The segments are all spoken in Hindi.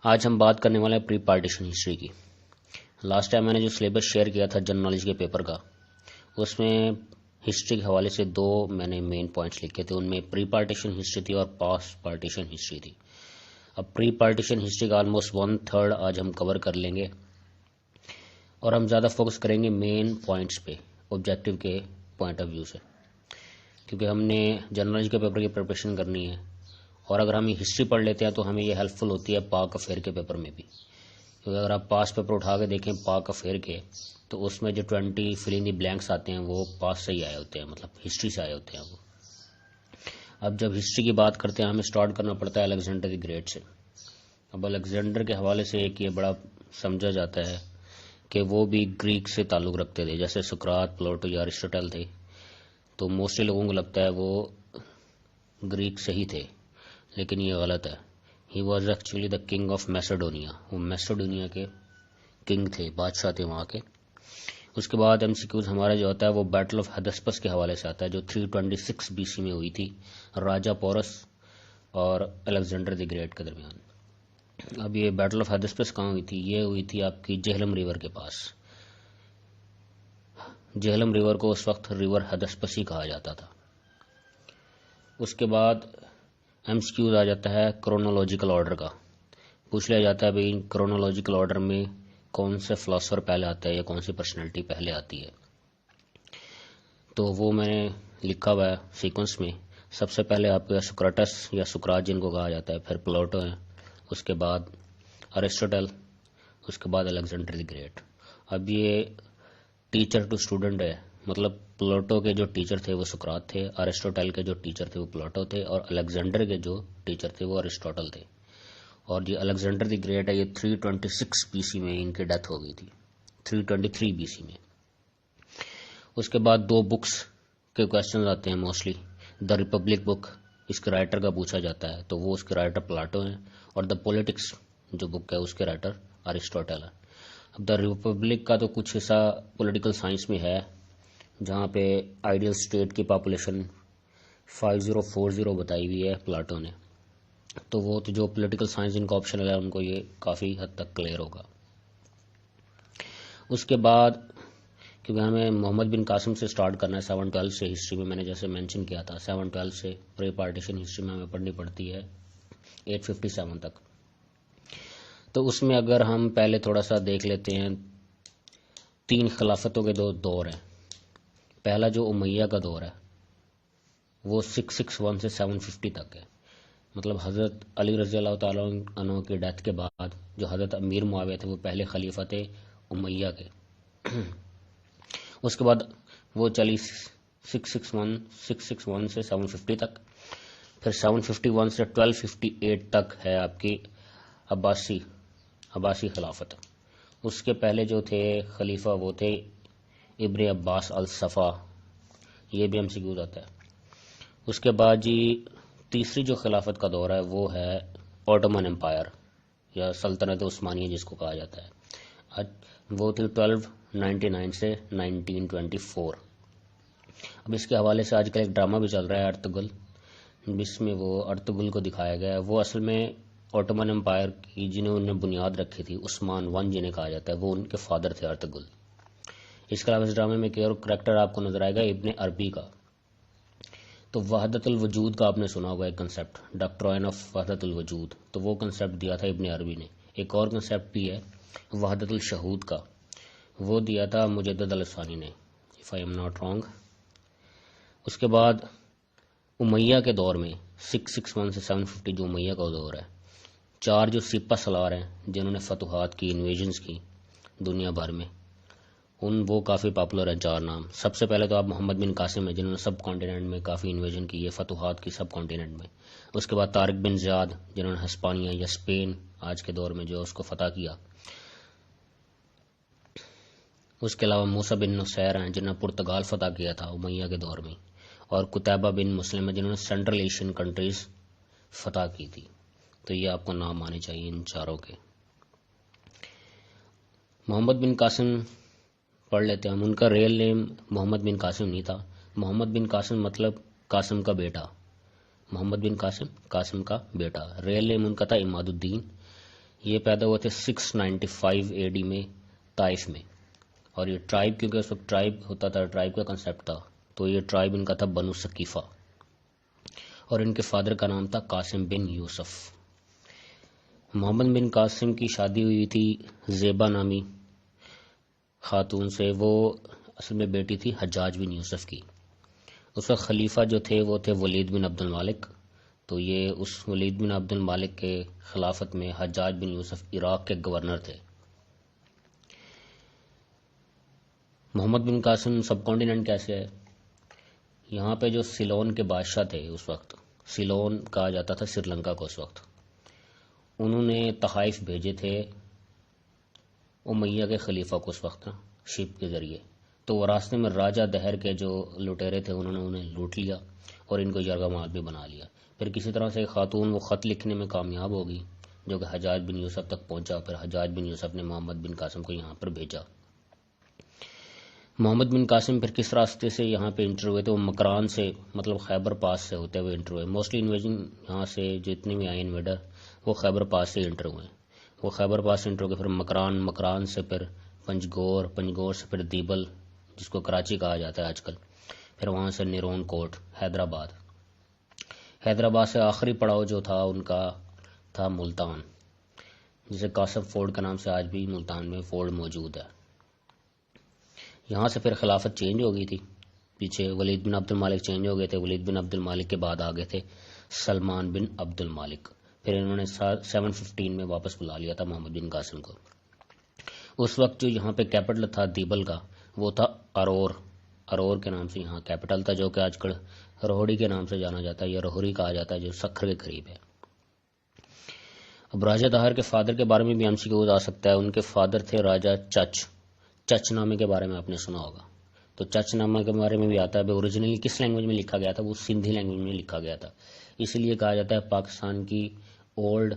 आज हम बात करने वाले हैं प्री पार्टीशन हिस्ट्री की। लास्ट टाइम मैंने जो सिलेबस शेयर किया था जनरल नॉलेज के पेपर का, उसमें हिस्ट्री के हवाले से दो मैंने मेन पॉइंट्स लिखे थे। उनमें प्री पार्टीशन हिस्ट्री थी और पोस्ट पार्टीशन हिस्ट्री थी। अब प्री पार्टीशन हिस्ट्री का ऑलमोस्ट 1/3 आज हम कवर कर लेंगे और हम ज़्यादा फोकस करेंगे मेन पॉइंट्स पे, ऑब्जेक्टिव के पॉइंट ऑफ व्यू से, क्योंकि हमने जनरल नॉलेज के पेपर की प्रिपरेशन करनी है। और अगर हम ये हिस्ट्री पढ़ लेते हैं तो हमें ये हेल्पफुल होती है पाक अफेयर के पेपर में भी, क्योंकि अगर आप पास पेपर उठा के देखें पाक अफेयर के, तो उसमें जो 20 फिल इन द ब्लैंक्स आते हैं वो पास से ही आए होते हैं, मतलब हिस्ट्री से आए होते हैं वो। अब जब हिस्ट्री की बात करते हैं हमें स्टार्ट करना पड़ता है अलेक्जेंडर द ग्रेट से। अब अलेक्जेंडर के हवाले से एक ये बड़ा समझा जाता है कि वो भी ग्रीक से ताल्लुक़ रखते थे, जैसे सुकरात, प्लेटो या अरिस्टोटल थे। तो मोस्टली लोगों को लगता है वो ग्रीक से ही थे, लेकिन ये गलत है। He was actually the king of Macedonia. वो मैसेडोनिया के किंग थे, बादशाह थे वहाँ के। उसके बाद एमसीक्यूज हमारा जो होता है वो बैटल ऑफ हेदेस्पस के हवाले से आता है, जो 326 बीसी में हुई थी राजा पोरस और अलेक्जेंडर द ग्रेट के दरमियान। अब ये बैटल ऑफ हेदेस्पस कहाँ हुई थी? ये हुई थी आपकी जेहलम रिवर के पास। जेहलम रिवर को उस वक्त रिवर हेदेस्पस ही कहा जाता था। उसके बाद एमसीक्यूज आ जाता है क्रोनोलॉजिकल ऑर्डर का। पूछ लिया जाता है भाई क्रोनोलॉजिकल ऑर्डर में कौन से फिलोसोफर पहले आता है या कौन सी पर्सनैलिटी पहले आती है। तो वो मैंने लिखा हुआ है सीक्वेंस में। सबसे पहले आपके सुक्राटस या सुकरात जिनको कहा जाता है, फिर प्लेटो है, उसके बाद अरिस्टोटल, उसके बाद अलेक्जेंडर द ग्रेट। अब ये टीचर टू स्टूडेंट है, मतलब प्लेटो के जो टीचर थे वो सुकरात थे, अरिस्टोटल के जो टीचर थे वो प्लेटो थे, और अलेक्जेंडर के जो टीचर थे वो अरिस्टोटल थे। और ये अलेक्जेंडर द ग्रेट है, ये 326 बीसी में इनकी डेथ हो गई थी, 323 बीसी में। उसके बाद दो बुक्स के क्वेश्चन आते हैं मोस्टली। द रिपब्लिक बुक, इसके राइटर का पूछा जाता है, तो वो उसके राइटर प्लेटो हैं, और द पॉलिटिक्स जो बुक है उसके राइटर अरिस्टोटल है। अब द रिपब्लिक का तो कुछ हिस्सा पॉलिटिकल साइंस में है, जहाँ पे आइडियल स्टेट की पॉपुलेशन 5040 बताई हुई है प्लेटो ने। तो वो तो जो पॉलिटिकल साइंस जिनका ऑप्शनल है उनको ये काफ़ी हद तक क्लियर होगा। उसके बाद क्योंकि हमें मोहम्मद बिन कासिम से स्टार्ट करना है 712 से हिस्ट्री में, मैंने जैसे मेंशन किया था 712 से प्री पार्टीशन हिस्ट्री में हमें पढ़नी पड़ती है 857 तक। तो उसमें अगर हम पहले थोड़ा सा देख लेते हैं, 3 खिलाफतों के 2 दौर हैं। पहला जो उमैया का दौर है वो 661 से 750 तक है, मतलब हज़रत अली रज़ी अल्लाह ताला अन्हु की डेथ के बाद जो हज़रत अमीर मुआविया थे वो पहले खलीफा थे उमैया के। उसके बाद वो चली 661 से 750 तक, फिर 751 से 1258 तक है आपकी अब्बासी खिलाफत। उसके पहले जो थे खलीफा वो थे इब्न अब्बास अल सफ़ा, ये भी हमसे यूज आता है। उसके बाद जी तीसरी जो खिलाफत का दौर है वो है ऑटोमन एम्पायर या सल्तनत उस्मानिया जिसको कहा जाता है। वो थी 1299 से 1924। अब इसके हवाले से आजकल एक ड्रामा भी चल रहा है अर्तुगरुल, जिसमें वो अर्तुगरुल को दिखाया गया है। वो असल में ऑटोमन एम्पायर की जिन्होंने बुनियाद रखी थी, उस्मान वन जिन्हें कहा जाता है, वो उनके फादर थे अर्तुगरुल। इसके अलावा इस ड्रामे में एक और करेक्टर आपको नजर आएगा इब्न अरबी का। तो वहदतुल वजूद का आपने सुना होगा एक कंसेप्ट, डॉक्ट्रिन ऑफ वहदतुल वजूद, तो वो कंसेप्ट दिया था इब्न अरबी ने। एक और कंसेप्ट भी है वहदतुल शहूद का, वो दिया था मुजद्दिद अल-सानी ने, if I am not wrong. उसके बाद उमैया के दौर में 661 से 750 जो उमैया का दौर है, 4 जो सिपा सलार हैं जिन्होंने फतुहात की, इन्वेजन्स की दुनिया भर में, वो काफ़ी पॉपुलर है 4 नाम। सबसे पहले तो आप मोहम्मद बिन कासिम है जिन्होंने सब कॉन्टिनेंट में काफ़ी इन्वेजन की है, फतुहात की सब कॉन्टिनेंट में। उसके बाद तारिक बिन ज़ियाद जिन्होंने हिस्पानिया या स्पेन आज के दौर में जो उसको फतह किया। उसके अलावा मूसा बिन नुसैर हैं जिन्होंने पुर्तगाल फतह किया था उमैया के दौर में, और कुतैबा बिन मुस्लिम है जिन्होंने सेंट्रल एशियन कंट्रीज फतह की थी। तो ये आपको नाम आने चाहिए इन 4 के। मोहम्मद बिन कासिम पढ़ लेते हैं हम। उनका रियल नेम मोहम्मद बिन कासिम नहीं था। मोहम्मद बिन कासिम मतलब कासिम का बेटा, मोहम्मद बिन कासिम, कासिम का बेटा। रियल नेम उनका था इमादुद्दीन। ये पैदा हुए थे 695 AD में ताइफ में। और ये ट्राइब, क्योंकि उस वक्त ट्राइब होता था, ट्राइब का कंसेप्ट था, तो ये ट्राइब इनका था बनु सकीफा। और इनके फादर का नाम था कासिम बिन यूसुफ। मोहम्मद बिन कासिम की शादी हुई थी ज़ेबा नामी खातून से। वो असल में बेटी थी हज्जाज बिन यूसुफ की। उस वक्त खलीफा जो थे वो थे वलीद बिन अब्दुल मालिक। तो ये उस वलीद बिन अब्दुल मालिक के खिलाफत में हज्जाज बिन यूसुफ इराक के गवर्नर थे। मोहम्मद बिन कासिम सब कॉन्टिनेंट कैसे है? यहाँ पे जो सिलोन के बादशाह थे उस वक्त, सिलोन कहा जाता था श्रीलंका को उस वक्त, उन्होंने तहाइफ भेजे थे उमैया के खलीफा को उस वक्त शिप के जरिए। तो वो रास्ते में राजा दहर के जो लुटेरे थे उन्होंने उन्हें लूट लिया और इनको यरगमाल भी बना लिया। फिर किसी तरह से खातून वो ख़त लिखने में कामयाब होगी जो कि हज्जाज बिन यूसुफ तक पहुंचा। फिर हज्जाज बिन यूसुफ ने मोहम्मद बिन कासिम को यहाँ पर भेजा। मोहम्मद बिन कासिम फिर किस रास्ते से यहाँ पे इंटर हुए? तो वो मकरान से, मतलब खैबर पास से होते हुए इंटर हुए। मोस्टली इन्वेजन यहाँ से जितने भी आए इन्वेडर वो खैबर पास से इंटर हुए। वो खैबर पास से इंटर होकर फिर मकरान, मकरान से फिर पंजगोर, पंजगोर से फिर दीबल जिसको कराची कहा जाता है आजकल, फिर वहाँ से निरोन कोट, हैदराबाद। हैदराबाद से आखिरी पड़ाव जो था उनका था मुल्तान, जिसे कासम फोर्ट के नाम से आज भी मुल्तान में फोर्ट मौजूद है। यहाँ से फिर खिलाफत चेंज हो गई थी। पीछे वलीद बिन अब्दुल मालिक चेंज हो गए थे। वलीद बिन अब्दुल मालिक के बाद आ गए थे सलमान बिन अब्दुल मालिक। फिर इन्होंने 715 में वापस बुला लिया था मोहम्मद बिन कासिम को। उस वक्त जो यहाँ पे कैपिटल था दीबल का वो था अरोर। अरोर के नाम से यहाँ कैपिटल था, जो कि आजकल रोहड़ी के नाम से जाना जाता है या रोहरी कहा जाता है, जो सखर के करीब है। अब राजा दहर के फादर के बारे में भी एमसीक्यू आ सकता है। उनके फादर थे राजा चच। चचनामे के बारे में आपने सुना होगा। तो चचनामा के बारे में भी आता है। ओरिजिनली किस लैंग्वेज में लिखा गया था? वो सिंधी लैंग्वेज में लिखा गया था। इसीलिए कहा जाता है पाकिस्तान की ओल्ड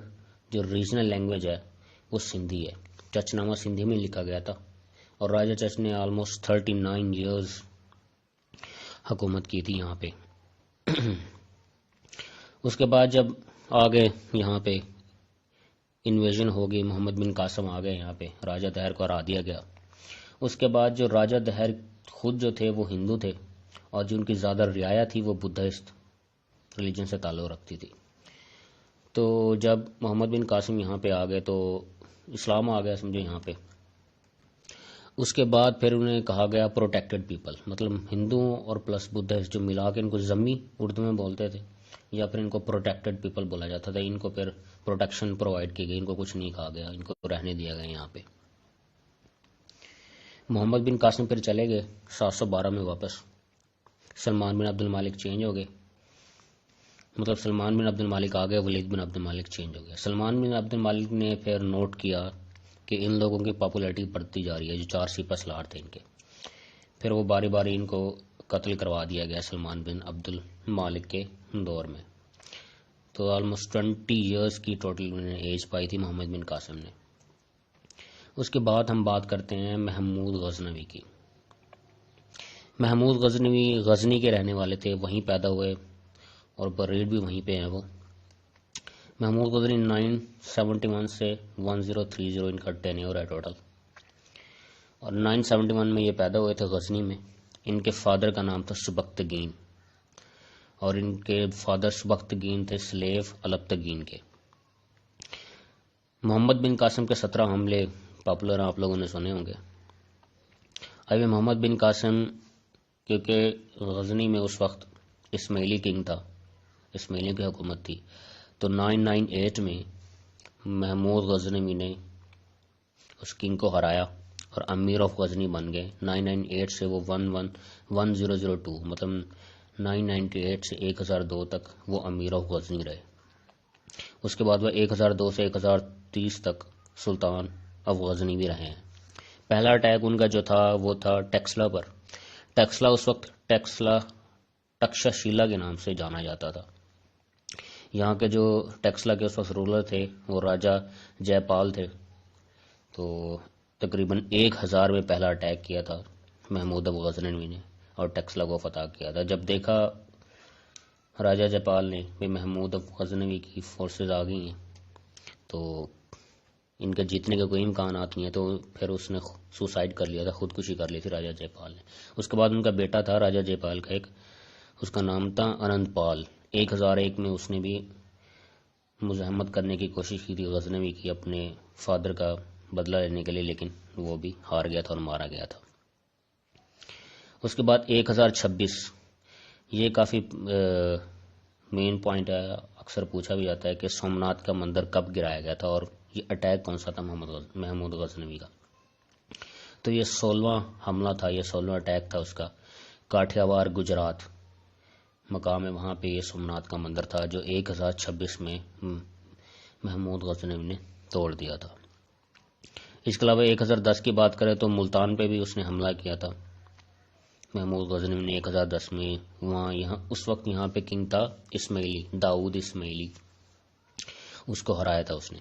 जो रीजनल लैंग्वेज है वो सिंधी है। चचनामा सिंधी में लिखा गया था। और राजा चच ने ऑलमोस्ट 39 ईयर्स हुकूमत की थी यहाँ पे। उसके बाद जब आ गए यहाँ पे, इन्वेजन हो गई, मोहम्मद बिन कासिम आ गए यहाँ पे, राजा दहर को हरा दिया गया। उसके बाद जो राजा दहर खुद जो थे वो हिंदू थे और जो उनकी ज़्यादा रियाया थी वो बुद्धिस्ट रिलीजन से ताल्लुक़ रखती थी। तो जब मोहम्मद बिन कासिम यहाँ पे आ गए तो इस्लाम आ गया समझो यहाँ पे। उसके बाद फिर उन्हें कहा गया प्रोटेक्टेड पीपल, मतलब हिंदुओं और प्लस बुद्धिस्ट जो मिला के इनको ज़म्मी उर्दू में बोलते थे, या फिर इनको प्रोटेक्टेड पीपल बोला जाता था। इनको फिर प्रोटेक्शन प्रोवाइड की गई, इनको कुछ नहीं कहा गया, इनको रहने दिया गया यहाँ पे। मोहम्मद बिन कासिम फिर चले गए 712 में वापस। सलमान बिन अब्दुल मालिक चेंज हो गए, मतलब सलमान बिन अब्दुल मालिक आ गए, वलीद बिन अब्दुल मालिक चेंज हो गया। सलमान बिन अब्दुल मालिक ने फिर नोट किया कि इन लोगों की पॉपुलैरिटी बढ़ती जा रही है, जो 4 सिपह सलार थे इनके। फिर वो बारी बारी इनको कत्ल करवा दिया गया सलमान बिन अब्दुल मालिक के दौर में। तो ऑलमोस्ट 20 ईयर्स की टोटल उन्होंने एज पाई थी मोहम्मद बिन कासिम ने। उसके बाद हम बात करते हैं महमूद गजनवी की। महमूद गजनवी गजनी के रहने वाले थे, वहीं पैदा हुए और बरीड भी वहीं पे हैं वो। महमूद गजनी 971 से 1030 इनका टेन्योर है टोटल। और 971 में ये पैदा हुए थे गजनी में। इनके फादर का नाम था सुबख्तगीन और इनके फादर सुबख्तगीन थे स्लेव अलबतगीन के। मोहम्मद बिन कासिम के 17 हमले पॉपुलर आप लोगों ने सुने होंगे। अब मोहम्मद बिन कासिम, क्योंकि गजनी में उस वक्त इस्माइली किंग था, इस्माइली की हुकूमत थी, तो 998 में महमूद गजनवी ने उस किंग को हराया और अमीर ऑफ गजनी बन गए। 998 से वो 1002 मतलब 998 से 1002 तक वो अमीर ऑफ गजनी रहे। उसके बाद वह 1002 से 1030 तक सुल्तान ऑफ गजनी भी रहे हैं। पहला अटैक उनका जो था वो था टेक्सला पर। टेक्सला उस वक्त तक्षशिला के नाम से जाना जाता था। यहाँ के जो टेक्सला के उस वक्त रूलर थे वो राजा जयपाल थे। तो तकरीबन 1000 में पहला अटैक किया था महमूद ऑफ गजनवी ने और टेक्सला को फतह किया था। जब देखा राजा जयपाल ने भी महमूद ऑफ गजनवी की फोर्सेज आ गई हैं, तो इनके जीतने के कोई इम्कान नहीं है, तो फिर उसने सुसाइड कर लिया था, खुदकुशी कर ली थी राजा जयपाल ने। उसके बाद उनका बेटा था राजा जयपाल का एक, उसका नाम था अनंतपाल। 1001 में उसने भी मुज़ाहमत करने की कोशिश की थी, गजनवी की, अपने फादर का बदला लेने के लिए, लेकिन वो भी हार गया था और मारा गया था। उसके बाद 1026, ये काफ़ी मेन पॉइंट है, अक्सर पूछा भी जाता है कि सोमनाथ का मंदिर कब गिराया गया था और ये अटैक कौन सा था महमूद गजनवी का। तो ये 16वां हमला था, ये 16वां अटैक था उसका। काठियावाड़ गुजरात मकाम है, वहाँ पे ये सोमनाथ का मंदिर था, जो 1026 में महमूद गजनवी ने तोड़ दिया था। इसके अलावा 1010 की बात करें तो मुल्तान पे भी उसने हमला किया था महमूद गजनवी ने 1010 में। यहाँ उस वक्त यहाँ पे किंग था इस्माइली, दाऊद इस्माइली, उसको हराया था उसने।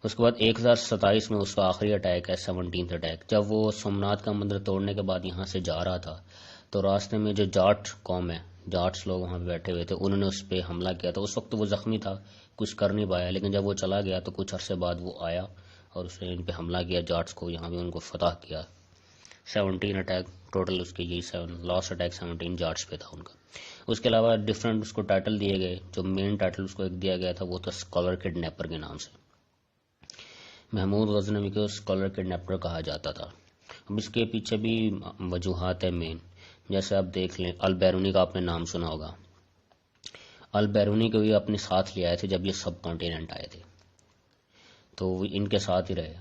उसके बाद 1027 में उसका आखिरी अटैक है, 17th अटैक। जब वो सोमनाथ का मंदिर तोड़ने के बाद यहाँ से जा रहा था, तो रास्ते में जो जाट कौम है, जाट्स लोग वहाँ पे बैठे हुए थे, उन्होंने उस पर हमला किया था। उस वक्त वो जख्मी था, कुछ कर नहीं पाया, लेकिन जब वो चला गया तो कुछ अरसे बाद वो आया और उसने इन पे हमला किया, जाट्स को, यहाँ भी उनको फतह किया। 17 अटैक टोटल उसके, यही 7 लास्ट अटैक 17 जाट्स पे था उनका। उसके अलावा डिफरेंट उसको टाइटल दिए गए, जो मेन टाइटल उसको एक दिया गया था वो था स्कॉलर किडनैपर के नाम से। महमूद गजनवी को स्कॉलर किडनैपर कहा जाता था। अब इसके पीछे भी वजूहात है मेन, जैसे आप देख लें, अल बैरूनी का आपने नाम सुना होगा। अल बैरूनी को भी अपने साथ ले आए थे जब ये सब कॉन्टिनेंट आए थे, तो इनके साथ ही रहे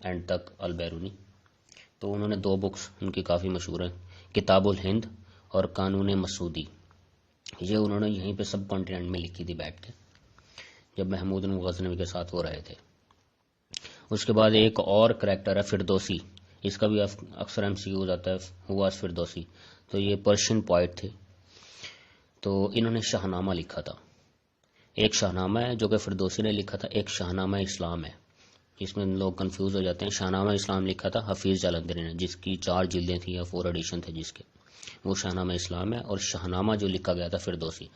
एंड तक अल बैरूनी। तो उन्होंने 2 बुक्स उनकी काफ़ी मशहूर हैं, किताबुल हिंद और कानून मसूदी। ये उन्होंने यहीं पे सब कॉन्टिनेंट में लिखी थी बैठ के, जब महमूद गजनवी के साथ वो रहे थे। उसके बाद एक और करैक्टर है फिरदौसी, इसका भी अक्सर एमसीक्यू हो जाता है, हुआस फिरदौसी। तो ये पर्शियन पोइट थे, तो इन्होंने शाहनामा लिखा था। एक शाहनामा है जो कि फिरदौसी ने लिखा था, एक शाहनामा इस्लाम है, इसमें लोग कंफ्यूज हो जाते हैं। शाहनामा इस्लाम लिखा था हफीज जालंधरी ने, जिसकी 4 जिल्दें थी या 4 एडिशन थे जिसके, वो शाहनामा इस्लाम है। और शाहनामा जो लिखा गया था फिरदौसी,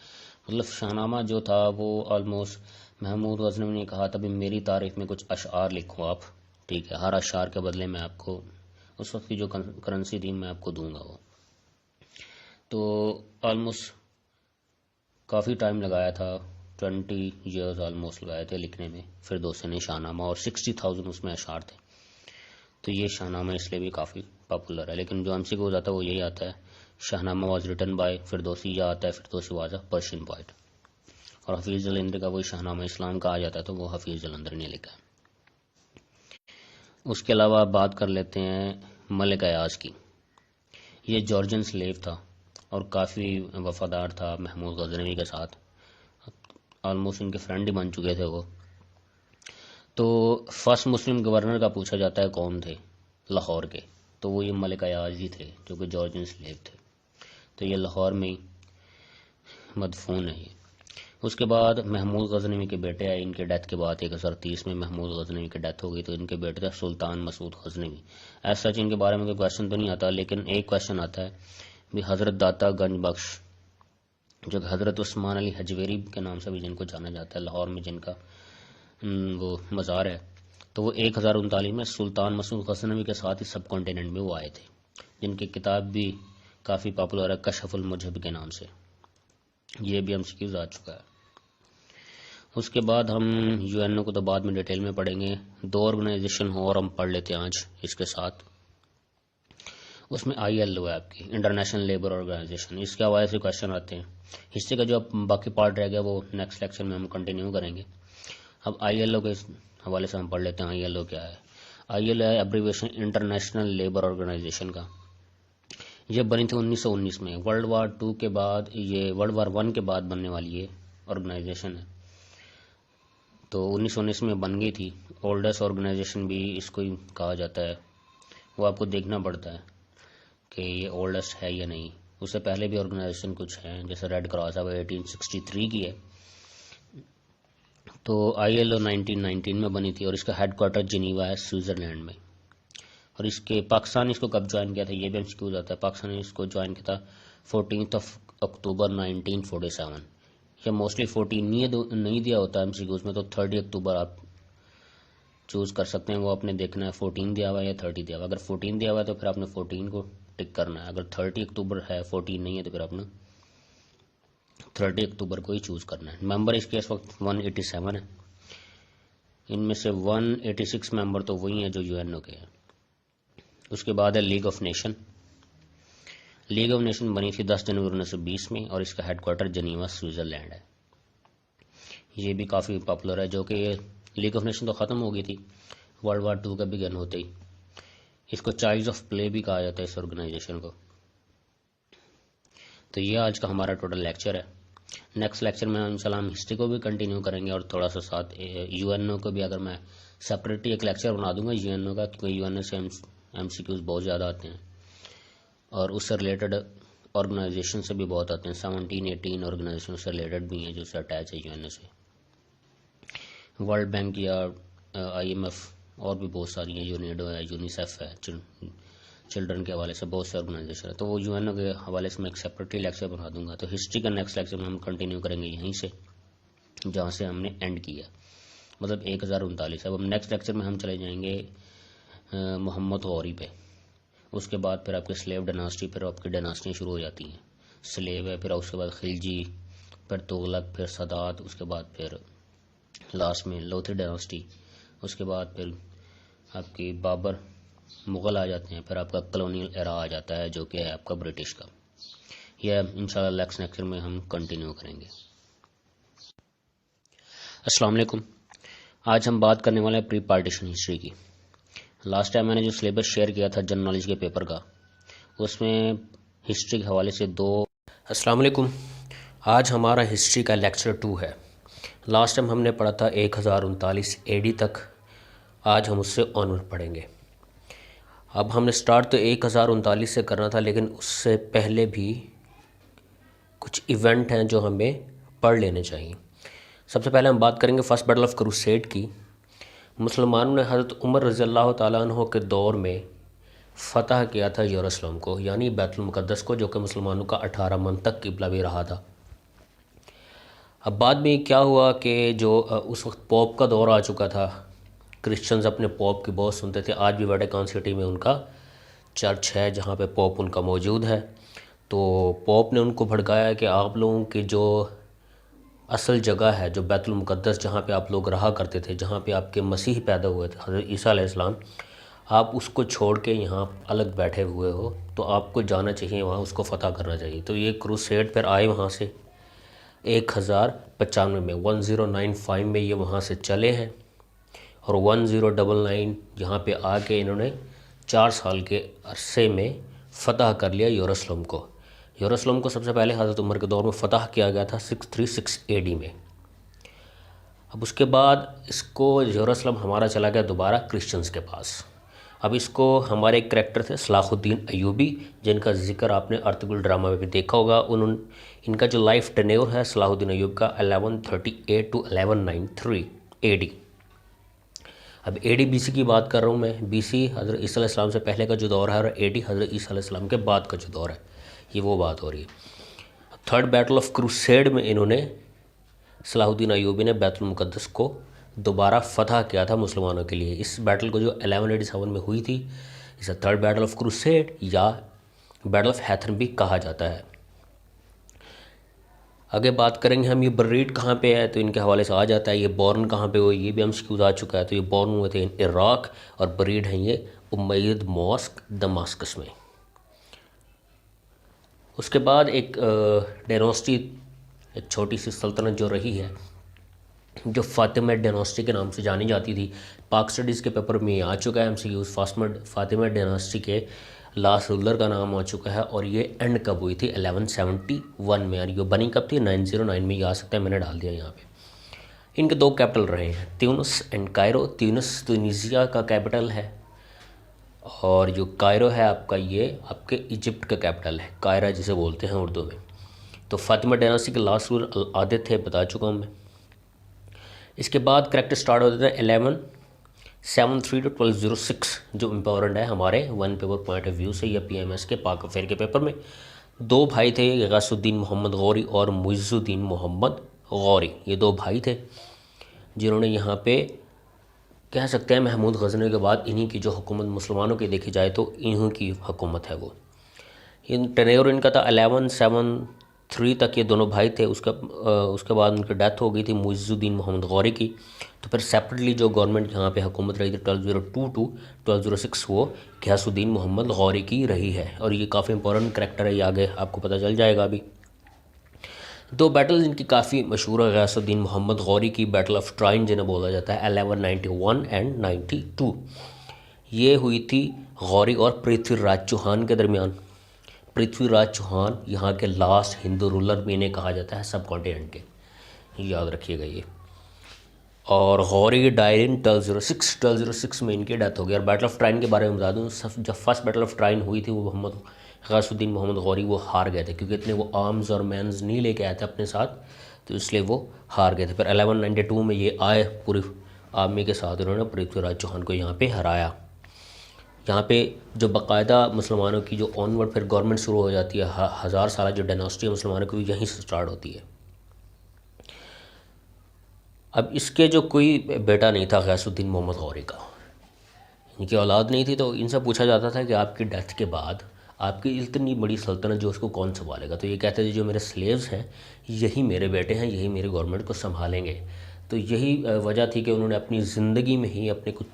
मतलब शाहनामा जो था वो ऑलमोस्ट महमूद गजनवी ने कहा था भी मेरी तारीफ में कुछ अशआर लिखो आप, ठीक है, हर अशआर के बदले में आपको उस वक्त की जो करेंसी थी मैं आपको दूंगा वो। तो ऑलमोस्ट काफ़ी टाइम लगाया था, 20 ईयर्स ऑलमोस्ट लगाए थे लिखने में फिरदौसी ने शाहनामा, और 60,000 उसमें अशआर थे। तो ये शाहनामा इसलिए भी काफ़ी पॉपुलर है, लेकिन जो एमसीक्यू हो जाता है वो यही आता है, Shahnama was written by Firdausi, या आता है Firdausi was a Persian poet. और हफीज जलंधर का वही शाहनामा इस्लाम कहा जाता है, तो वो हफीज जलंधर ने लिखा है। उसके अलावा आप बात कर लेते हैं मलिक अयाज की। ये जॉर्जियन स्लेव था और काफ़ी वफादार था महमूद गजनवी के साथ, ऑलमोस्ट इनके फ्रेंड ही बन चुके थे वो। तो फर्स्ट मुस्लिम गवर्नर का पूछा जाता है कौन थे लाहौर के, तो वो ये मलिक अयाज ही थे, जो कि जॉर्जियन स्लेव थे। तो ये लाहौर में ही मदफून है ये। उसके बाद महमूद गजनवी के बेटे आए, इनके डेथ के बाद 1030 में महमूद गजनवी की डेथ हो गई, तो इनके बेटे थे सुल्तान मसूद गजनवी। ऐसा सच इनके बारे में कोई क्वेश्चन तो नहीं आता, लेकिन एक क्वेश्चन आता है भी हज़रत दाता गंज बख्श, जो कि हज़रत उस्मान अली हजवेरी के नाम से भी जिनको जाना जाता है, लाहौर में जिनका वो मज़ार है, तो वो 1039 में सुल्तान मसूद गजनवी के साथ ही सब कॉन्टिनेंट में वो आए थे, जिनकी किताब भी काफ़ी पॉपुलर है कशफुल मुजहब के नाम से, ये भी एमसीक्यूज आ चुका है। उसके बाद हम यूएनओ को तो बाद में डिटेल में पढ़ेंगे, 2 ऑर्गेनाइजेशन हो और हम पढ़ लेते हैं आज इसके साथ। उसमें ILO है आपकी, इंटरनेशनल लेबर ऑर्गेनाइजेशन, इसके हवाले से क्वेश्चन आते हैं। हिस्ट्री का जो बाकी पार्ट रह गया वो नेक्स्ट लेक्चर में हम कंटिन्यू करेंगे। अब ILO के हवाले से हम पढ़ लेते हैं ILO क्या है। ILO है एब्रीविएशन इंटरनेशनल लेबर ऑर्गेनाइजेशन का। ये बनी थी 1919 में, वर्ल्ड वार 2 के बाद, ये वर्ल्ड वार 1 के बाद बनने वाली ये ऑर्गेनाइजेशन है। तो 1919 में बन गई थी, ओल्डेस्ट ऑर्गेनाइजेशन भी इसको ही कहा जाता है। वो आपको देखना पड़ता है कि ये ओल्डेस्ट है या नहीं, उससे पहले भी ऑर्गेनाइजेशन कुछ हैं, जैसे रेड क्रॉस है वो 1863 की है। तो ILO 1919 में बनी थी और इसका हेडक्वार्टर जिनीवा है स्विट्जरलैंड में। और इसके पाकिस्तान इसको कब ज्वाइन किया था ये भी एमसीक्यू जाता है, पाकिस्तान ने इसको ज्वाइन किया था 14 अक्टूबर 1947। या मोस्टली 14 नहीं दिया होता एमसीक्यूज में, तो 30 अक्टूबर आप चूज़ कर सकते हैं, वो आपने देखना है 14 दिया हुआ है या 30 दिया हुआ है। अगर 14 दिया हुआ है तो फिर आपने 14 को टिक करना है, अगर 30 अक्टूबर है 14 नहीं है तो फिर आपने 30 अक्टूबर को ही चूज़ करना है। मेंबर इसके इस वक्त 187 है, इनमें से 186 मेंबर तो वही हैं जो यूएनओ के हैं। उसके बाद है league of nation. League of nation बनी थी 10 जनवरी 1920 में और इसका हेडक्वार्टर जनीवा स्विट्जरलैंड है। ये भी काफ़ी पॉपुलर है, जो कि लीग ऑफ नेशन तो ख़त्म हो गई थी वर्ल्ड वार 2 का बिगन होते ही। इसको चाइल्ड्स ऑफ प्ले भी कहा जाता है इस ऑर्गेनाइजेशन को। तो ये आज का हमारा टोटल लेक्चर है। नेक्स्ट लेक्चर में इंशाल्लाह हम हिस्ट्री को भी कंटिन्यू करेंगे और थोड़ा सा साथ यूएनओ को भी, अगर मैं सेपरेटली एक लेक्चर बना दूंगा यूएनओ का, क्योंकि यूएनओ से एमसीक्यूज बहुत ज़्यादा आते हैं और उससे रिलेटेड ऑर्गेनाइजेशन से भी बहुत आते हैं। 17-18 ऑर्गेनाइजेशन से रिलेटेड भी हैं जो उससे अटैच है यूएनओ से। वर्ल्ड बैंक या आईएमएफ और भी बहुत सारी हैं, यूनेडो है, यूनिसेफ है, चिल्ड्रन के हवाले से बहुत से ऑर्गेनाइजेशन है। तो वो यूएनओ के हवाले से मैं एक सेपरेटली लेक्चर बना दूंगा। तो हिस्ट्री का नेक्स्ट लेक्चर में हम कंटिन्यू करेंगे यहीं से जहाँ से हमने एंड किया, मतलब 1039। अब हम नेक्स्ट लेक्चर में हम चले जाएंगे मोहम्मद गौरी पे। उसके बाद फिर आपके स्लेव डायनास्टी, फिर आपकी डायनास्टियाँ शुरू हो जाती हैं। स्लेव है, फिर उसके बाद खिलजी, फिर तुगलक, फिर सदात, उसके बाद फिर लास्ट में लोधी डायनास्टी, उसके बाद फिर आपकी बाबर, मुग़ल आ जाते हैं, फिर आपका कॉलोनियल एरा आ जाता है जो कि है आपका ब्रिटिश का। यह इंशाल्लाह नेक्स्ट लेक्चर में हम कंटिन्यू करेंगे। अस्सलाम वालेकुम। आज हम बात करने वाले हैं प्री पार्टीशन हिस्ट्री की। लास्ट टाइम मैंने जो सिलेबस शेयर किया था जनरल नॉलेज के पेपर का, उसमें हिस्ट्री के हवाले से अस्सलाम वालेकुम। आज हमारा हिस्ट्री का लेक्चर 2 है। लास्ट टाइम हमने पढ़ा था 1039 एडी तक, आज हम उससे ऑनवर्ड पढ़ेंगे। अब हमने स्टार्ट तो 1039 से करना था, लेकिन उससे पहले भी कुछ इवेंट हैं जो हमें पढ़ लेने चाहिए। सबसे पहले हम बात करेंगे फर्स्ट बैटल ऑफ क्रूसेड की। मुसलमानों ने हज़रत उमर रज़ी अल्लाह तआला अन्हु के दौर में फ़तह किया था यरूशलेम को, यानी बैतुल मुक़द्दस को, जो कि मुसलमानों का 18 मन तक क़िबला भी रहा था। अब बाद में क्या हुआ कि जो उस वक्त पोप का दौर आ चुका था, क्रिश्चियंस अपने पोप की बहुत सुनते थे। आज भी वेटिकन सिटी में उनका चर्च है जहाँ पे पोप उनका मौजूद है। तो पोप ने उनको भड़काया कि आप लोगों की जो असल जगह है, जो बैतुल मुक़द्दस जहाँ पे आप लोग रहा करते थे, जहाँ पे आपके मसीह पैदा हुए थे हज़रत ईसा अलैहिस्सलाम, आप उसको छोड़ के यहाँ अलग बैठे हुए हो, तो आपको जाना चाहिए वहाँ, उसको फ़तह करना चाहिए। तो ये क्रूसेड फिर आए वहाँ से 1095 में, 1095 में ये वहाँ से चले हैं और 1099 यहाँ पे आके इन्होंने 4 साल के अरसे में फ़तह कर लिया यरूशलेम को। यरूशलेम को सबसे पहले हज़रत उमर के दौर में फ़तह किया गया था 636 एडी में। अब उसके बाद इसको यरूशलेम हमारा चला गया दोबारा क्रिश्चियंस के पास। अब इसको हमारे एक करैक्टर थे सलाहुद्दीन अयूबी, जिनका जिक्र आपने अर्तुगरुल ड्रामा में भी देखा होगा। इनका जो लाइफ टेन्योर है सलाहुद्दीन अयूब का 1138 to 1193 एडी। अब एडी बीसी की बात कर रहा हूँ मैं। बीसी हज़रत ईसा अलैहिस्सलाम से पहले का जो दौर है, और एडी हज़रत ईसा अलैहिस्सलाम के बाद का जो दौर है, ये वो बात हो रही है। थर्ड बैटल ऑफ क्रूसेड में इन्होंने सलाहुद्दीन अयूबी ने बैतुल मुक़द्दस को दोबारा फ़तह किया था मुसलमानों के लिए। इस बैटल को जो 1187 में हुई थी, इसे थर्ड बैटल ऑफ क्रूसेड या बैटल ऑफ हैथन भी कहा जाता है। आगे बात करेंगे हम ये बरीड कहाँ पे है, तो इनके हवाले से आ जाता है। ये बॉर्न कहाँ पे हुए, ये भी हम स्क्यूज आ चुका है। तो ये बॉर्न हुए थे इराक और बरीड हैं ये उमैयद मॉस्क दमास्कस में। उसके बाद एक डायनास्टी, एक छोटी सी सल्तनत जो रही है, जो फातिमिड डायनास्टी के नाम से जानी जाती थी। पाक स्टडीज़ के पेपर में आ चुका है एमसीक्यूज़। फातिमिड डायनास्टी के लास्ट रूलर का नाम आ चुका है और ये एंड कब हुई थी 1171 में, और ये बनी कब थी 909 में। ये आ सकता है, मैंने डाल दिया यहाँ पे। इनके 2 कैपिटल रहे हैं, त्यूनिस एंड कायरो। त्यूनिस तुनीसिया का कैपिटल है और जो कायरो है आपका, ये आपके इजिप्ट का कैपिटल है, कायरा जिसे बोलते हैं उर्दू में। तो फातिमा डायनास्टी के लास्ट रूलर आदित थे, बता चुका हूँ मैं। इसके बाद करेक्टर स्टार्ट होता है 1173 to 1206, जो इम्पोर्टेंट है हमारे one paper point of view से या पीएमएस के पाक अफेयर के पेपर में। 2 भाई थे, गयासुद्दीन मोहम्मद गौरी और मुइज़ुद्दीन मोहम्मद गौरी। ये 2 भाई थे जिन्होंने यहाँ पे कह सकते हैं महमूद गजनवी के बाद इन्हीं की जो हुकूमत मुसलमानों की देखी जाए तो इन्हीं की हुकूमत है वो। इन टेन्योर इनका था 1173 तक, ये दोनों भाई थे। उसके बाद उनकी डेथ हो गई थी मुइज़ुद्दीन मोहम्मद गौरी की। तो फिर सेपरेटली जो गवर्नमेंट यहाँ पे हुकूमत रही थी 1202 टू 1206 वो घियासुद्दीन मोहम्मद गौरी की रही है। और ये काफ़ी इंपॉर्टेंट करेक्टर है, ये आगे आपको पता चल जाएगा अभी। दो बैटल्स इनकी काफ़ी मशहूर है गयासुद्दीन मोहम्मद गौरी की, बैटल ऑफ ट्राइन जिन्हें बोला जाता है 1191 एंड 92। ये हुई थी गौरी और पृथ्वीराज चौहान के दरमियान। पृथ्वीराज चौहान यहाँ के लास्ट हिंदू रूलर भी इन्हें कहा जाता है सब कॉन्टिनेंट के, याद रखिएगा ये। और गौरी डाइड इन 1206 में इनकी डेथ हो गई। और बैटल ऑफ ट्राइन के बारे में बता दूँ, जब फर्स्ट बैटल ऑफ ट्राइन हुई थी वो गयासुद्दीन मोहम्मद गौरी वो हार गए थे, क्योंकि इतने वो आर्म्स और मैन्स नहीं लेके आए थे अपने साथ, तो इसलिए वो हार गए थे। फिर 1192 में ये आए पूरी आर्मी के साथ, उन्होंने पृथ्वीराज चौहान को यहाँ पे हराया। यहाँ पे जो बाकायदा मुसलमानों की जो ऑनवर्ड फिर गवर्नमेंट शुरू हो जाती है, 1000 साल जो डायनास्टी है मुसलमानों की यहीं से स्टार्ट होती है। अब इसके जो कोई बेटा नहीं था गयासुद्दीन मोहम्मद गौरी का, इनकी औलाद नहीं थी, तो इनसे पूछा जाता था कि आपकी डेथ के बाद आपकी इतनी बड़ी सल्तनत जो उसको कौन संभालेगा। तो ये कहते थे जो मेरे स्लेव्स हैं यही मेरे बेटे हैं, यही मेरे गवर्नमेंट को संभालेंगे। तो यही वजह थी कि उन्होंने अपनी ज़िंदगी में ही अपने कुछ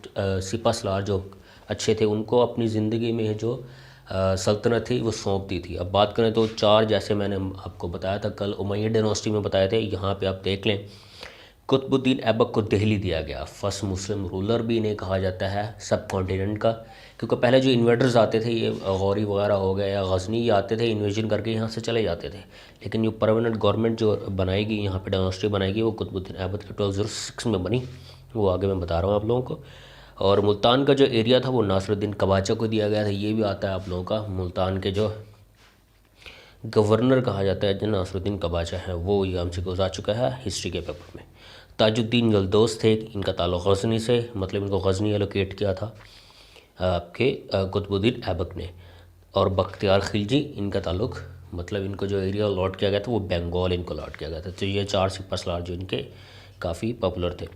सिपा सलार जो अच्छे थे उनको अपनी ज़िंदगी में जो सल्तनत थी वो सौंप दी थी। अब बात करें तो 4 जैसे मैंने आपको बताया था कल उमैय्यद डायनेस्टी में बताए थे, यहाँ पे आप देख लें। कुतुबुद्दीन ऐबक को दिल्ली दिया गया, फर्स्ट मुस्लिम रूलर भी इन्हें कहा जाता है सब कॉन्टिनेंट का, क्योंकि पहले जो इन्वेडर्स आते थे ये गौरी वगैरह हो गए या गजनी, ये आते थे इन्वेजन करके यहाँ से चले जाते थे। लेकिन जो परमानेंट गवर्नमेंट जो बनाएगी यहाँ पे डायनेस्टी बनाएगी वो कुतुबुद्दीन ऐबक के 1206 में बनी, वो आगे मैं बता रहा हूँ आप लोगों को। और मुल्तान का जो एरिया था वो नासिरुद्दीन कबाचा को दिया गया था, ये भी आता है आप लोगों का। मुल्तान के जो गवर्नर कहा जाता है जो नासिरुद्दीन कबाचा है वो ये हमसे गुजर चुका है हिस्ट्री के पेपर में। ताजुद्दीन जल्दोज थे, इनका ताल्लुक़ गजनी से, मतलब इनको गजनी एलोकेट किया था आपके कुतुबुद्दीन ऐबक ने। और बख्तियार खिलजी, इनका ताल्लुक़ मतलब इनको जो एरिया अलॉट किया गया था वो बंगाल इनको अलॉट किया गया था। तो ये 4 सिपा सलार जो इनके काफ़ी पॉपुलर थे।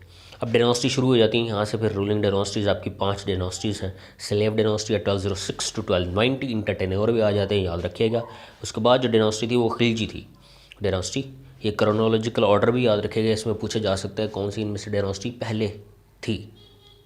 अब डायनास्टी शुरू हो जाती हैं यहाँ से, फिर रूलिंग डायनास्टीज़ आपकी 5 डायनास्टीज़ हैं। स्लेव डायनास्टी 1206 टू 1290, इनका टेन्योर भी आ जाते हैं, याद रखिएगा। उसके बाद जो डायनास्टी थी वो खिलजी थी डायनास्टी। ये क्रोनोलॉजिकल ऑर्डर भी याद रखिएगा, इसमें पूछा जा सकता है कौन सी इनमें से डायनास्टी पहले थी,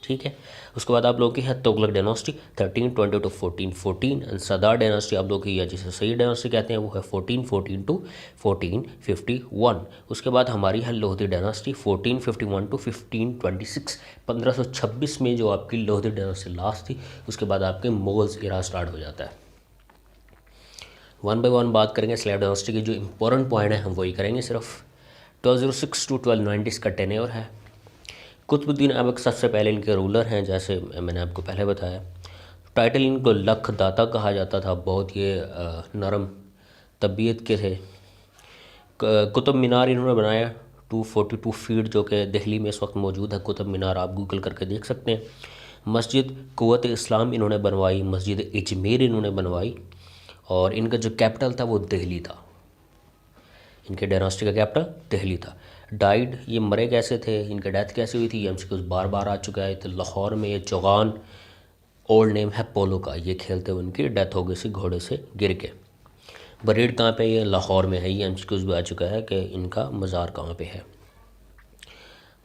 ठीक है। उसके बाद आप लोगों की है तुगलक डायनास्टी 1320 टू 1414 एंड सदार डायनास्टी आप लोग की, या जिसे सही डायनास्टी कहते हैं वो है 1414 टू 1451। उसके बाद हमारी है लोधी डायनास्टी 1451 टू 1526। 1526 में जो आपकी लोधी डायनास्टी लास्ट थी, उसके बाद आपके मुगल्स इरा स्टार्ट हो जाता है। 1 बाय 1 बात करेंगे स्लेव डायनास्टी की, जो इंपॉर्टेंट पॉइंट है हम वही करेंगे सिर्फ। 1206 टू 1290 इसका टेन्योर है। कुतुबुद्दीन ऐबक सबसे पहले इनके रूलर हैं, जैसे मैंने आपको पहले बताया। टाइटल इनको लख दाता कहा जाता था, बहुत ये नरम तबीयत के थे। कुतुब मीनार इन्होंने बनाया 242 फीट, जो कि दिल्ली में इस वक्त मौजूद है। कुतुब मीनार आप गूगल करके देख सकते हैं। मस्जिद कुव्वत इस्लाम इन्होंने बनवाई, मस्जिद अजमेर इन्होंने बनवाई। और इनका जो कैपिटल था वो दिल्ली था, इनके डायनास्टी का कैपिटल दिल्ली था। डाइड, ये मरे कैसे थे, इनकी डेथ कैसे हुई थी, ये हमसे कुछ बार बार आ चुका है। तो लाहौर में ये चौगान, ओल्ड नेम है पोलो का, ये खेलते हुए उनकी डेथ हो गई सी घोड़े से गिर के। बरीड कहाँ पे, ये लाहौर में है। ये हमसे कुछ भी आ चुका है कि इनका मज़ार कहाँ पे है।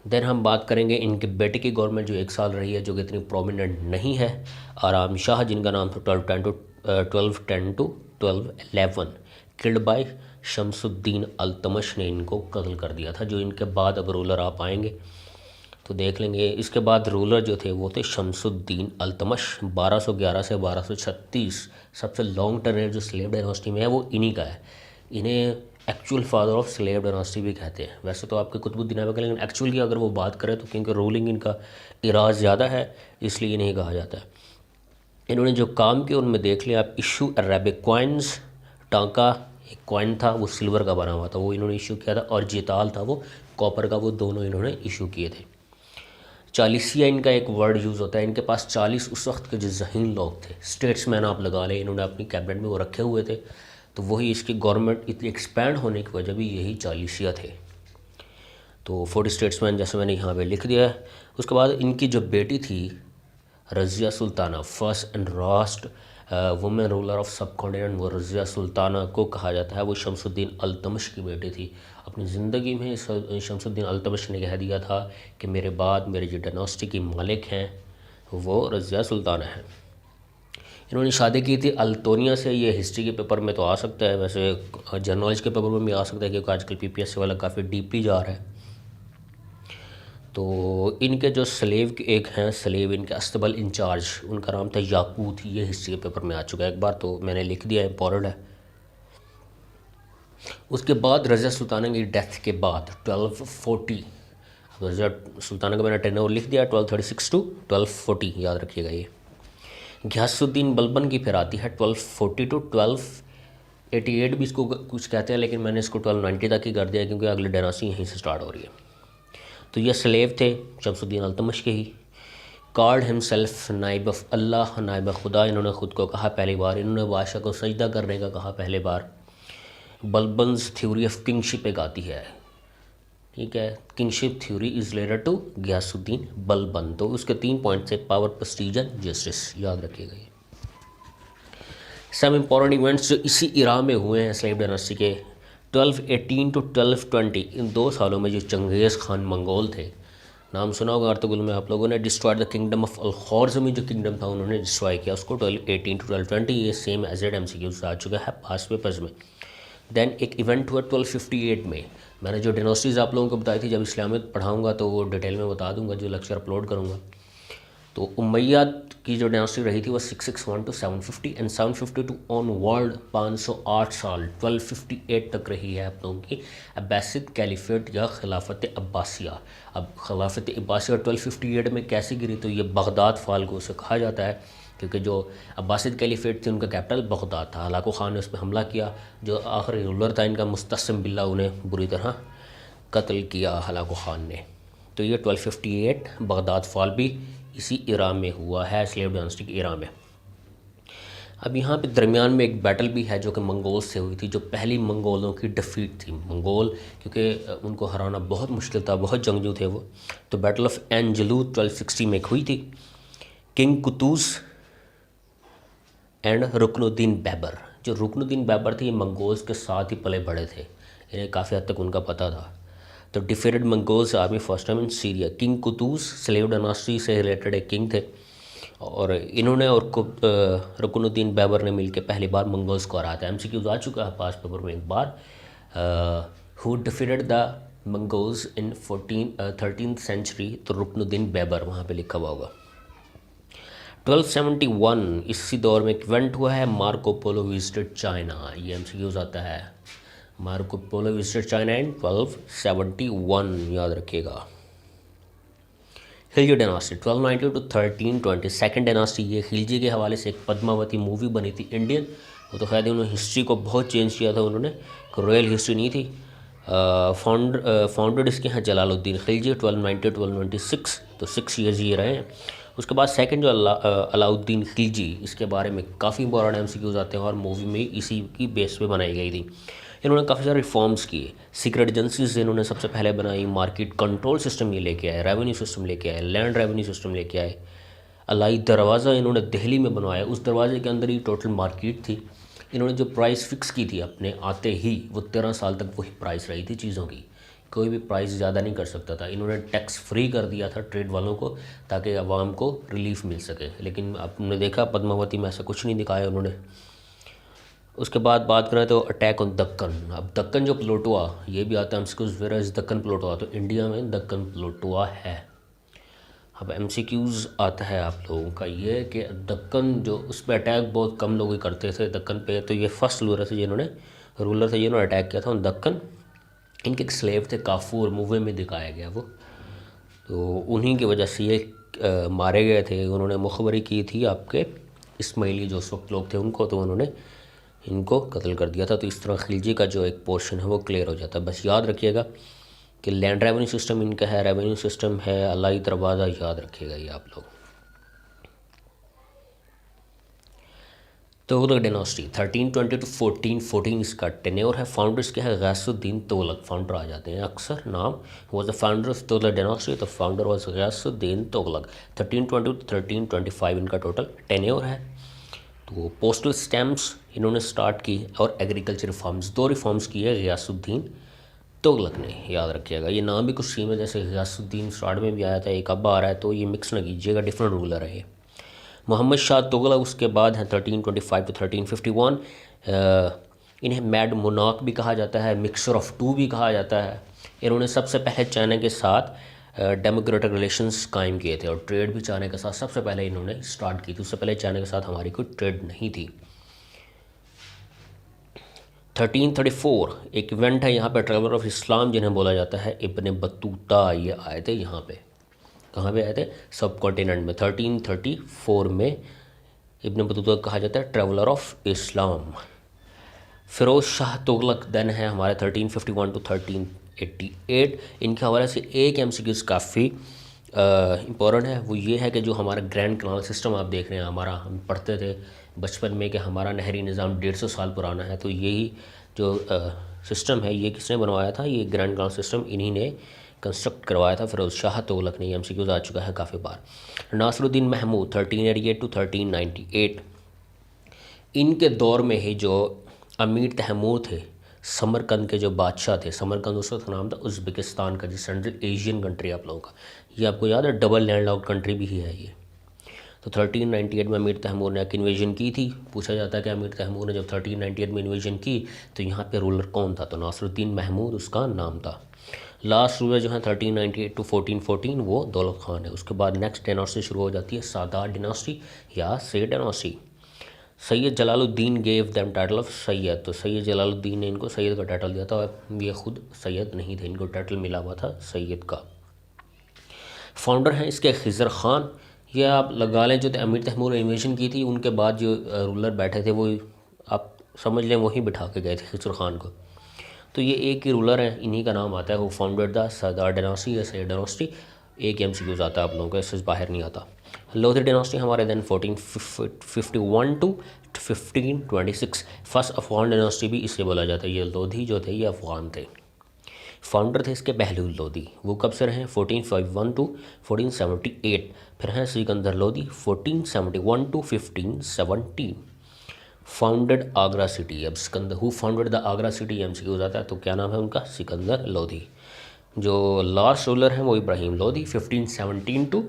देन हम बात करेंगे इनके बेटे की गवर्नमेंट जो 1 साल रही है, जो कि इतनी प्रोमिनेंट नहीं है। आराम शाह, जिनका नाम था 1210 two 1211, killed by Shamsuddin Altamash ने इनको कत्ल कर दिया था। जो इनके बाद अब रूलर आप आएंगे तो देख लेंगे। इसके बाद रूलर जो थे वो थे शमसुद्दीन अल्तमश 1211 से 1236। सबसे लॉन्ग टर्म जो स्लेव डायनास्टी में है वो इन्हीं का है। इन्हें actual father of slave dynasty भी कहते हैं। वैसे तो आपके कुतुबुद्दीन ऐबक, लेकिन एक्चुअल की अगर वो बात करें तो क्योंकि रूलिंग इनका इराज ज़्यादा है इसलिए इन्हें कहा जाता है। इन्होंने जो काम किया उनमें देख लिया आप, इशू अरेबिक कॉइन्स, टांका एक कॉइन था वो सिल्वर का बना हुआ था, वो इन्होंने इशू किया था। और जिताल था वो कॉपर का, वो दोनों इन्होंने इशू किए थे। चालीसिया इनका एक वर्ड यूज़ होता है। इनके पास 40 उस वक्त के जो ज़हीन लोग थे, स्टेट्समैन आप लगा लें, इन्होंने अपनी कैबिनेट में वो रखे हुए थे। तो वही इसकी गवर्नमेंट इतनी एक्सपैंड होने की वजह भी यही चालीसिया थे। तो 40 स्टेट्समैन जैसे मैंने यहाँ पे लिख दिया है। उसके बाद इनकी जो बेटी थी Razia Sultana, first and last women ruler of सब कॉन्टिनेंट, वो रज़िया सुल्ताना को कहा जाता है। वो शमसुद्दीन अल्तमश की बेटी थी। अपनी ज़िंदगी में शमसुद्दीन अल्तमश ने कह दिया था कि मेरे बाद मेरे जो डायनास्टी की मालिक हैं वो रज़िया सुल्ताना है। इन्होंने शादी की थी अल्तोनिया से। ये हिस्ट्री के पेपर में तो आ सकता है, वैसे जनरल नॉलेज के पेपर में भी आ सकता है, क्योंकि आजकल पीपीएससी वाला काफ़ी डीपली जा रहा है। तो इनके जो स्लेव एक हैं, स्लेव इनके अस्तबल इंचार्ज, उनका नाम था याकूत। ये हिस्ट्री के पेपर में आ चुका है एक बार, तो मैंने लिख दिया, इम्पोर्टेंट है। उसके बाद रज़िया सुल्ताना की डेथ के बाद 1240, रज़िया सुल्ताना का मैंने टेनओवर लिख दिया 1236 टू 1240, याद रखिएगा। ये घियासुद्दीन बलबन की फिर आती है 1240 टू 1288 भी इसको कुछ कहते हैं, लेकिन मैंने इसको 1290 तक ही कर दिया क्योंकि अगली डायनास्टी यहीं से स्टार्ट हो रही है। तो ये स्लेव थे शमसुद्दीन अल्तमश के ही। कॉल्ड हिमसेल्फ नाइब ऑफ अल्लाह, नाइब खुदा, इन्होंने ख़ुद को कहा पहली बार। इन्होंने बादशाह को सजदा करने का कहा पहले बार। बलबन्स थ्योरी ऑफ किंगशिप एक आती है, ठीक है, kingship theory is letter to Ghiyasuddin Balban. तो उसके 3 पॉइंट थे, पावर, प्रेस्टीज एंड जस्टिस, याद रखिएगा। ये सब इंपॉर्टेंट इवेंट्स जो इसी इरा में हुए हैं स्लेव डायनास्टी के 1218 टू 1220, इन 2 सालों में जो चंगेज़ खान मंगोल थे, नाम सुना होगा अर्तुगरुल में आप लोगों ने, डिस्ट्रॉयड द किंगडम ऑफ अल-ख़्वारिज़मी, जो किंगडम था उन्होंने डिस्ट्रॉय किया उसको 1218 टू 1220। ये सेम एजेड MCQs आ चुका है पास्ट पेपर्स में। देन एक इवेंट हुआ 1258 में। मैंने जो डायनास्टीज़ आप लोगों को बताई थी, जब इस्लामियत पढ़ाऊँगा तो वो डिटेल में बता दूँगा, जो लेक्चर अपलोड करूँगा। तो उमैयद की जो डायनास्टी रही थी वो 661 टू 750 एंड 752 ऑन वर्ल्ड 508 साल 1258 तक रही है आप लोगों की अब्बासिद कैलिफेट या खिलाफत अब्बासिया। अब खिलाफत अब्बासिया 1258 में कैसे गिरी, तो ये बगदाद फाल को उसे कहा जाता है, क्योंकि जो अब्बासिद कैलिफेट थे उनका कैपिटल बगदाद था। हलाको ख़ान ने उस पर हमला किया, जो आखिरी रूलर था इनका मुस्तसिम बिल्ला, उन्हें बुरी तरह कत्ल किया हलाको ख़ान ने। तो ये 1258 बगदाद फॉल भी इसी इरा में हुआ है, स्लेव डायनास्टी की इरा में। अब यहाँ पे दरमियान में एक बैटल भी है जो कि मंगोल से हुई थी, जो पहली मंगोलों की डिफीट थी। मंगोल क्योंकि उनको हराना बहुत मुश्किल था, बहुत जंगजू थे वो। तो बैटल ऑफ एंजलू 1260 में हुई थी। किंग कुतूस एंड रुकनुद्दीन बैबर, जो रुकनुद्दीन बैबर थे ये मंगोल्स के साथ ही पले बड़े थे, इन्हें काफ़ी हद तक उनका पता था। तो defeated Mongols army first time in Syria. King Qutuz slave dynasty से रिलेटेड एक किंग थे, और इन्होंने और रुकनुद्दीन बैबर ने मिलकर पहली बार मंगोल्स को हराया था। MCQ आ चुका है पास पेपर में एक बार। Who defeated the Mongols in 13th century, तो रुकनुद्दीन बैबर वहाँ पे लिखा हुआ होगा। 1271 इसी दौर में एक इवेंट हुआ है, मार्को पोलो विजिटेड चाइना। ये MCQ आता है, Marco Polo visited China in 1271, याद रखिएगा। Khilji dynasty 1290 to 1320, second dynasty. ये खिलजी के हवाले से एक पद्मावती मूवी बनी थी इंडियन, वो तो खैर उन्होंने हिस्ट्री को बहुत चेंज किया था उन्होंने, रॉयल हिस्ट्री नहीं थी। फाउंडेड इसके हैं जलालुद्दीन खिलजी 1290 1296, तो 6 ईयर्स ये रहे हैं। उसके बाद सेकंड जो अलाउद्दीन खिलजी, इसके बारे में काफ़ी इंपॉर्टेंट MCQs आते हैं और मूवी में इसी की बेस पे बनाई गई थी। इन्होंने काफ़ी सारे रिफॉर्म्स किए, सीक्रेट एजेंसीज इन्होंने सबसे पहले बनाई, मार्केट कंट्रोल सिस्टम ये लेके आए, रेवेन्यू सिस्टम लेके आए, लैंड रेवेन्यू सिस्टम लेके आए। अलाई दरवाज़ा इन्होंने दिल्ली में बनवाया, उस दरवाजे के अंदर ही टोटल मार्केट थी। इन्होंने जो प्राइस फिक्स की थी अपने आते ही, वो 13 साल तक वही प्राइस रही थी चीज़ों की, कोई भी प्राइस ज़्यादा नहीं कर सकता था। इन्होंने टैक्स फ्री कर दिया था ट्रेड वालों को, ताकि आवाम को रिलीफ मिल सके। लेकिन आपने देखा पद्मावती में ऐसा कुछ नहीं दिखाया उन्होंने। उसके बाद बात करें तो अटैक ऑन दक्कन। अब दक्कन जो प्लोटुआ, ये भी आता है MCQs, वेयर इज दक्कन प्लोटुआ, तो इंडिया में दक्कन प्लोटुआ है। अब MCQs आता है आप लोगों का ये कि दक्कन जो, उस पर अटैक बहुत कम लोग ही करते थे दक्कन पे। तो ये फर्स्ट रूलर थे जिन्होंने अटैक किया था दक्कन। इनके एक स्लेव थे काफूर, मूवी में दिखाया गया वो, तो उन्हीं की वजह से ये मारे गए थे। उन्होंने मुखबरी की थी आपके इस्माइली जो उस वक्त लोग थे उनको, तो उन्होंने इनको कत्ल कर दिया था। तो इस तरह खिलजी का जो एक पोर्शन है वो क्लियर हो जाता है। बस याद रखिएगा कि लैंड रेवेन्यू सिस्टम इनका है, रेवेन्यू सिस्टम है अलाई दरवाज़ा, याद रखिएगा ये आप लोग। तुगलक डायनास्टी 1320 टू 1414 इसका टेन्योर है। फाउंडर्स क्या है? गयासुद्दीन तुगलक फाउंडर आ जाते हैं अक्सर नाम। Was the founder of Tughlaq dynasty, the founder was Ghiyasuddin Tughlaq. 1320 to 1325 इनका टोटल टेन्योर है। तो पोस्टल स्टैम्प्स इन्होंने स्टार्ट की और एग्रीकल्चर रिफॉर्म्स, 2 रिफॉर्म्स किए गयासुद्दीन तुगलक ने, याद रखिएगा। ये नाम भी कुछ सेम है, जैसे गयासुद्दीन स्टार्ट में भी आया था, एक अब आ रहा है, तो ये मिक्स ना कीजिएगा, डिफरेंट रूलर है ये। मोहम्मद शाह तुगलक उसके बाद हैं 1325 टू 1351। इन्हें मैड मोनार्क भी कहा जाता है, मिक्सचर ऑफ टू भी कहा जाता है। इन्होंने सबसे पहले चाइना के साथ डेमोक्रेटिक रिलेशंस कायम किए थे और ट्रेड भी चाइना के साथ सबसे पहले इन्होंने स्टार्ट की थी। उससे पहले चाइना के साथ हमारी कोई ट्रेड नहीं थी। 1334 एक इवेंट है यहाँ पे, ट्रेवलर ऑफ इस्लाम जिन्हें बोला जाता है इब्ने बतूता, ये आए थे यहाँ पे। कहाँ पे आए थे? सब कॉन्टिनेंट में। 1334 में इब्ने बतूता कहा जाता है traveller of Islam. Firoz Shah Tughlaq then है हमारे 1351 टू 1388। इनके हवाले से एक MCQs काफ़ी इम्पोर्टेंट है, वो ये है कि जो हमारा ग्रैंड कनाल सिस्टम आप देख रहे हैं, हमारा हम पढ़ते थे बचपन में कि हमारा नहरी निज़ाम 150 साल पुराना है। तो यही जो सिस्टम है ये किसने बनवाया था? ये ग्रैंड कनाल सिस्टम इन्हीं ने कंस्ट्रक्ट करवाया था, फ़िरोज़ शाह तुगलक ने। MCQs आ चुका है काफ़ी बार। नासरुद्दीन महमूद 1388 टू 1398। इनके दौर में ही जो अमीर तैमूर थे, समरकंद के जो बादशाह थे, समरकंद उस वक्त नाम था उज़्बेकिस्तान का, जिस सेंट्रल एशियन कंट्री आप लोगों का, ये आपको याद है डबल लैंड लॉक्ड कंट्री भी है ये। तो 1398 में अमीर तैमूर ने एक इन्वेजन की थी। पूछा जाता है कि अमीर तैमूर ने जब 1398 में इन्वेजन की तो यहाँ पे रूलर कौन था? तो नासरुद्दीन महमूद उसका नाम था। लास्ट रूलर जो है 1398 टू 1414 वो दौलत खान है। उसके बाद नेक्स्ट डायनास्टी शुरू हो जाती है, सादात डायनास्टी या से dynasty. Syed Jalaluddin gave them title of Syed. तो सैयद जलालुद्दीन ने इनको सैयद का टाइटल दिया था, ये खुद सैयद नहीं थे, इनको टाइटल मिला हुआ था सैयद का। फाउंडर हैं इसके खिज़र ख़ान। ये आप लगा लें जो अमीर तैमूर ने इन्वेजन की थी, उनके बाद जो रूलर बैठे थे वो आप समझ लें वहीं बिठा के गए थे खिज़र ख़ान को। तो ये एक ही रूलर हैं, इन्हीं का नाम आता है। वो फाउंडेड द सादात डायनास्टी या सैयद डायनास्टी। एक MCQs आता है आप लोगों को, इससे बाहर नहीं आता। लोधी डायनास्टी हमारे then 1451 to 1526। First Afghan dynasty भी इससे बोला जाता है। ये लोधी जो थे ये अफगान थे। फाउंडर थे इसके बहलूल लोधी। वो कब से रहे? 1451 टू 1478। फिर हैं Sikandar Lodhi 1471 to 1517। Founded Agra city. अब Sikandar who founded the Agra city MCQ जाता है, तो क्या नाम है उनका? सिकंदर लोधी। जो लास्ट रूलर हैं वो इब्राहिम लोधी 1517 टू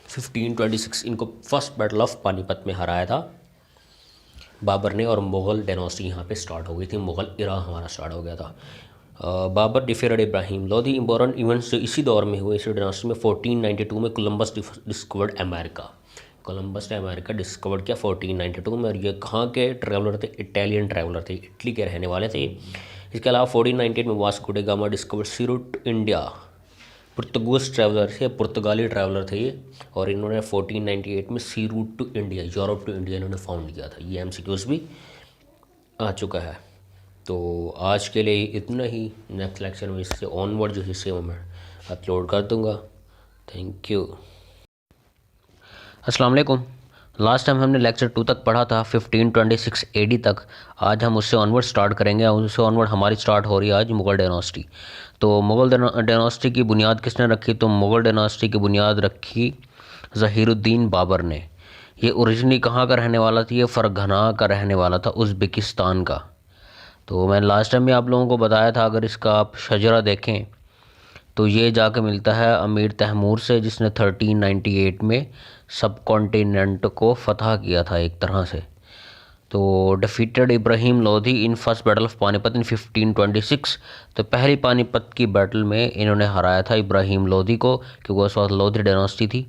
1526। इनको फर्स्ट बैटल ऑफ पानीपत में हराया था बाबर ने, और मुग़ल डायनास्टी यहाँ पे स्टार्ट हो गई थी, मुग़ल इरा हमारा स्टार्ट हो गया था। Babar defeated Ibrahim Lodhi. Important events जो इसी दौर में हुए इसी डायनास्टी में, 1492 में कोलंबस डिस्कवर्ड अमेरिका। कोलंबस ने अमेरिका डिस्कवर्ड किया 1492 में, और ये कहाँ के ट्रैवलर थे? इटालियन ट्रैवलर थे, इटली के रहने वाले थे। इसके अलावा 1498 में Vasco da Gama discovered sea route India. Portuguese traveller थे, पुर्तगाली ट्रैवलर थे ये, और इन्होंने 1498 में sea route to India, Europe to India इन्होंने फाउंड किया था। ये MCQs भी आ चुका है। तो आज के लिए इतना ही। नेक्स्ट लेक्चर में इससे ऑनवर्ड जो हिस्से में मैं अपलोड कर दूँगा। Thank you. अस्सलाम वालेकुम। लास्ट टाइम हमने लेक्चर 2 तक पढ़ा था 1526 AD तक। आज हम उससे ऑनवर्ड स्टार्ट करेंगे। उससे ऑनवर्ड हमारी स्टार्ट हो रही है आज मुग़ल डायनास्टी। तो मुग़ल डायनास्टी की बुनियाद किसने रखी? तो मुग़ल डायनास्टी की बुनियाद रखी ज़हीरुद्दीन बाबर ने। ये ओरिजिनली कहाँ का रहने वाला था? ये फ़रगना का रहने वाला था, उज़्बेकिस्तान का। तो मैंने लास्ट टाइम भी आप लोगों को बताया था, अगर इसका आप शजरा देखें तो ये जाके मिलता है अमीर तैमूर से, जिसने 1398 में सब कॉन्टिनेंट को फतह किया था एक तरह से। तो defeated Ibrahim Lodhi in first battle of Panipat in 1526। तो पहली पानीपत की बैटल में इन्होंने हराया था इब्राहिम लोधी को, क्योंकि उस वक्त लोधी डायनास्टी थी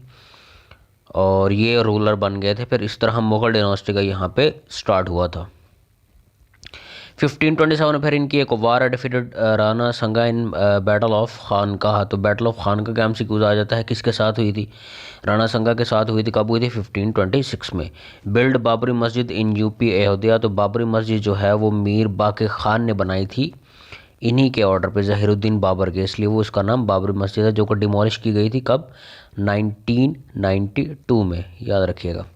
और ये रूलर बन गए थे। फिर इस तरह मुग़ल डायनास्टी का यहाँ पे स्टार्ट हुआ था। 1527 में फिर इनकी एक वार डिफीटेड राणा संगा इन बैटल ऑफ खानकाह। तो बैटल ऑफ खानकाह का MCQ आ जाता है, किसके साथ हुई थी? राणा संगा के साथ हुई थी। कब हुई थी? 1526 में। बिल्ड बाबरी मस्जिद इन UP अयोध्या। तो बाबरी मस्जिद जो है वो मीर बाक़ी ख़ान ने बनाई थी, इन्हीं के ऑर्डर पे, ज़हीरुद्दीन बाबर के, इसलिए वो इसका नाम बाबरी मस्जिद है, जो कि डिमोलिश की गई थी कब? 1992 में, याद रखिएगा।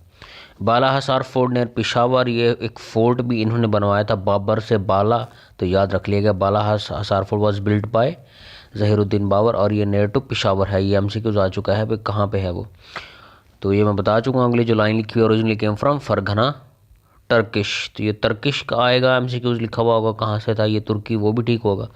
बाला हसार फोर्ट नियर पिशावर, ये एक फोर्ट भी इन्होंने बनवाया था बाबर से बाला, तो याद रख लिएगा Bala Hisar fort was built by Zahiruddin Babur और ये नियर टू पिशावर है। ये एमसीक्यूज आ चुका है भाई, कहाँ पे है वो, तो ये मैं बता चुका हूँ। अगली जो लाइन लिखी है ओरिजिनली केम फ्रॉम फरघना टर्किश, तो ये टर्किश का आएगा, एमसीक्यूज लिखा हुआ होगा कहाँ से था, ये तुर्की वो भी ठीक होगा,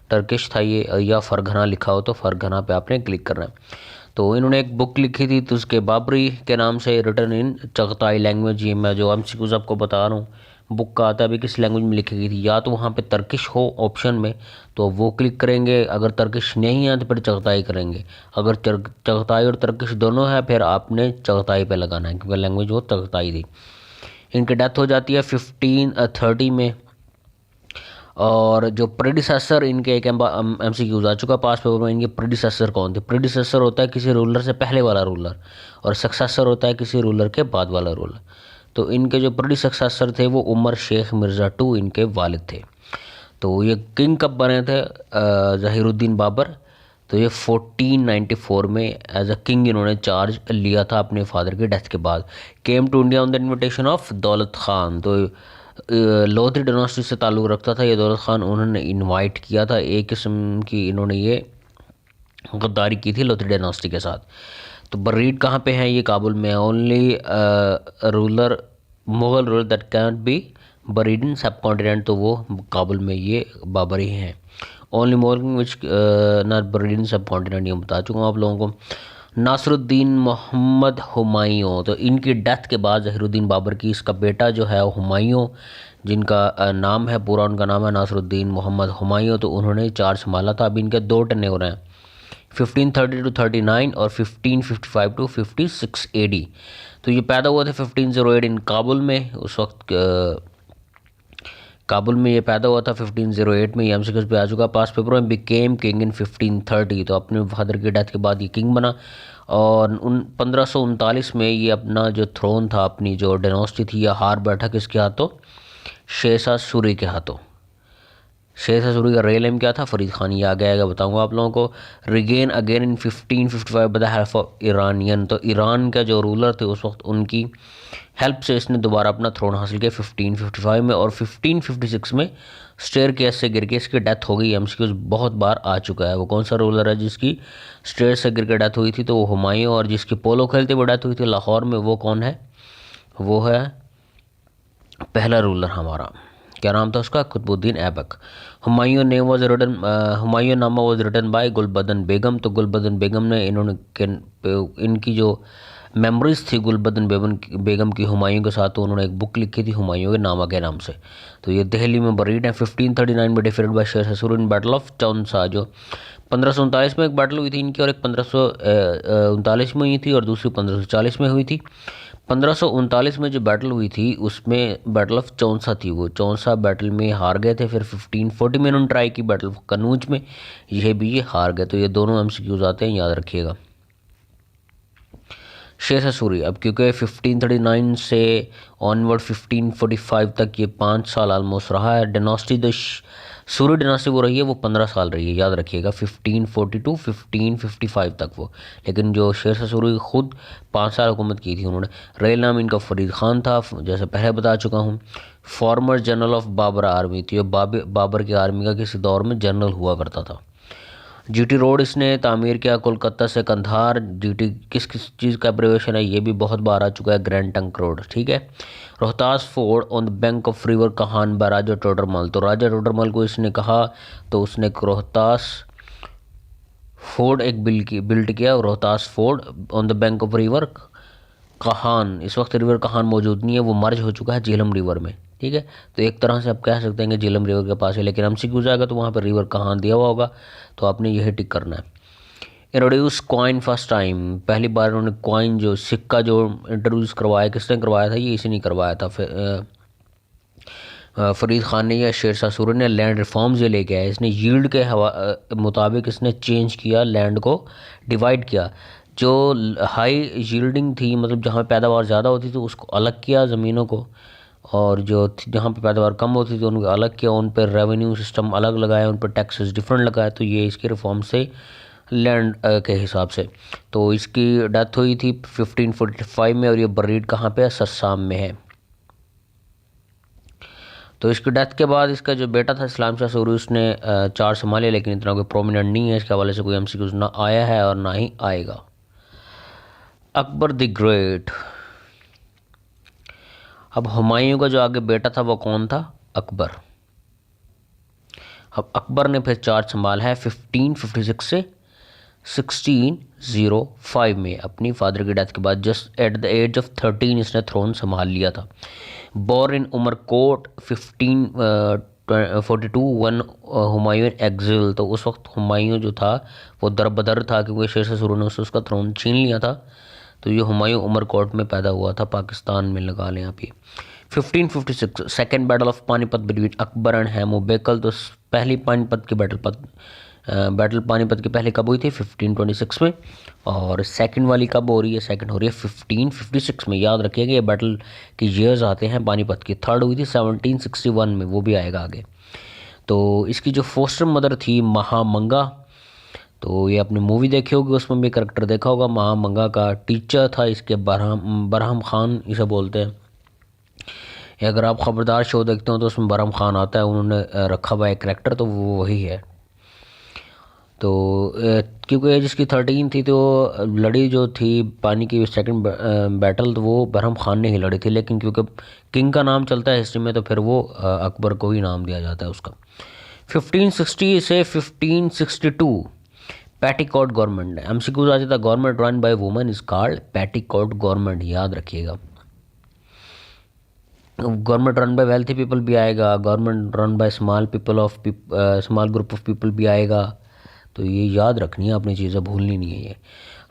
टर्किश था ये, या फरघना लिखा हो तो फरघना पे आपने क्लिक करना है। तो इन्होंने एक बुक लिखी थी तो उसके बाबरी के नाम से, रिटर्न इन चगताई लैंग्वेज। ये मैं जो एमसीक्यूज आपको बता रहा हूँ बुक का आता है अभी किस लैंग्वेज में लिखी गई थी, या तो वहाँ पे तर्किश हो ऑप्शन में तो वो क्लिक करेंगे, अगर तर्किश नहीं है तो फिर चगताई करेंगे, अगर चगताई और तर्किश दोनों है फिर आपने चगताई पे लगाना है क्योंकि लैंग्वेज वो चगताई थी। इनकी डेथ हो जाती है 1530 में। और जो प्रेडिसेसर इनके एक एमसीक्यूज आ चुका पास पेपर में, इनके प्रेडिसेसर कौन थे। प्रेडिसेसर होता है किसी रूलर से पहले वाला रूलर, और सक्सेसर होता है किसी रूलर के बाद वाला रूलर। तो इनके जो प्रेडिसेसर थे वो उमर शेख मिर्ज़ा II इनके वालिद थे। तो ये किंग कब बने थे जहीरुद्दीन बाबर, तो ये 1494 में एज अ किंग इन्होंने चार्ज लिया था अपने फादर की डेथ के बाद। Came to India on the invitation of Daulat Khan, तो लोधी डायनास्टी से ताल्लुक़ रखता था ये दौलत खान, उन्होंने इनवाइट किया था, एक किस्म की इन्होंने ये गद्दारी की थी लोधी डायनास्टी के साथ। तो बरीड कहाँ पे है, ये काबुल में है। Only ruler Mughal ruler that can be buried इन सब कॉन्टिनेंट, तो वो काबुल में ये बाबरी हैं। Only Mughal which not buried इन सब कॉन्टिनेंट, ये बता चुका हूँ आप लोगों को। नासरुद्दीन मोहम्मद हुमायूं, तो इनकी डेथ के बाद जहीरुद्दीन बाबर की इसका बेटा जो है हुमायूं, जिनका नाम है पूरा, उनका नाम है नासरुद्दीन मोहम्मद हुमायूं, तो उन्होंने चार्ज संभाला था। अभी इनके दो टर्ने हो रहे हैं 1530 to 39 और 1555 to 56 AD। तो ये पैदा हुआ थे 1508 इन काबुल में, उस वक्त काबुल में ये पैदा हुआ था 1508 में। ये एमसीक्यूज पे आ चुका पास पेपर में। बिकेम किंग इन 1530, तो अपने फादर की डेथ के बाद ये किंग बना। और 1539 में ये अपना जो थ्रोन था, अपनी जो डायनास्टी थी, या हार बैठा किसके हाथों, शेरशाह सूरी के हाथों। शेरशाह सूरी का रियल नेम क्या था, फरीद खान, ये आगे आएगा बताऊंगा आप लोगों को। Regain again in 1555 by the help of Iranian, तो ईरान का जो रूलर थे उस वक्त, उनकी हेल्प से इसने दोबारा अपना थ्रोन हासिल किया 1555 में। और 1556 में स्टेयर केस से गिर के इसकी डेथ हो गई। एमसीक्यूज बहुत बार आ चुका है। वो कौन सा रूलर है जिसकी स्टेयर से गिर के डेथ हुई थी, तो वो हुमायूं। और जिसकी पोलो खेलते हुए डेथ हुई थी लाहौर में, वो कौन है, वो है पहला रूलर हमारा, क्या नाम था उसका, Qutubuddin Aibak. Humayun name was written, Humayun Nama was written by Gulbadan Begum, तो गुलबदन बेगम ने इन्होंने इनकी जो मेमोरीज थी गुलबदन बेगम की हुमायूं के साथ, तो उन्होंने एक बुक लिखी थी हुमायूं के नामा के नाम से। तो ये दिल्ली में बरीड है। 1539 में डिफीटेड बाय शेर ससुर इन बैटल ऑफ चौनसा, जो 1539 में एक बैटल हुई थी इनकी, और एक 1539 में हुई थी, और दूसरी 1540 में हुई थी। 1539 में जो बैटल हुई थी उसमें बैटल ऑफ चौंसा थी, वो चौंसा बैटल में हार गए थे। फिर 1540 में उन्होंने ट्राई की बैटल ऑफ कनूज में, यह भी ये हार गए। तो ये दोनों एमसीक्यूज आते हैं, याद रखिएगा। शेरशाह सूरी, अब क्योंकि 1539 से ऑनवर्ड 1545 तक ये 5 साल ऑलमोस्ट रहा है। डायनास्टी जो सूरी डायनास्टी वो रही है वो 15 साल रही है, याद रखिएगा, 1542 1555 तक वो। लेकिन जो शेरशाह सूरी खुद 5 साल हुकूमत की थी उन्होंने। रियल नाम इनका फरीद खान था, जैसे पहले बता चुका हूँ। Former general of Babar army थी, बाबर की आर्मी का किसी दौर में जनरल हुआ करता था। जीटी रोड इसने तामीर किया कोलकाता से कंधार। जीटी किस किस चीज़ का एब्रिविएशन है, ये भी बहुत बार आ चुका है, ग्रैंड ट्रंक रोड, ठीक है। Rohtas fort on the bank of river Kahan by Raja Todarmal, तो राजा टोडरमल को इसने कहा, तो उसने रोहतास फोर्ट एक बिल्ड किया, Rohtas fort on the bank of river Kahan. इस वक्त रिवर कहान मौजूद नहीं है, वो मर्ज हो चुका है झेलम रिवर में, ठीक है। तो एक तरह से आप कह सकते हैं कि झेलम रिवर के पास है, लेकिन एमसीक्यू जाएगा तो वहाँ पर रिवर कहान दिया हुआ होगा, तो आपने यही टिक करना है। इंट्रोड्यूस कॉइन फर्स्ट टाइम, पहली बार उन्होंने कॉइन जो सिक्का जो इंट्रोड्यूस करवाया, किसने करवाया था, ये इसी ने करवाया था, फरीद खान ने या शेरशाह सूरी ने। लैंड रिफॉर्म्स ये लेके आया, इसने यील्ड के मुताबिक इसने चेंज किया, लैंड को डिवाइड किया। जो हाई यील्डिंग थी, मतलब जहाँ पैदावार ज़्यादा होती थी उसको अलग किया ज़मीनों को, और जो जहाँ पे पैदावार कम होती थी उनको अलग किया, उन पर रेवेन्यू सिस्टम अलग लगाया, उन पर टैक्सेस डिफरेंट लगाए। तो ये इसके रिफॉर्म से लैंड के हिसाब से। तो इसकी डेथ हुई थी 1545 में और ये बरीड कहाँ पे है, सस्साम में है। तो इसकी डेथ के बाद इसका जो बेटा था इस्लाम शाह सूरी, उसने 4 संभाले, लेकिन इतना कोई प्रोमिनेंट नहीं है, इसके हवाले से कोई एमसीक्यूज ना आया है और ना ही आएगा। Akbar the great. अब हुमायूं का जो आगे बेटा था वो कौन था, अकबर। अब अकबर ने फिर 4 संभाला है 1556 से 1605 में, अपनी फादर की डेथ के बाद just at the age of 13 इसने थ्रोन संभाल लिया था। Born in Umarkot 1542 when Humayun exile. तो उस वक्त हुमायूं जो था वो दरबदर था क्योंकि शेर शाह सूरी ने उसका थ्रोन छीन लिया था। तो ये हुमायूं उमरकोट में पैदा हुआ था, पाकिस्तान में लगा लें आप ये। 1556 second battle of Panipat between Akbar and Hemu Bakkal. तो पहली पानीपत की बैटल पानीपत की पहले कब हुई थी, 1526 में, और सेकंड वाली कब हो रही है, सेकंड हो रही है 1556 में। याद रखिएगा ये बैटल की ईयर्स आते हैं पानीपत की। थर्ड हुई थी 1761 में, वो भी आएगा आगे। तो इसकी जो फोस्टर मदर थी महामंगा, तो ये आपने मूवी देखी होगी, उसमें भी करेक्टर देखा होगा। महामंगा का टीचर था इसके बरहम खान इसे बोलते हैं। अगर आप खबरदार शो देखते हो तो उसमें बरहम खान आता है, उन्होंने रखा हुआ है करेक्टर, तो वो वही है। तो क्योंकि जिसकी 13 थी तो लड़ी जो थी पानी की सेकंड बैटल, तो वो बरहम खान ने ही लड़ी थी, लेकिन क्योंकि किंग का नाम चलता है हिस्ट्री में तो फिर वो अकबर को ही नाम दिया जाता है उसका। 1560 से 1562 पैटिकोट गवर्नमेंट। एमसीक्यूज आ जाता है, government run by women is called petticoat government, याद रखिएगा। Government run by wealthy people भी आएगा, government run by small group of people भी आएगा। तो ये याद रखनी है, अपनी चीज़ें भूलनी नहीं है ये।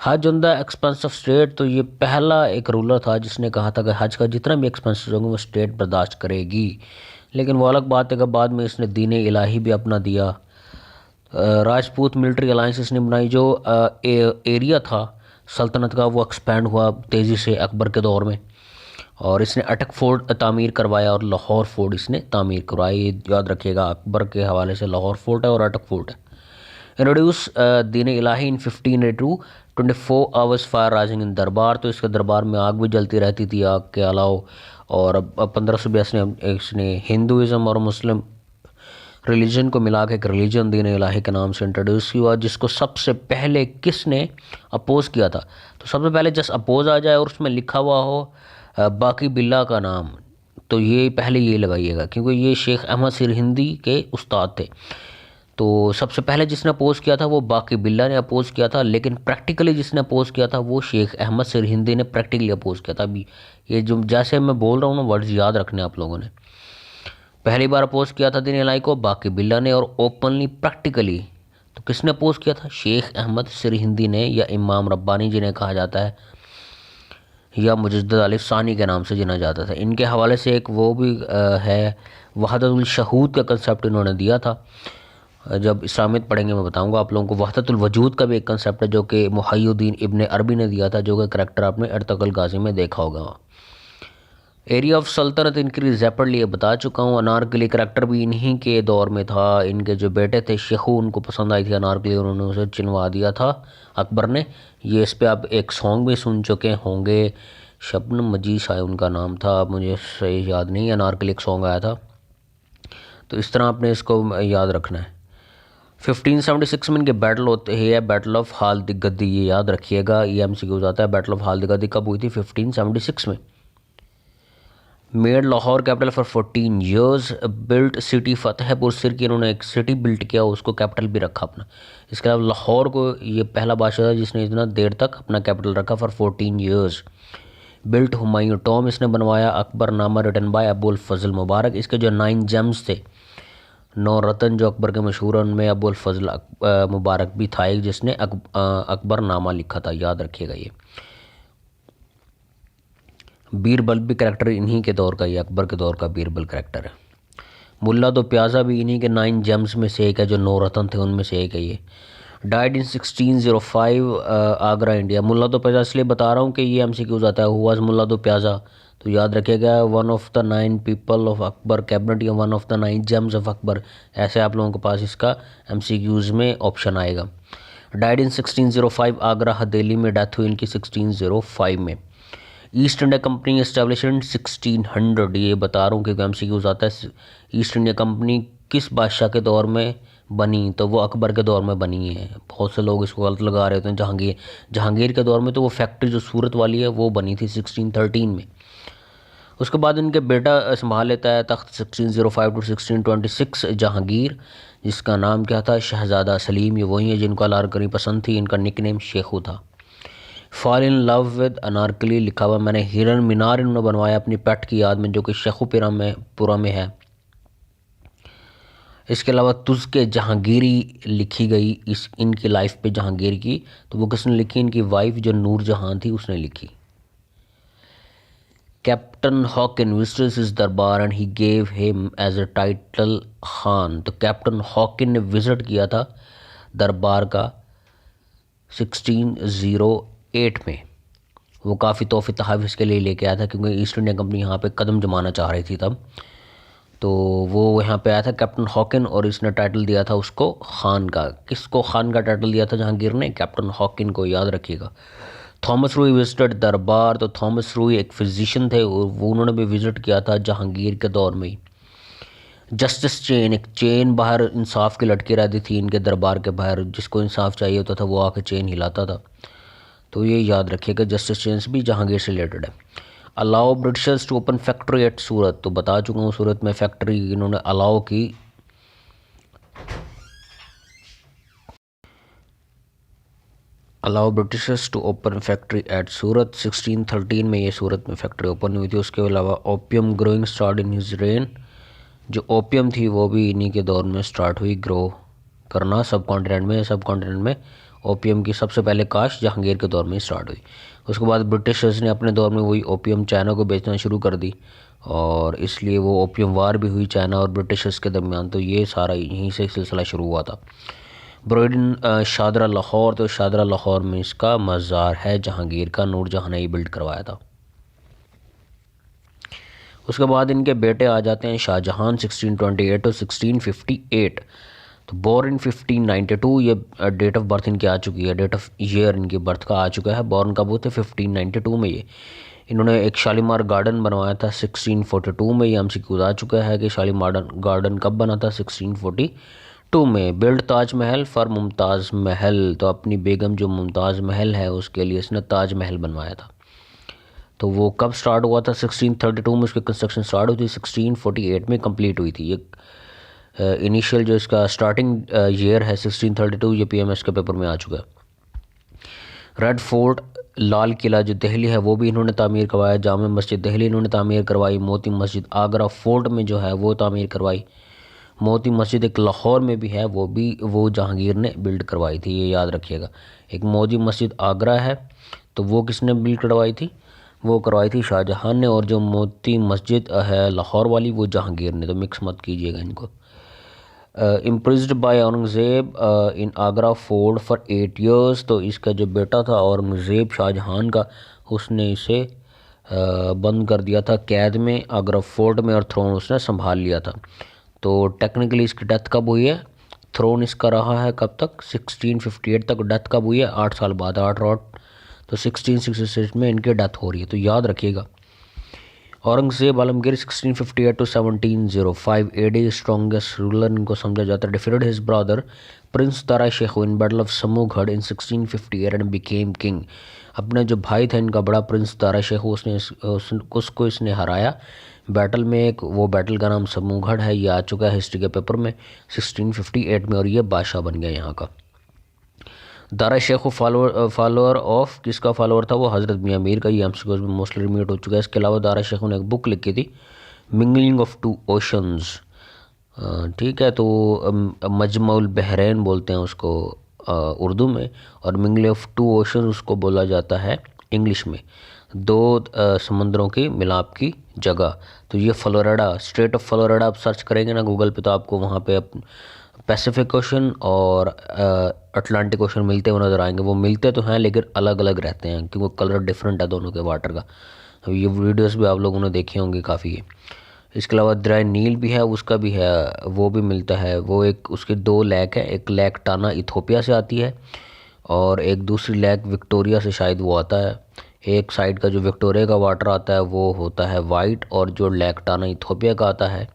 हज on the expense of state. तो ये पहला एक रूलर था जिसने कहा था कि हज का जितना भी एक्सपेंसेस होंगे वो स्टेट बर्दाश्त करेगी। लेकिन वो अलग बात है कि बाद में इसने दीन इलाही भी अपना दिया। राजपूत मिलिट्री अलायंस इसने बनाई। जो एरिया था सल्तनत का वो एक्सपैंड हुआ तेज़ी से अकबर के दौर में, और इसने अटक फोर्ट तामीर करवाया और लाहौर फोर्ट इसने तामीर करवाया। ये याद रखिएगा, अकबर के हवाले से लाहौर फोर्ट है और अटक फोर्ट है। Introduce Deen Ilahi in 1582 24 hours fire rising in दरबार। तो इसके दरबार में आग भी जलती रहती थी, आग के अलावा। और 1582 में इसने हिंदुज़म और मुस्लिम रिलीजन को मिला के एक रिलीजन दीन इलाही के नाम से इंट्रोड्यूस हुआ, जिसको सबसे पहले किसने अपोज किया था। तो सबसे पहले जस्ट अपोज आ जाए और उसमें लिखा हुआ हो बाकी बिल्ला का नाम, तो ये पहले ये लगाइएगा, क्योंकि ये शेख अहमद सिरहिंदी के उस्ताद थे। तो सबसे पहले जिसने अपोज किया था वो बाकी बिल्ला ने अपोज किया था, लेकिन प्रैक्टिकली जिसने अपोज किया था वो शेख अहमद सिरहिंदी ने प्रैक्टिकली अपोज किया था। अभी ये जो जैसे मैं बोल रहा हूँ ना, वर्ड्स याद रखने आप लोगों ने। पहली बार अपोज किया था दीन इलाही को बाकी बिल्ला ने, और ओपनली प्रैक्टिकली तो किसने अपोज किया था, शेख अहमद सिरहिंदी ने, या इमाम रब्बानी जिन्हें कहा जाता है, या मुजद्दिद आलिफ सानी के नाम से जाना जाता था। इनके हवाले से एक वो भी है, वहदतुल शहूद का कंसेप्ट इन्होंने दिया था। जब इस्लामियत पढ़ेंगे मैं बताऊंगा आप लोगों को। वहदतुल वजूद का भी एक कंसेप्ट है जो कि मुहय्यिद्दीन इब्ने अरबी ने दिया था, जो कि करैक्टर आपने अर्तुगरुल गाजी में देखा होगा। एरिया ऑफ सल्तनत इंक्रीज रैपिडली, ये बता चुका हूँ। अनारकली करैक्टर भी इन्हीं के दौर में था। इनके जो बेटे थे शेखू, उनको पसंद आई थी अनारकली, उन्होंने उसे चिनवा दिया था अकबर ने। ये इस पर आप एक सॉन्ग भी सुन चुके होंगे, शबनम मजीद शायद उनका नाम था, मुझे सही याद नहीं, अनारकली एक सॉन्ग आया था। तो इस तरह आपने इसको याद रखना है। 1576 में इनके बैटल होते हैं, बैटल ऑफ हाल्दी गद्दी, ये याद रखिएगा, ये एमसीक्यू आता है। बैटल ऑफ हाल्दी गद्दी कब हुई थी, 1576 में। Made Lahore capital for 14 years. Built city Fatehpur सिर की इन्होंने एक सिटी बिल्ट किया, उसको कैपिटल भी रखा अपना। इसके अलावा लाहौर को ये पहला बादशाह था जिसने इतना देर तक अपना कैपिटल रखा for 14 years. Built Humayun Tom इसने बनवाया। अकबरनामा रिटन बाय अबुल फजल मुबारक। इसके जो 9 जेम्स थे, 9 रतन जो अकबर के मशहूर हैं, उनमें अबुल फजल मुबारक भी था एक, जिसने अकबरनामा लिखा था, याद रखिएगा ये। बीरबल भी करैक्टर इन्हीं के दौर का, ये अकबर के दौर का बीरबल करैक्टर है। मुल्ला दो प्याजा भी इन्हीं के 9 जेम्स में से एक है, जो 9 रतन थे उनमें से एक है ये। Died in 1605 Agra India. Mulla Do Pyaza इसलिए बता रहा हूँ कि ये एमसीक्यूज आता है, हुआ मुल्ला दो प्याजा, तो याद रखिएगा, one of the 9 people of Akbar cabinet, या one of the 9 gems of Akbar, ऐसे आप लोगों के पास इसका एमसीक्यूज में ऑप्शन आएगा। डाइड इन 1605, आगरा हथेली में डेथ हुई इनकी 1605 में। East India company establish in 1600, ये बता रहा हूँ क्योंकि एमसीक्यूज आता है। ईस्ट इंडिया कंपनी किस बादशाह के दौर में बनी, तो वो अकबर के दौर में बनी है। बहुत से लोग इसको गलत लगा रहे होते हैं। जहांगीर के दौर में तो वो फैक्ट्री जो सूरत वाली है वो बनी थी 1613 में। उसके बाद इनके बेटा संभाल लेता है तख्त 1605 टू 1626 जहांगीर, जिसका नाम क्या था, शहजादा सलीम। ये वही है जिनको अनारकली पसंद थी। इनका निकनेम शेखू था। Fall in love with Anarkali लिखा हुआ मैंने। हिरन मीनार इन्होंने बनवाया अपनी पेट की याद में, जो कि शेखुपुरा में है। इसके अलावा तुझके जहांगीरी लिखी गई इस इनकी लाइफ पे जहांगीर की, तो वो किसने लिखी, इनकी वाइफ जो नूर जहां थी उसने लिखी। Captain Hawkins visited his darbar and he gave him as a title Khan, तो कैप्टन हॉकिन ने विजिट किया था दरबार का 1608 में। वो काफ़ी तोहफे तहफ़ के लिए लेके आया था, क्योंकि ईस्ट इंडिया कंपनी यहाँ पे कदम जमाना चाह रही थी तब। तो वो यहाँ पे आया था कैप्टन हॉकिन, और इसने टाइटल दिया था उसको खान का। किसको खान का टाइटल दिया था जहांगीर ने, कैप्टन हॉकिन को, याद रखिएगा। थॉमस रूई विजिटेड दरबार, तो थॉमस रूई एक फिजिशियन थे, वो उन्होंने भी विजिट किया था जहांगीर के दौर में ही। जस्टिस चेन, एक चेन बाहर इंसाफ की लटकी रहती थी इनके दरबार के बाहर, जिसको इंसाफ चाहिए होता था वो आके चेन हिलाता था। तो ये याद रखिएगा, जस्टिस चेन्स भी जहांगीर से रिलेटेड है। Allow Britishers to open factory at Surat, तो बता चुका हूँ सूरत में फैक्ट्री इन्होंने अलाउ की। Allow Britishers to open factory at Surat 1613 में ये सूरत में फैक्ट्री ओपन हुई थी। उसके अलावा opium growing start in his rain, जो ओपियम थी वो भी इन्हीं के दौर में स्टार्ट हुई ग्रो करना सब कॉन्टिनेंट में ओपियम की सबसे पहले काश जहांगीर के दौर में स्टार्ट हुई। उसके बाद ब्रिटिशर्स ने अपने दौर में वही ओपियम चाइना को बेचना शुरू कर दी, और इसलिए वो ओपियम वार भी हुई चाइना और ब्रिटिशर्स के दरमियान। तो ये सारा यहीं से सिलसिला शुरू हुआ था। ब्रोइडन शादरा लाहौर, तो शादरा लाहौर में इसका मज़ार है जहांगीर का, नूर जहां ने ही बिल्ड करवाया था। उसके बाद इनके बेटे आ जाते हैं शाहजहां 1628 और 1658। तो बोर्न इन 1592, ये डेट ऑफ बर्थ इनकी आ चुकी है, डेट ऑफ ईयर इनकी बर्थ का आ चुका है। बोर्न कब होते 1592 में। ये इन्होंने एक शालीमार गार्डन बनवाया था 1642 में। ये हमसे कूद आ चुका है कि शालीमार गार्डन कब बना था, 1642 में। बिल्ड ताज महल फॉर मुमताज़ महल, तो अपनी बेगम जो मुमताज़ महल है उसके लिए इसने ताज महल बनवाया था। तो वो कब स्टार्ट हुआ था, 1632 में उसकी कंस्ट्रक्शन स्टार्ट हुई थी, 1648 में कंप्लीट हुई थी। ये इनिशियल जो इसका स्टार्टिंग ईयर है 1632, ये पीएमएस के पेपर में आ चुका है। रेड फोर्ट लाल किला जो दिल्ली है वो भी इन्होंने तामीर करवाया। जामा मस्जिद दिल्ली इन्होंने तामीर करवाई। मोती मस्जिद आगरा फोर्ट में जो है वो तामीर करवाई। मोती मस्जिद एक लाहौर में भी है, वो भी वो जहांगीर ने बिल्ड करवाई थी, ये याद रखिएगा। एक मोती मस्जिद आगरा है, तो वो किसने बिल्ड करवाई थी, वो करवाई थी शाहजहां ने। और जो मोती मस्जिद है लाहौर वाली वो जहांगीर ने, तो मिक्स मत कीजिएगा इनको। Imprisoned by Aurangzeb in Agra fort for 8 years, तो इसका जो बेटा था औरंगज़ेब शाहजहां का, उसने इसे बंद कर दिया था कैद में आगरा फोर्ट में, और थ्रोन उसने संभाल लिया था। तो टेक्निकली इसकी डेथ कब हुई है, थ्रोन इसका रहा है कब तक, 1658 तक। डेथ कब हुई है, 8 साल बाद, 8 तो 1666 में इनकी डेथ हो रही है, तो याद रखिएगा। Aurangzeb Alamgir 1658 to 1705 AD strongest ruler इनको समझा जाता है। Defeated his brother prince Dara Shikoh in battle of Samugarh in 1658 and became king. अपने जो भाई थे इनका बड़ा प्रिंस दारा शेखू, उसको इसने हराया बैटल में। एक वो बैटल का नाम समूगढ़ है, ये आ चुका है हिस्ट्री के पेपर में 1658 में, और ये बादशाह बन गया यहाँ का। दारा शेखू फॉलोअर ऑफ किसका फॉलोअर था, वो हज़रत मियाँ मीर का। ये एमसीक्यूज में मोस्टली रिमीट हो चुका है। इसके अलावा दारा शेखू ने एक बुक लिखी थी मिंगलिंग ऑफ टू ओशंस, ठीक है। तो मजमुल बहरैन बोलते हैं उसको उर्दू में, और मिंगलिंग ऑफ टू ओशंस उसको बोला जाता है इंग्लिश में, दो समंदरों की मिलाप की जगह। तो ये फ्लोरिडा, स्टेट ऑफ फ्लोरिडा आप सर्च करेंगे ना गूगल पे, तो आपको वहाँ पे पैसिफिक ओशन और अटलांटिक ओशन मिलते हुए नज़र आएंगे। वो मिलते तो हैं लेकिन अलग अलग रहते हैं, क्योंकि कलर डिफरेंट है दोनों के वाटर का। तो ये वीडियोस भी आप लोगों ने देखे होंगे काफ़ी। इसके अलावा दरिया नील भी है, उसका भी है, वो भी मिलता है। वो एक उसके 2 लेक है, एक लेक टाना इथोपिया से आती है, और एक दूसरी लेक विक्टोरिया से शायद वो आता है। एक साइड का जो विक्टोरिया का वाटर आता है वो होता है वाइट, और जो लेक टाना इथोपिया का आता है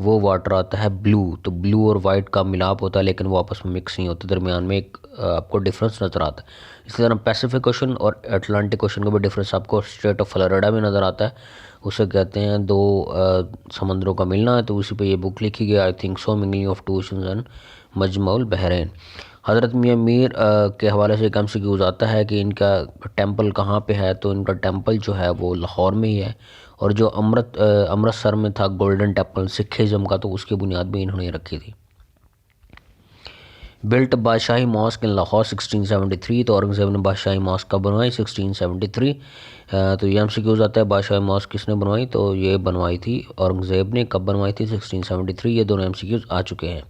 वो वाटर आता है ब्लू। तो ब्लू और वाइट का मिलाप होता है, लेकिन वो आपस में मिक्स नहीं होते, दरमियान में एक आपको डिफरेंस नज़र आता है। इसी तरह पैसिफिक ओशन और अटलांटिक ओशन का भी डिफरेंस आपको स्ट्रेट ऑफ फ्लोरिडा में नज़र आता है। उसे कहते हैं दो समंदरों का मिलना है, तो उसी पे ये बुक लिखी गई, I think so, mingling of two oceans and Majmaul Bahrain. Hazrat Mian Mir के हवाले से एक MCQ आता है कि इनका टेंपल कहाँ पे है, तो इनका टेंपल जो है वो लाहौर में ही है, और जो अमृतसर में था गोल्डन टेंपल सिखिज़म का, तो उसकी बुनियाद भी इन्होंने रखी थी। Built Badshahi mosque in Lahore 1673, तो औरंगज़ेब ने बादशाही मॉस्क कब बनवाई? 1673। तो ये MCQ आता है बादशाही मॉस्क किसने बनवाई, तो ये बनवाई थी औरंगज़ेब ने। कब बनवाई थी? 1673। ये दोनों MCQ आ चुके हैं।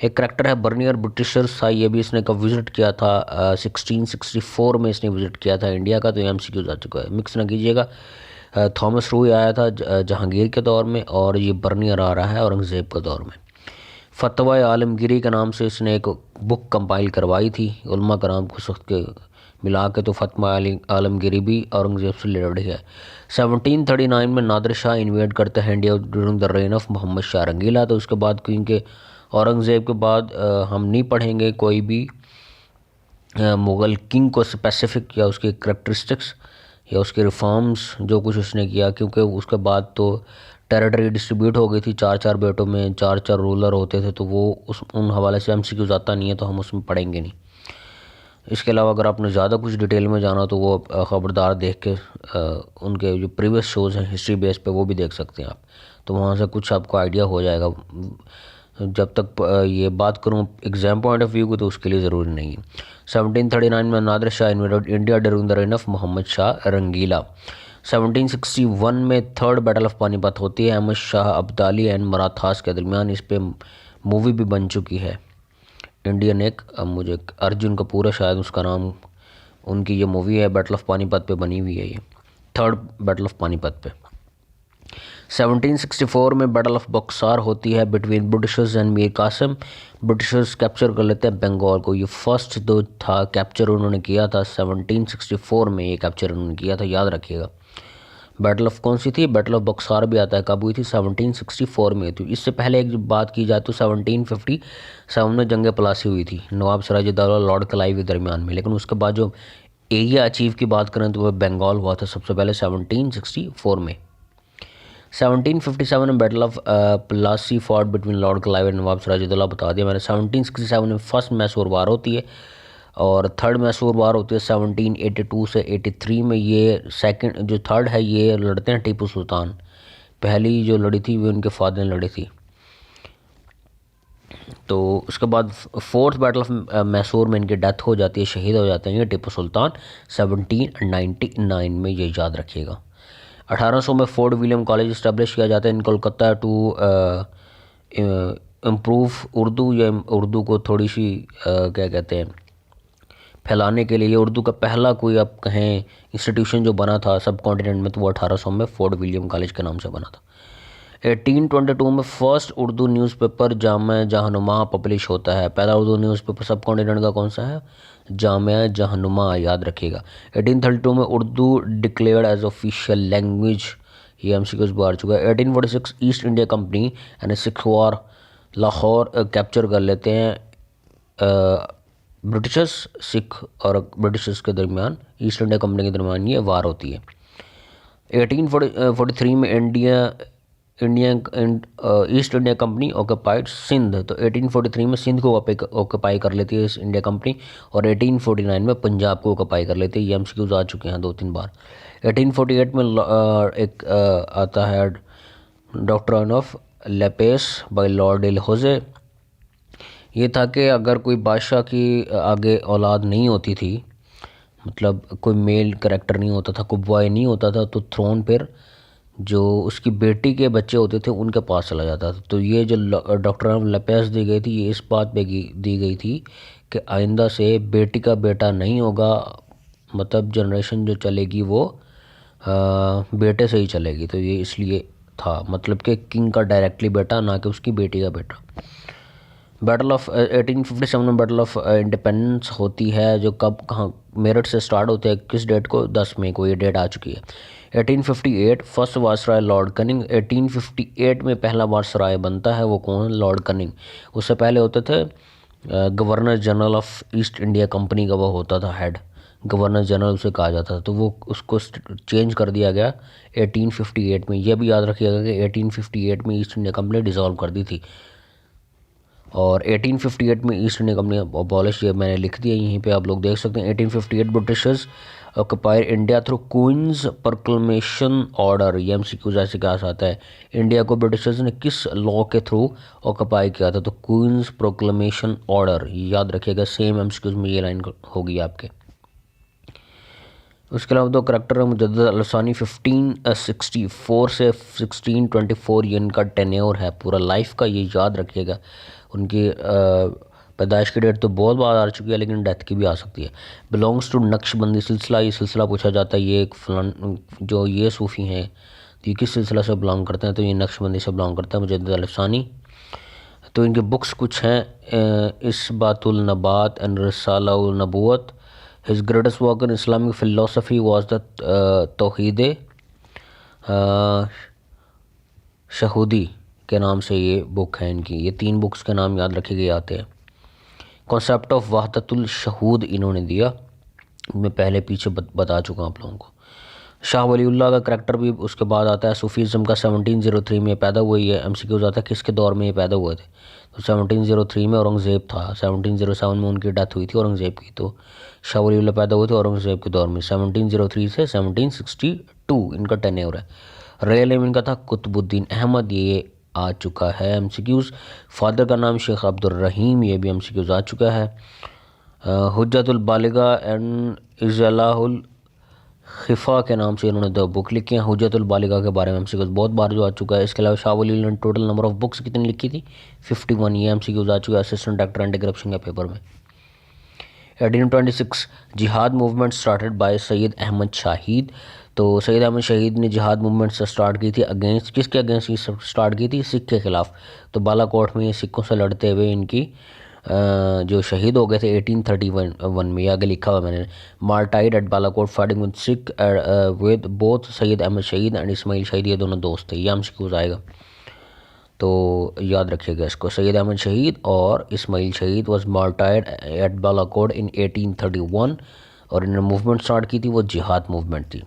एक करैक्टर है बर्नियर, ब्रिटिशर्स था, ये भी इसने कब विज़िट किया था? 1664 में इसने विज़िट किया था इंडिया का, तो ये MCQ आ चुका है, मिक्स ना कीजिएगा। थॉमस रूई आया था जहांगीर के दौर में, और ये बर्नियर आ रहा है औरंगज़ेब के दौर में। फतवा आलमगीरी के नाम से इसने एक बुक कंपाइल करवाई थी उलमा कराम को वक्त के मिला के, तो फतवा आलमगीरी भी औरंगज़ेब से रिलेटेड है। 1739 में नादिर शाह इन्वेड करते हैं India during the reign of Muhammad Shah Rangila. तो उसके बाद, क्योंकि औरंगज़ेब के बाद हम नहीं पढ़ेंगे कोई भी मुग़ल किंग को स्पेसिफिक, या उसके करैक्टरिस्टिक्स या उसके रिफॉर्म्स जो कुछ उसने किया, क्योंकि उसके बाद तो टेरिटरी डिस्ट्रीब्यूट हो गई थी, चार चार बेटों में चार चार रूलर होते थे, तो वो उन हवाले से MCQ आता नहीं है, तो हम उसमें पढ़ेंगे नहीं। इसके अलावा अगर आपने ज़्यादा कुछ डिटेल में जाना तो वो ख़बरदार देख के उनके जो प्रीवियस शोज़ हैं हिस्ट्री बेस पे वो भी देख सकते हैं आप, तो वहाँ से कुछ आपको आइडिया हो जाएगा। जब तक ये बात करूँ एग्ज़ाम पॉइंट ऑफ व्यू को, तो उसके लिए ज़रूरी नहीं है। 1739 में Nadir Shah invaded India during the reign of Muhammad Shah Rangila. 1761 में थर्ड बैटल ऑफ पानीपत होती है अहमद शाह अब्दाली एंड मराठास के दरमियान। इस पर मूवी भी बन चुकी है इंडियन, एक मुझे अर्जुन कपूर है शायद उसका नाम, उनकी ये मूवी है बैटल ऑफ पानीपत पे बनी हुई है, ये थर्ड बैटल ऑफ पानीपत पे। 1764 में बैटल ऑफ बक्सार होती है between Britishers and Mir Qasim. Britishers capture कर लेते हैं बंगाल को, ये फर्स्ट जो था कैप्चर उन्होंने किया था 1764 में, ये कैप्चर उन्होंने किया था, याद रखिएगा। बैटल ऑफ कौन सी थी? बैटल ऑफ बक्सार भी आता है, कब हुई थी? 1764 में। तो इससे पहले एक बात की जाए तो 1757 में जंग प्लासी हुई थी नवाब सिराजुद्दौला लॉर्ड क्लाइव के दरमियान में, लेकिन उसके बाद जो एरिया अचीव की बात करें तो वह बंगाल हुआ था सबसे पहले 1764 में। 1757 में battle of Plassey fought between Lord Clive and Nawab Sirajuddaula, बता दिया मैंने। 1767 में फर्स्ट मैसूर वार होती है, और थर्ड मैसूर वार होती है 1782 से 83 में। ये सेकंड जो थर्ड है ये लड़ते हैं टीपू सुल्तान, पहली जो लड़ी थी वो उनके फादर ने लड़ी थी। तो उसके बाद फोर्थ बैटल ऑफ मैसूर में इनकी डेथ हो जाती है, शहीद हो जाते हैं ये टीपू सुल्तान 1799 में, ये याद रखिएगा। 1800 में फोर्ट विलियम कॉलेज इस्टेब्लिश किया जाता है इन कोलकाता टू इम्प्रूव उर्दू, या उर्दू को थोड़ी सी क्या कहते हैं फैलाने के लिए। ये उर्दू का पहला कोई आप कहें इंस्टीट्यूशन जो बना था सब कॉन्टिनेंट में, तो वो 1800 में फोर्ट विलियम कॉलेज के नाम से बना था। 1822 में first Urdu newspaper Jamia Jahanuma publish होता है। पहला उर्दू न्यूज़पेपर सब कॉन्टिनेंट का कौन सा है? जामिया जहानुमा, याद रखिएगा। 1832 में Urdu declared as official language, ये MCQ बाहर चुका है। 1846 ईस्ट इंडिया कंपनी यानी सिख वार लाहौर कैप्चर कर लेते हैं ब्रिटिशर्स, सिख और ब्रिटिशर्स के दरमियान, ईस्ट इंडिया कंपनी के दरमियान ये वार होती है। 1843 में East India Company occupied Sindh, तो 1843 में सिंध को ऑक्यूपाई कर लेती है इस इंडिया कंपनी, और 1849 में पंजाब को ऑक्यूपाई कर लेती है। ये MCQs आ चुके हैं 2-3 बार। 1848 में एक आता है doctrine of lapse by Lord Dalhousie. ये था कि अगर कोई बादशाह की आगे औलाद नहीं होती थी, मतलब कोई मेल करैक्टर नहीं होता था, कोई बॉय नहीं होता था, तो थ्रोन पर जो उसकी बेटी के बच्चे होते थे उनके पास चला जाता था। तो ये जो डॉक्टर ऑफ लेपेस दी गई थी, ये इस बात पे दी गई थी कि आइंदा से बेटी का बेटा नहीं होगा, मतलब जनरेशन जो चलेगी वो बेटे से ही चलेगी। तो ये इसलिए था, मतलब कि किंग का डायरेक्टली बेटा, ना कि उसकी बेटी का बेटा। बैटल ऑफ 1857 में बैटल ऑफ इंडिपेंडेंस होती है, जो कब कहाँ मेरठ से स्टार्ट होते हैं, किस डेट को, 10 मई को ये डेट आ चुकी है। 1858 फर्स्ट वायसराय लॉर्ड कनिंग, 1858 में पहला वायसराय बनता है, वो कौन, लॉर्ड कनिंग। उससे पहले होते थे governor general of east India company का वो होता था हेड, गवर्नर जनरल उसे कहा जाता था, तो वो उसको चेंज कर दिया गया 1858 में। यह भी याद रखिएगा कि 1858 में ईस्ट इंडिया कंपनी डिसॉल्व कर दी थी, और 1858 में ईस्ट इंडिया कंपनी अबॉलिश, ये मैंने लिख दिया यहीं पे, आप लोग देख सकते हैं। 1858 Britishers occupier India through Queen's proclamation order, ये एमसीक्यू जैसे क्या आता है, इंडिया को ब्रिटिशर्स ने किस लॉ के थ्रू ऑक्युपाई किया था, तो क्वींस प्रोक्लेमेशन ऑर्डर, याद रखिएगा, सेम एमसीक्यूज में ये लाइन होगी आपके। उसके अलावा दो करेक्टर मुजद्दद अलसानी 1564 से 1624, ये इनका टेन्योर है पूरा लाइफ का, ये याद रखिएगा। उनकी पैदाइश की डेट तो बहुत बार आ चुकी है, लेकिन डेथ की भी आ सकती है। बिलोंग्स टू नक्शबंदी सिलसिला, ये सिलसिला पूछा जाता है, ये एक फलान जो ये सूफ़ी हैं तो ये किस सिलसिला से बिलोंग करते हैं, तो ये नक्शबंदी से बिलोंग करता है मुजद्दद अलसानी। तो इनके बुक्स कुछ हैं, इसबातुल नबात and Risalaul Nabuwat. His greatest work in Islamic philosophy was the Tauheed Shahudi के नाम से ये बुक है इनकी, ये 3 बुक्स के नाम याद रखे गए आते हैं। कॉन्सेप्ट ऑफ वहदतुल शहूद इन्होंने दिया, मैं पहले पीछे बता चुका हूँ आप लोगों को। शाह वलीउल्लाह का करैक्टर भी उसके बाद आता है। सूफीज़म का 1703 में पैदा हुई है, एमसीक्यूज आता है किसके दौर में ये पैदा हुए थे, तो 1703 में औरंगज़ेब था, 1707 में उनकी डेथ हुई थी औरंगज़ेब की, तो शाह वलीउल्लाह पैदा हुए थे औरंगज़ेब के दौर में। 1703 से 1762 इनका टेन्योर है। रियल नेम इनका था कुतुबुद्दीन अहमद, ये आ चुका है एमसीक्यूज। फादर का नाम शेख अब्दुल रहीम, ये भी एमसीक्यूज आ चुका है। हुज्जतुल बालिगा एंड इज़लाहुल खिफ़ा के नाम से इन्होंने 2 बुक लिखी हैं। हुज्जतुल बालिगा के बारे में एमसीक्यूज बहुत बार जो आ चुका है। इसके अलावा शाह वली ने टोटल नंबर ऑफ बुक्स कितनी लिखी थी, 51, ये एमसीक्यूज आ चुका है असिस्टेंट एक्टर एंटी करप्शन के पेपर में। 1826 jihad movement started by Syed Ahmad Shahid, तो सैयद अहमद शहीद ने जिहाद मूवमेंट से स्टार्ट की थी, अगेंस्ट किसके अगेंस्ट स्टार्ट की थी, सिख के खिलाफ। तो बालाकोट में ये सिखों से लड़ते हुए इनकी जो शहीद हो गए थे 1831 में, आगे लिखा हुआ मैंने, martyred at Balakot fighting with Sikh with both Syed Ahmad Shaheed and Ismail शहीद, ये दोनों दोस्त थे, ये एमसीक्यूज आएगा तो याद रखिएगा इसको। सैयद अहमद शहीद और इस्माइल शहीद वॉज मार्टाइड एट बालाकोट इन 1831, और इन्होंने मूवमेंट स्टार्ट की थी, वो जिहाद मूवमेंट थी।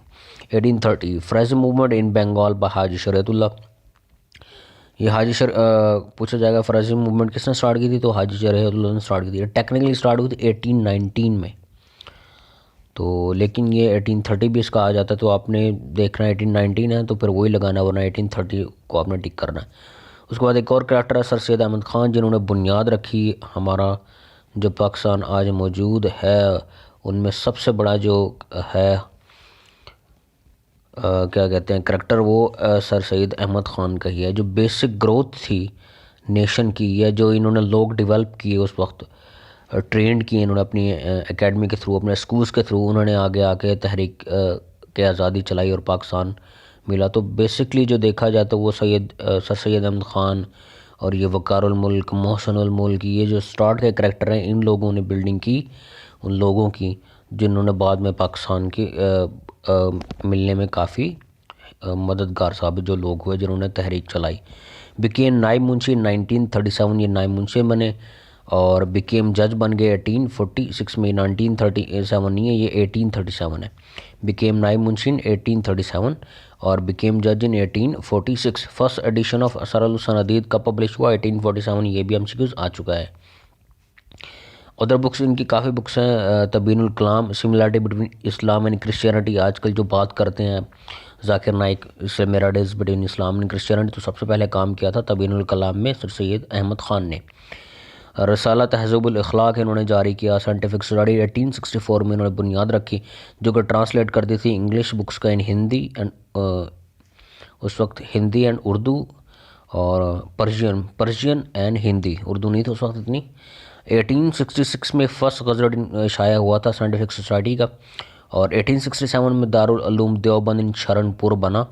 1830 Faraizi movement in Bengal by Haji Shariatullah, ये पूछा जाएगा फ़राज़ी मूवमेंट किसने स्टार्ट की थी, तो हाजी शरीयतुल्लाह ने स्टार्ट की थी। टेक्निकली स्टार्ट हुई थी 1819 में, तो लेकिन ये 1830 भी इसका आ जाता है, तो आपने देखना 1819 है तो फिर वही लगाना, वरना 1830 को आपने टिक करना है। उसके बाद एक और करैक्टर है सर सैयद अहमद ख़ान, जिन्होंने बुनियाद रखी हमारा जो पाकिस्तान आज मौजूद है, उनमें सबसे बड़ा जो है क्या कहते हैं करैक्टर, वो सर सैयद अहमद ख़ान का ही है। जो बेसिक ग्रोथ थी नेशन की, या जो इन्होंने लोग डेवलप किए उस वक्त, ट्रेंड किए इन्होंने अपनी एकेडमी के थ्रू, अपने स्कूल्स के थ्रू, उन्होंने आगे आके तहरीक के आज़ादी चलाई और पाकिस्तान मिला। तो बेसिकली जो देखा जाए तो वो सर सैयद अहमद ख़ान और ये वक़ारुल मुल्क, मोहसिनुल मुल्क, ये जो स्टार्ट के करैक्टर हैं, इन लोगों ने बिल्डिंग की उन लोगों की जिन्होंने बाद में पाकिस्तान की मिलने में काफ़ी मददगार साबित जो लोग हुए जिन्होंने तहरीक चलाई। बिकेम नायब मुंशी 1937, ये नायब मुंशी बने, और बिकेम जज बन गए 1846 में, 1937 नहीं है, ये 1837 है। बिकेम नायब मुंशी 1837 और बिकेम जज इन 1846। फर्स्ट एडिशन ऑफ असरारुल सनादीद कब पब्लिश हुआ, 1847, ये भी एमसीक्यूज आ चुका है। अदर बुक्स इनकी काफ़ी बुक्स हैं, Tabyinul Kalam, similarity between Islam and Christianity, आजकल जो बात करते हैं Zakir Naik similarities between Islam and Christianity, तो सबसे पहले काम किया था तबीनुल कलाम में सर सैयद अहमद ख़ान ने। रसाला तहज़ीबुल अखलाक इन्होंने जारी किया, साइंटिफिक स्टडी 1864 में इन्होंने बुनियाद रखी, जो कि ट्रांसलेट करती थी इंग्लिश बुक्स का इन हिंदी एंड उस वक्त हिंदी एंड उर्दू, और पर्शियन एंड हिंदी, उर्दू नहीं थी उस वक्त इतनी। 1866 में फर्स्ट गज़ट शाया हुआ था साइंटिफिक सोसाइटी का, और 1867 में दारुल उलूम देवबंद इन शरणपुर बना।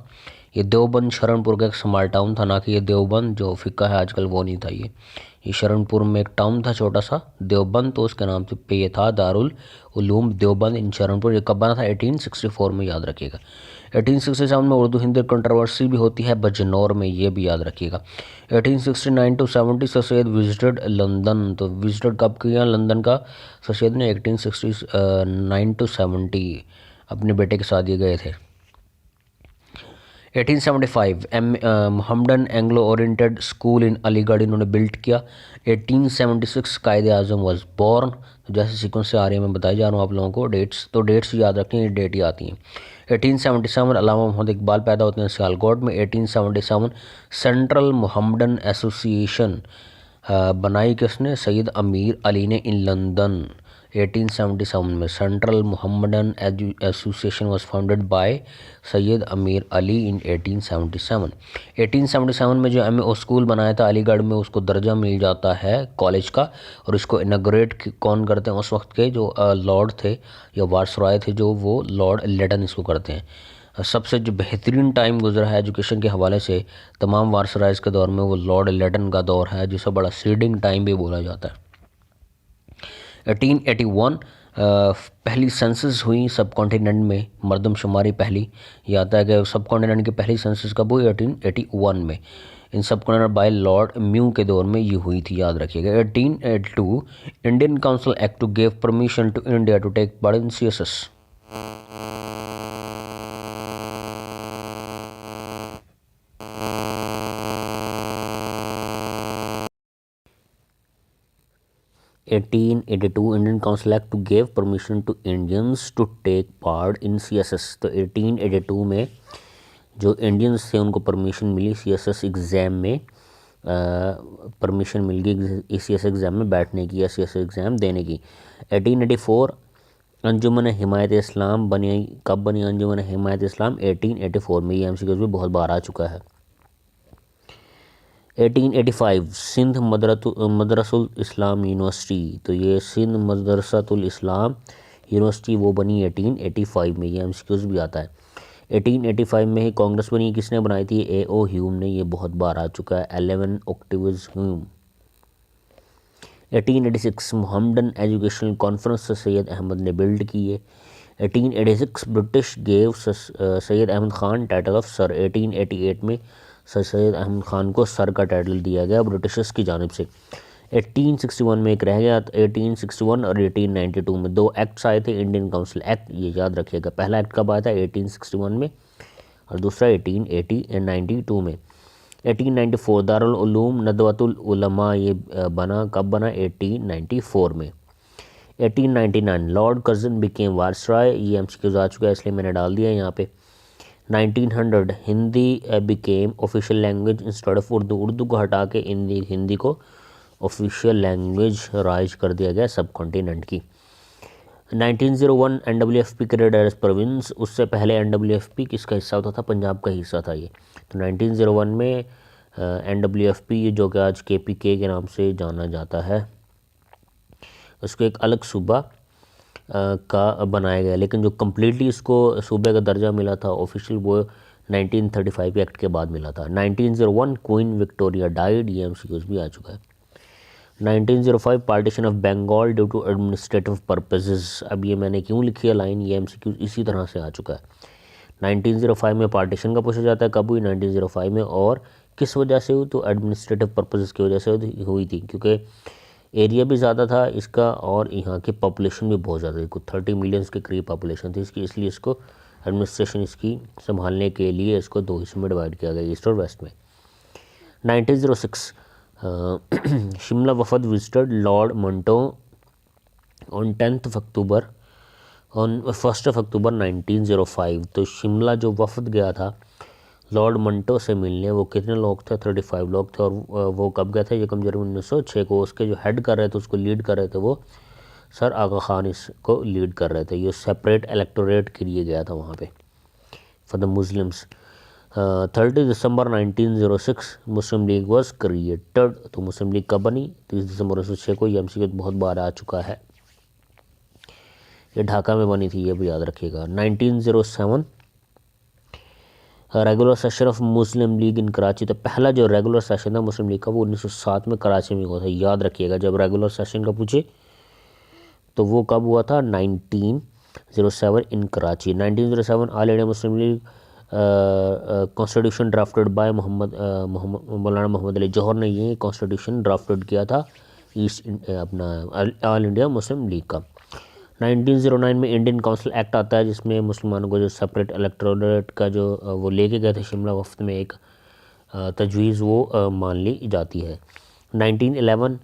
ये देवबंद शरणपुर का एक स्मॉल टाउन था, ना कि ये देवबंद जो फिक्का है आजकल वो नहीं था। ये शरणपुर में एक टाउन था छोटा सा देवबंद, तो उसके नाम पे ये था दारुल उलूम देवबंद इन शरणपुर। ये कब बना था? 1864 में, याद रखिएगा। 1867 में उर्दू हिंदी कंट्रोवर्सी भी होती है बजनौर में, ये भी याद रखिएगा। 1869 टू 70 सर सैयद विजिटेड लंदन, तो विजिटेड कब किया लंदन का सर सैयद ने? 1869 टू 70 अपने बेटे के साथ ये गए थे। 1875 मोहम्मदन एंग्लो ओरिएंटेड स्कूल इन अलीगढ़ इन्होंने बिल्ट किया। 1876 कायदे आजम वॉज बॉर्न। जैसे सीक्वेंस से आ रही है मैं बताई जा रहा हूँ आप लोगों को डेट्स, तो डेट्स याद रखें, ये डेट ही आती हैं। 1877 अल्लामा मोहम्मद इकबाल पैदा होते हैं सियालकोट में। 1877 सेंट्रल मोहम्मदन एसोसिएशन बनाई किसने? सैयद अमीर अली ने इन लंदन। 1877 में central Mohammedan association was founded by Syed अमीर अली इन 1877। 1877 में जो एमए स्कूल बनाया था अलीगढ़ में, उसको दर्जा मिल जाता है कॉलेज का, और इसको इनाग्रेट कौन करते हैं? उस वक्त के जो लॉर्ड थे या वायसरॉय थे जो, वो लॉर्ड लेडन इसको करते हैं। सबसे जो बेहतरीन टाइम गुजरा है एजुकेशन के हवाले से तमाम वायसरॉयज के दौर में, वो लॉर्ड लेडन का दौर है, जिसे बड़ा सीडिंग टाइम भी बोला जाता है। 1881 पहली सेंसस हुई सब कॉन्टिनेंट में, मरदमशुमारी पहली। ये आता है कि सब कॉन्टिनेंट की पहली सेंसस कब हुई? 1881 में। इन सब कॉन्टिनेंट बाय लॉर्ड म्यू के दौर में ये हुई थी, याद रखिएगा। 1882 Indian council act to give permission to India to take part in CSS। 1882 Indian council act to give permission to Indians to take part in CSS। तो 1882 में जो इंडियंस थे उनको परमिशन मिली CSS एग्ज़ाम में, परमिशन मिल गई CSS एग्ज़ाम में बैठने की या CSS एग्ज़ाम देने की। 1884 अंजुमन हिमायत इस्लाम बनी। कब बनी अंजुमन हिमायत इस्लाम? 1884 में। ये MCQ भी बहुत बार आ चुका है। 1885 सिंध मदरसुल इस्लाम यूनिवर्सिटी, तो ये सिंध मदरसतुल इस्लाम यूनिवर्सिटी वो बनी 1885 में। ये MCQs भी आता है। 1885 में ही कांग्रेस बनी, किसने बनाई थी? A.O. ह्यूम ने, ये बहुत बार आ चुका है। 11 Octavius Hume. 1886 Mohammedan educational conference Syed Ahmad ने बिल्ड की है। 1886 British gave Syed Ahmad Khan title of sir. 1888 में सर सैयद अहमद खान को सर का टाइटल दिया गया ब्रिटिशर्स की जानिब से। 1861 में एक रह गया। 1861 और 1892 में दो एक्ट्स आए थे, इंडियन काउंसिल एक्ट, ये याद रखिएगा। पहला एक्ट कब आया था? 1861 में, और दूसरा 1892 में। 1894 दारुल उलूम नदवतुल उलमा, ये बना कब बना? 1894 में। 1899 लॉर्ड कर्जन बिकेम वायसरॉय, ये MCQ आ चुका है इसलिए मैंने डाल दिया यहाँ पे। 1900 Hindi became official language instead of Urdu, Urdu को हटा के हिंदी को ऑफिशियल लैंग्वेज राइज कर दिया गया सब कॉन्टिनेंट की। 1901 NWFP क्रिएटेड एज प्रोविंस, उससे पहले NWFP किसका हिस्सा होता था? पंजाब का हिस्सा था ये। तो 1901 में NWFP जो कि आज KPK के नाम से जाना जाता है, उसको एक अलग सूबा का बनाया गया, लेकिन जो कम्प्लीटली इसको सूबे का दर्जा मिला था ऑफिशियल, वो 1935 एक्ट के बाद मिला था। 1901 क्वीन विक्टोरिया डाइड, ये MCQs भी आ चुका है। 1905 partition of Bengal due to administrative purposes, अब ये मैंने क्यों लिखी है लाइन, ये MCQ इसी तरह से आ चुका है। 1905 में पार्टीशन का पूछा जाता है, कब हुई? 1905 में, और किस वजह से हुई? तो एडमिनिस्ट्रेटिव पर्पसेस की वजह से हुई थी, क्योंकि एरिया भी ज़्यादा था इसका और यहाँ की पॉपुलेशन भी बहुत ज़्यादा थी, कुछ 30 मिलियंस के करीब पॉपुलेशन थी इसकी, इसलिए इसको एडमिनिस्ट्रेशन इसकी संभालने के लिए इसको दो हिस्सों में डिवाइड किया गया, ईस्ट और वेस्ट में। 1906 शिमला वफद visited Lord Minto on 1 October 1905। तो शिमला जो वफद गया था लॉर्ड मंटो से मिलने, वो कितने लोग थे? 35 लोग थे, और वो कब गए थे? ये जनवरी 1906 को। उसके जो हेड कर रहे थे, उसको लीड कर रहे थे, वो सर आगा खान इसको लीड कर रहे थे। ये सेपरेट इलेक्टोरेट के लिए गया था वहाँ पे for the Muslims. 30 December 1906 Muslim league was created. तो मुस्लिम लीग कब बनी? 30 दिसंबर 1906 को। ये MCQ बहुत बार आ चुका है। ये ढाका में बनी थी, ये भी याद रखिएगा। 1907 regular session of Muslim League in Karachi. तो पहला जो रेगुलर सेशन था मुस्लिम लीग का वो 1907 में कराची में हुआ था। याद रखिएगा, जब रेगुलर सेशन का पूछे तो वो कब हुआ था, 1907 in Karachi. 1907 all India Muslim League constitution drafted by Maulana Mohammad Ali जौहर ने ये कॉन्स्टिट्यूशन ड्राफ्टेड किया था अपना ऑल इंडिया मुस्लिम लीग का। 1909 में इंडियन काउंसिल एक्ट आता है जिसमें मुसलमानों को जो सेपरेट इलेक्टोरेट का जो वो लेके गए थे शिमला वफ्द में एक तजवीज़ वो मान ली जाती है। 1911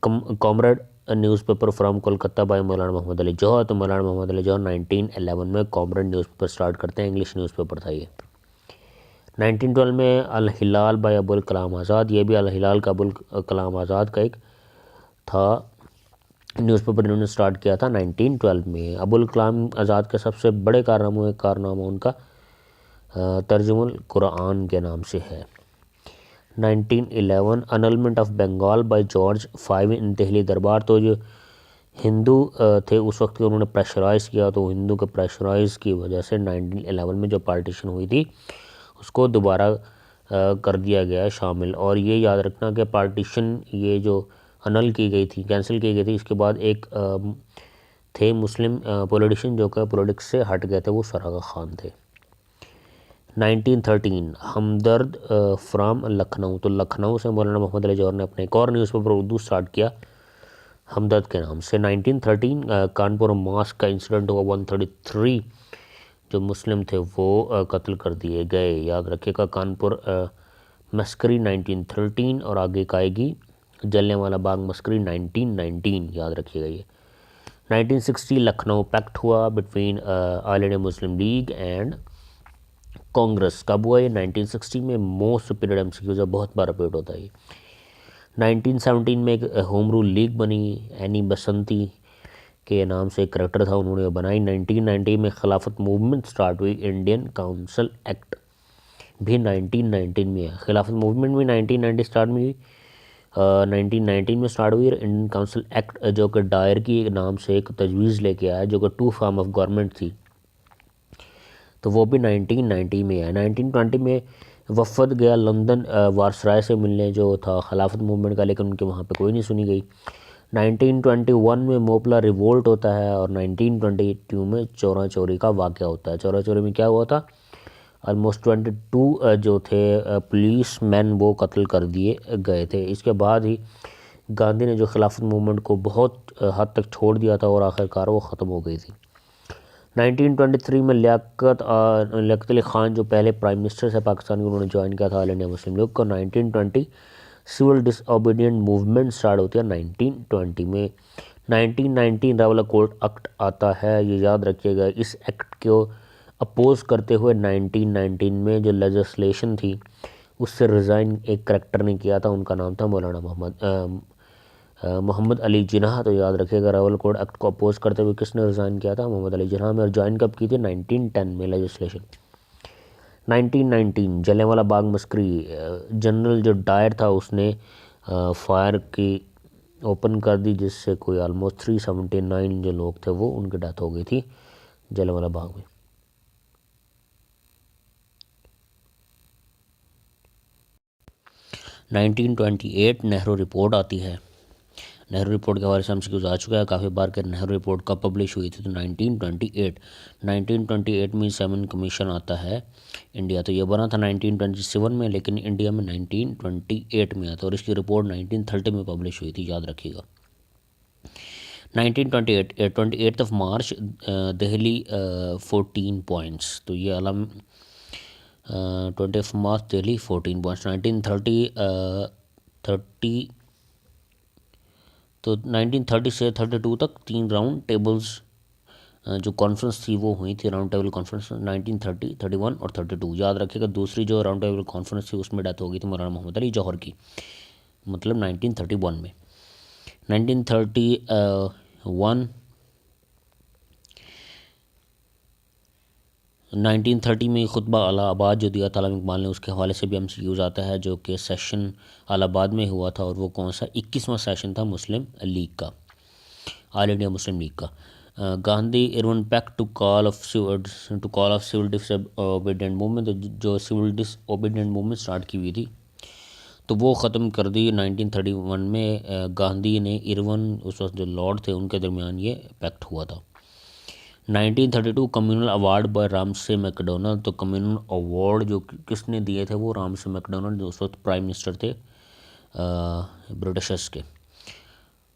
comrade newspaper from Kolkata by Maulana Mohammad Ali जौहर। तो मौलाना मोहम्मद अली जौहर 1911 में कॉमरेड न्यूज़पेपर स्टार्ट करते हैं, इंग्लिश न्यूज़पेपर था ये। 1912 में अल हिलाल बाय अबुल कलाम आज़ाद। ये भी अल हिलाल का अबुल कलाम आज़ाद का एक था न्यूज़पेपर, इन्होंने स्टार्ट किया था 1912 में। अबुल कलाम आज़ाद के सबसे बड़े कारनामा उनका तर्जुमुल कुरान के नाम से है। 1911 annulment of Bengal by George V in Delhi darbar. तो जो हिंदू थे उस वक्त के उन्होंने प्रेशराइज़ किया, तो हिंदू के प्रेशराइज़ की वजह से 1911 में जो पार्टीशन हुई थी उसको दोबारा कर दिया गया शामिल। और ये याद रखना कि पार्टीशन ये जो अनल की गई थी, कैंसिल की गई थी, इसके बाद एक थे मुस्लिम पॉलिटिशियन जो कि पॉलिटिक्स से हट गए थे, वो सरागा खान थे। 1913 हमदर्द फ्राम लखनऊ। तो लखनऊ से मौलाना मोहम्मद अली जौहर ने अपने एक और न्यूज़पेपर उर्दू स्टार्ट किया हमदर्द के नाम से। 1913 कानपुर मॉस्क का इंसिडेंट हुआ, 133 जो मुस्लिम थे वो कत्ल कर दिए गए। याद रखिएगा कानपुर मस्करी 1913 और आगे का आएगी जलियांवाला बाग मस्करी 1919, याद रखिएगा ये। 1960 लखनऊ पैक्ट हुआ between all India Muslim league and Congress. कब हुआ ये, 1960 में। मोस्ट पीरियड एमसीक्यूज है, बहुत बार रिपीट होता है ये। 1917 में एक होम रूल लीग बनी, एनी बसंती के नाम से एक करेक्टर था, उन्होंने बनाई। 1990 में खिलाफत मूवमेंट स्टार्ट हुई, इंडियन काउंसिल एक्ट भी 1919 में है। खिलाफत मूवमेंट भी 1990 स्टार्ट में हुई, 1919 में स्टार्ट हुई। इंडियन काउंसिल एक्ट जो कि डायर की नाम से एक तजवीज़ लेके आया जो कि 2 फॉर्म ऑफ गवर्नमेंट थी, तो वो भी 1990 में है। 1920 में वफद गया लंदन वायसराय से मिलने जो था खिलाफत मूवमेंट का, लेकिन उनके वहाँ पे कोई नहीं सुनी गई। 1921 में मोपला रिवोल्ट होता है और 1922 में चोरा चोरी का वाक़या होता है। चोरा चोरी में क्या हुआ था, ऑलमोस्ट 22 जो थे पुलिस मैन वो कत्ल कर दिए गए थे। इसके बाद ही गांधी ने जो खिलाफत मूवमेंट को बहुत हद तक छोड़ दिया था और आखिरकार वो ख़त्म हो गई थी। 1923 में लियाकत अली ख़ान जो पहले प्राइम मिनिस्टर थे पाकिस्तान के, उन्होंने ज्वाइन किया था ऑल इंडिया मुस्लिम लीग को। 1920 सिविल डिसओबीडियंट मूवमेंट स्टार्ट होती है 1920 में। 1919 रावलाकोट एक्ट आता है, ये याद रखिएगा। इस एक्ट को अपोज करते हुए 1919 में जो लेजिस्लेशन थी उससे रिज़ाइन एक करेक्टर ने किया था, उनका नाम था मौलाना मोहम्मद अली जिन्ना। तो याद रखिएगा रावलकोट एक्ट को अपोज करते हुए किसने रिज़ाइन किया था, मोहम्मद अली जिन्ना में। और ज्वाइन कब की थी, 1910 में लेजिस्लेशन। 1919 जलियांवाला बाग मस्करी, जनरल जो डायर था उसने फायर की ओपन कर दी जिससे कोई ऑलमोस्ट 379 जो लोग थे वो उनकी डेथ हो गई थी जलियांवाला बाग में। नाइनटीन 1928 नेहरू रिपोर्ट आती है। नेहरू रिपोर्ट के हवाले से हमसे कुछ आ चुका है काफ़ी बार कि नेहरू रिपोर्ट कब पब्लिश हुई थी, तो 1928 में 7 कमीशन आता है इंडिया। तो ये बना था 1927 में, लेकिन इंडिया में 1928 में आता है और इसकी रिपोर्ट 1930 में पब्लिश हुई थी, याद रखिएगा। 28 ऑफ मार्च दिल्ली 14 पॉइंट्स। तो ये अलम 20 ऑफ मार्च दिल्ली 14 पॉइंट्स। 1930 तो 1930 से 32 तक 3 राउंड टेबल्स जो कॉन्फ्रेंस थी वो हुई थी, राउंड टेबल कॉन्फ्रेंस 1930, 31 और 32। याद रखिएगा दूसरी जो राउंड टेबल कॉन्फ्रेंस थी उसमें डेथ हो गई थी मौलाना मोहम्मद अली जौहर की, मतलब 1931 में। 1930 में खुतबा इलाहाबाद जो दिया था अल्लामा इकबाल ने, उसके हवाले से भी हमसे यूज़ आता है, जो कि सेशन इलाहाबाद में हुआ था और वो कौन सा 21वां सेशन था मुस्लिम लीग का, ऑल इंडिया मुस्लिम लीग का। Gandhi Irwin pact to call off civil disobedient movement, तो जो सिविल डिसओबीडिएंट मूवमेंट स्टार्ट की हुई थी तो वो ख़त्म कर दी 1931 में। गांधी ने इरविन, उस वक्त जो लॉर्ड थे, उनके दरमियान ये पैक्ट हुआ था। 1932 communal award bye Ramsay McDonald, तो कम्युनल अवार्ड जो किसने दिए थे वो रामसे मैकडोनल्ड, जो उस वक्त प्राइम मिनिस्टर थे ब्रिटिशर्स के।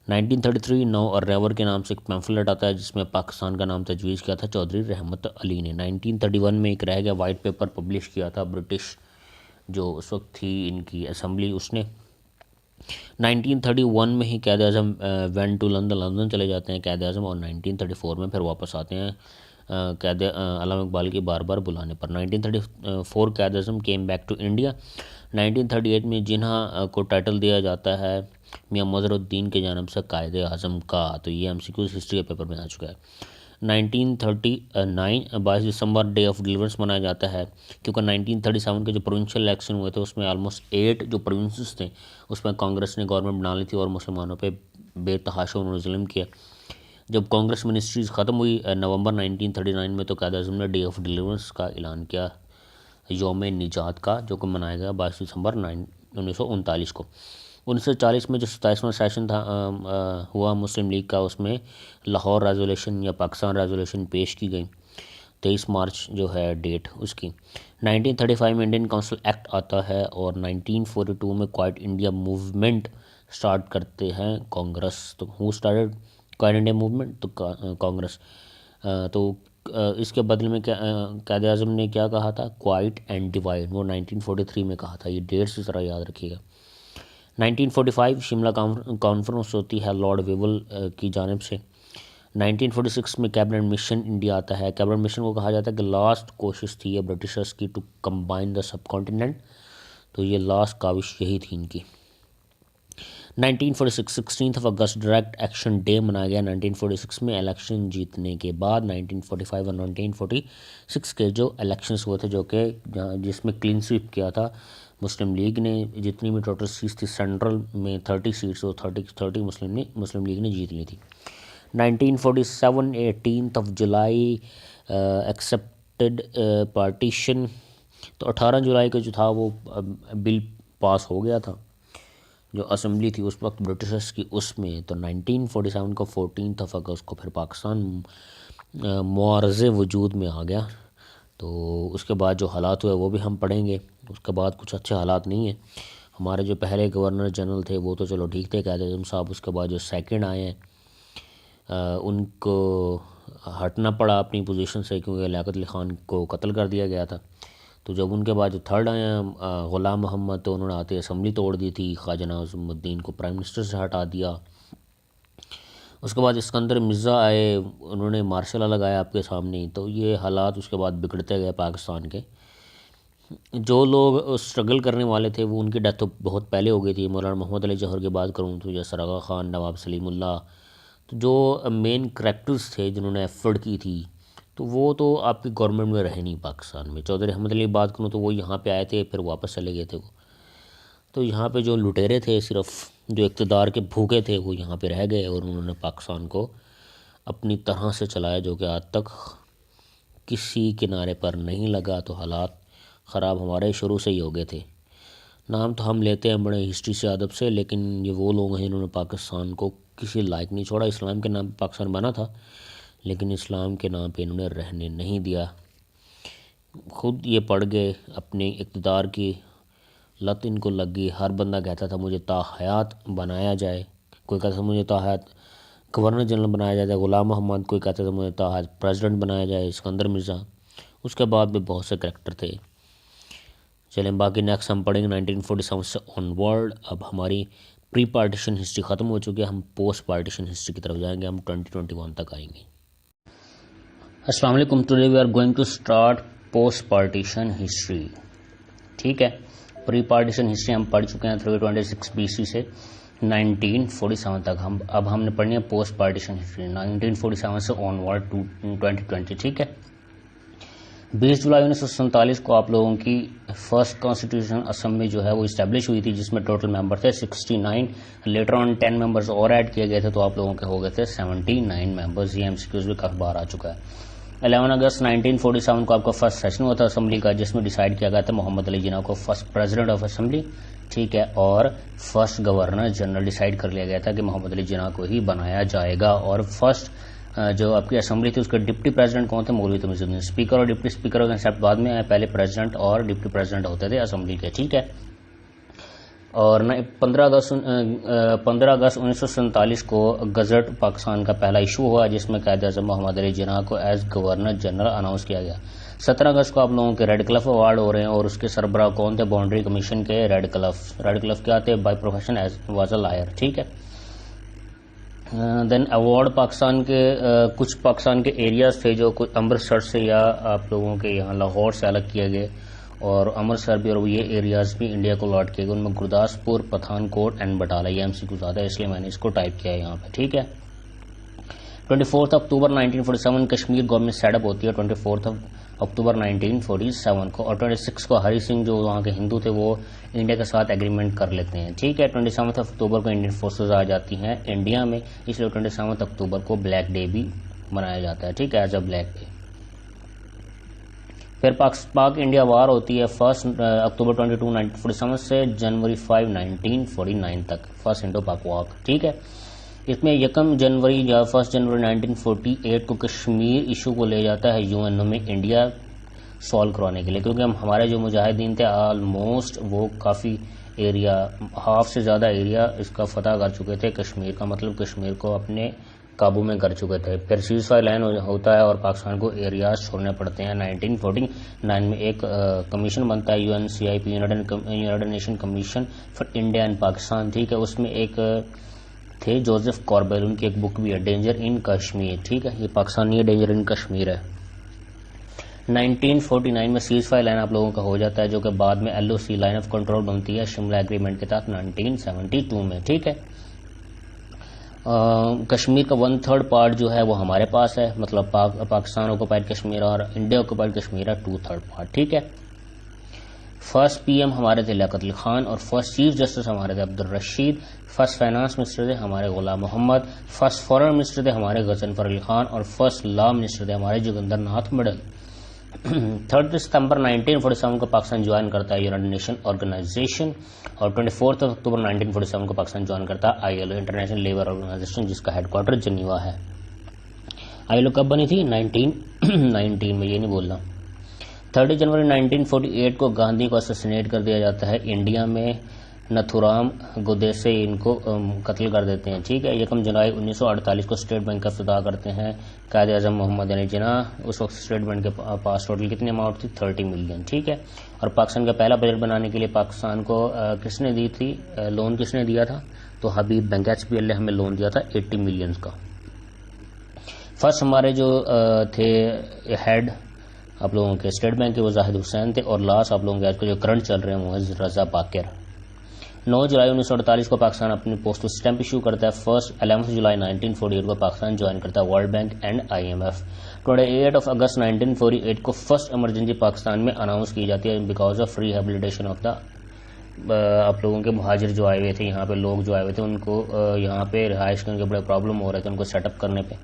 1933 नो अरेवर के नाम से एक पैम्फलेट आता है जिसमें पाकिस्तान का नाम तजवीज़ किया था चौधरी रहमत अली ने। 1931 में एक रह गया वाइट पेपर पब्लिश किया था ब्रिटिश जो उस वक्त थी इनकी असेंबली, उसने। 1931 में ही कैद आज़म वेंट टू लंदन चले जाते हैं कैद आज़म, और 1934 में फिर वापस आते हैं कैद अल्लामा इकबाल की बार बार बुलाने पर। 1934 कैद आज़म केम बैक टू इंडिया। 1938 में जिन्हा को टाइटल दिया जाता है मियाँ मज़हरुद्दीन के जानब से कायदे आज़म का, तो ये MCQ हिस्ट्री के पेपर में आ चुका है। 1939 22 दिसंबर डे ऑफ डिलीवरेंस मनाया जाता है, क्योंकि 1937 के जो प्रोविंशियल इलेक्शन हुए थे उसमें ऑलमोस्ट 8 जो प्रोविंसेस थे उसमें कांग्रेस ने गवर्नमेंट बना ली थी और मुसलमानों पे बेतहाशा उन्होंने जुल्म किया। जब कांग्रेस मिनिस्ट्रीज ख़त्म हुई नवंबर 1939 में, तो कायद आज़म ने डे ऑफ डिलीवरेंस का ऐलान किया, यौम निजात का, जो कि मनाया गया 22 दिसंबर 1939 को। 1940 में जो 27वां सेशन था हुआ मुस्लिम लीग का, उसमें लाहौर रेजोल्यूशन या पाकिस्तान रेजोल्यूशन पेश की गई, 23 मार्च जो है डेट उसकी। 1935 में इंडियन काउंसिल एक्ट आता है और 1942 में क्वाइट इंडिया मूवमेंट स्टार्ट करते हैं कांग्रेस। तो who started quite India movement? तो कांग्रेस। तो इसके बदले में कायद आज़म ने क्या कहा था? क्वाइट एंड डिवाइड, वो 1943 में कहा था। ये डेट्स इस तरह याद रखिएगा। 1945 शिमला कॉन्फ्रेंस होती है लॉर्ड वेवल की जानिब से। 1946 में कैबिनेट मिशन इंडिया आता है। कैबिनेट मिशन को कहा जाता है कि लास्ट कोशिश थी ये ब्रिटिशर्स की to combine the subcontinent, तो ये लास्ट काविश यही थी इनकी। 1946 16 अगस्त डायरेक्ट एक्शन डे मनाया गया 1946 में इलेक्शन जीतने के बाद। 1945 और 1946 के जो इलेक्शंस हुए थे, जो कि जिसमें क्लीन स्वीप किया था मुस्लिम लीग ने, जितनी भी टोटल सीट्स थी सेंट्रल में 30 सीट्स और 30 मुस्लिम लीग ने जीत ली थी। 1947 18 जुलाई एक्सेप्टेड पार्टीशन, तो 18 जुलाई को जो था वो बिल पास हो गया था जो असेंबली थी उस वक्त ब्रिटिशर्स की, उसमें। तो 1947 को 14 अगस्त को फिर पाकिस्तान मुआरज़े वजूद में आ गया। तो उसके बाद जो हालात हुए वो भी हम पढ़ेंगे। उसके बाद कुछ अच्छे हालात नहीं हैं। हमारे जो पहले गवर्नर जनरल थे वो तो चलो ठीक थे, कायद आज़म साहब। उसके बाद जो सेकंड आए हैं उनको हटना पड़ा अपनी पोजीशन से, क्योंकि लियाकत अली ख़ान को कत्ल कर दिया गया था। तो जब उनके बाद जो थर्ड आए हैं ग़ुलाम मोहम्मद, तो उन्होंने आते असेंबली तोड़ दी थी, ख्वाजा नवाज़ुद्दीन को प्राइम मिनिस्टर से हटा दिया। उसके बाद इस्कंदर मिर्ज़ा आए, उन्होंने मार्शल लॉ लगाया आपके सामने। तो ये हालात उसके बाद बिगड़ते गए पाकिस्तान के। जो लोग स्ट्रगल करने वाले थे वो उनकी डेथ तो बहुत पहले हो गई थी। मौलाना मोहम्मद अली जौहर की बात करूँ तो जैसे रगा ख़ान, नवाब सलीमुल्लाह, तो जो मेन करैक्टर्स थे जिन्होंने एफर्ट की थी, तो वो तो आपकी गवर्नमेंट में रहे नहीं पाकिस्तान में। चौधरी अहमद अली की बात करूँ तो वो यहाँ पे आए थे, फिर वापस चले गए थे वो। तो यहाँ पे जो लुटेरे थे, सिर्फ जो इक़्तिदार के भूखे थे, वो यहाँ पे रह गए और उन्होंने पाकिस्तान को अपनी तरह से चलाया, जो कि आज तक किसी किनारे पर नहीं लगा। तो हालात ख़राब हमारे शुरू से ही हो गए थे। नाम तो हम लेते हैं बड़े हिस्ट्री से, अदब से, लेकिन ये वो लोग हैं जिन्होंने पाकिस्तान को किसी लायक नहीं छोड़ा। इस्लाम के नाम पर पाकिस्तान बना था, लेकिन इस्लाम के नाम पे इन्होंने रहने नहीं दिया। खुद ये पड़ गए, अपने इक़्तिदार की लत इनको लग गई। हर बंदा कहता था मुझे ताहयात बनाया जाए, कोई कहता था मुझे ताहयात गवर्नर जनरल बनाया जाए, ग़ुलाम मोहम्मद, कोई कहता था मुझे ताहयात प्रेसिडेंट बनाया जाए, इस्कंदर मिर्ज़ा। उसके बाद भी बहुत से करैक्टर थे। चलें बाकी नेक्स्ट हम पढ़ेंगे 1947 से ऑनवर्ड। अब हमारी प्री पार्टीशन हिस्ट्री ख़त्म हो चुकी है, हम पोस्ट पार्टीशन हिस्ट्री की तरफ जाएंगे, हम 2021 तक आएंगे। अस्सलाम वालेकुम, today we are going to start post partition history. ठीक है, प्री पार्टीशन हिस्ट्री हम पढ़ चुके हैं 326 BC से 1947 तक। अब हमने पढ़नी है पोस्ट पार्टीशन हिस्ट्री 1947 से ऑनवर्ड टू 2020। ठीक है, 20 जुलाई 1947 को आप लोगों की फर्स्ट कॉन्स्टिट्यूशन असेंबली जो है वो इस्टेब्लिश हुई थी, जिसमें टोटल मेंबर थे 69। लेटर ऑन 10 मेंबर्स और ऐड किए गए थे, तो आप लोगों के हो गए थे 79 मेंबर्स। ये एमसीक्यूज भी काफी बार आ चुका है। 11 अगस्त 1947 को आपका फर्स्ट सेशन हुआ था असेंबली का, जिसमें डिसाइड किया गया था मोहम्मद अली जिन्ना को फर्स्ट प्रेसिडेंट ऑफ असेंबली, ठीक है, और फर्स्ट गवर्नर जनरल डिसाइड कर लिया गया था कि मोहम्मद अली जिन्ना को ही बनाया जाएगा। और फर्स्ट जो आपकी असेंबली थी उसके डिप्टी प्रेसिडेंट कौन थे? मौलवी तमीजुद्दीन। स्पीकर और डिप्टी स्पीकर का कंसेप्ट बाद में आया, पहले प्रेसिडेंट और डिप्टी प्रेसिडेंट होते थे असेंबली के, ठीक है। और 15 अगस्त 1947 को गजट पाकिस्तान का पहला इशू हुआ, जिसमें कायद-ए-आज़म मोहम्मद अली जिन्ना को एज गवर्नर जनरल अनाउंस किया गया। 17 अगस्त को आप लोगों के रेड क्लिफ अवार्ड हो रहे हैं, और उसके सरबराह कौन थे? बाउंड्री कमीशन के रेड क्लिफ क्या थे? By profession as was a lawyer, ठीक है। देन अवार्ड पाकिस्तान के कुछ पाकिस्तान के एरियाज थे जो कुछ अमृतसर से या आप लोगों के यहाँ लाहौर से अलग किए गए, और अमृतसर भी और ये एरियाज भी इंडिया को लॉट किए गए। उनमें गुरदासपुर, पठानकोट एंड बटाला। ये एमसीक्यू ज़्यादा है इसलिए मैंने इसको टाइप किया है यहाँ पे, ठीक है। 24 अक्टूबर 1947 कश्मीर गवर्नमेंट सेटअप होती है 24 अक्टूबर 1947 को, और 26 को हरि सिंह जो वहाँ के हिंदू थे वो इंडिया के साथ एग्रीमेंट कर लेते हैं, ठीक है। 27 अक्टूबर को इंडियन फोर्सेज आ जाती हैं इंडिया में, इसलिए 27 अक्टूबर को ब्लैक डे भी मनाया जाता है, ठीक है, एज अ ब्लैक डे। फिर पाक इंडिया वार होती है 1 अक्टूबर 22, 1947 से जनवरी 5, 1949 तक, फर्स्ट इंडो पाक वॉर, ठीक है। इसमें 1 जनवरी या 1 जनवरी 1948 को कश्मीर इशू को ले जाता है यूएनओ में इंडिया सॉल्व करवाने के लिए, क्योंकि हम हमारे जो मुजाहिदीन थे ऑलमोस्ट वो काफ़ी एरिया, हाफ से ज़्यादा एरिया इसका फतह कर चुके थे कश्मीर का, मतलब कश्मीर को अपने काबू में कर चुके थे। फिर सीज फायर लाइन होता है और पाकिस्तान को एरियाज छोड़ने पड़ते हैं। 1949 में एक कमीशन बनता है UNCIP, United nation commission for India and Pakistan, ठीक है। उसमें एक थे जोसेफ कॉर्बेल, उनकी एक बुक भी है डेंजर इन कश्मीर, ठीक है। ये पाकिस्तान नहीं है, डेंजर इन कश्मीर है। 1949 में सीज फायर लाइन आप लोगों का हो जाता है, जो कि बाद में LOC लाइन ऑफ कंट्रोल बनती है शिमला एग्रीमेंट के तहत 1972 में, ठीक है। कश्मीर का 1/3 पार्ट जो है वो हमारे पास है, मतलब पाकिस्तान ऑक्युपाइड कश्मीर और इंडिया ऑक्युपाइड कश्मीर है 2/3 पार्ट, ठीक है। फर्स्ट PM हमारे थे लियाकत अली खान, और फर्स्ट चीफ जस्टिस हमारे थे Abdul Rashid. First finance minister थे हमारे गुलाम मोहम्मद। फर्स्ट फॉरेन मिनिस्टर थे हमारे गजनफर अली खान, और फर्स्ट लॉ मिनिस्टर थे हमारे जोगिंदर नाथ मिडल। 3 सितंबर 1947 को पाकिस्तान ज्वाइन करता है यूनाइटेड नेशन ऑर्गेनाइजेशन, और 24 अक्टूबर 1947 को पाकिस्तान ज्वाइन करता है ILO इंटरनेशनल लेबर ऑर्गेनाइजेशन, जिसका हेडक्वार्टर जिनीवा है। ILO कब बनी थी? 1919 में, ये नहीं बोलना। 30 जनवरी 1948 को गांधी को असैसिनेट कर दिया जाता है इंडिया में। नथुराम गोडसे इनको कत्ल कर देते हैं, ठीक है। 1 जुलाई 1948 को स्टेट बैंक का इफ्तिताह करते हैं कायद-ए-आज़म मोहम्मद अली जिन्ना। उस वक्त स्टेट बैंक के पास टोटल कितनी अमाउंट थी? 30 मिलियन, ठीक है। और पाकिस्तान का पहला बजट बनाने के लिए पाकिस्तान को किसने दी थी लोन? किसने दिया था? तो हबीब बैंक HBL ने हमें लोन दिया था 80 मिलियन का। फर्स्ट हमारे जो थे हेड आप लोगों के स्टेट बैंक के वो जाहिद हुसैन थे, और लास्ट आप लोगों के आज को जो करंट चल रहे हैं वो है रजा बाकिर। 9 जुलाई 1948 को पाकिस्तान अपनी पोस्टल स्टैंप इशू करता है। 11 जुलाई 1948 को पाकिस्तान ज्वाइन करता है वर्ल्ड बैंक एंड IMF। 28 अगस्त 1948 को फर्स्ट इमरजेंसी पाकिस्तान में अनाउंस की जाती है because of rehabilitation of the आप लोगों के मुहाजिर जो आए हुए थे, यहाँ पे लोग जो आए हुए थे उनको यहाँ पे रिहाइश करने के बड़े प्रॉब्लम हो रहे थे उनको सेटअप करने पे,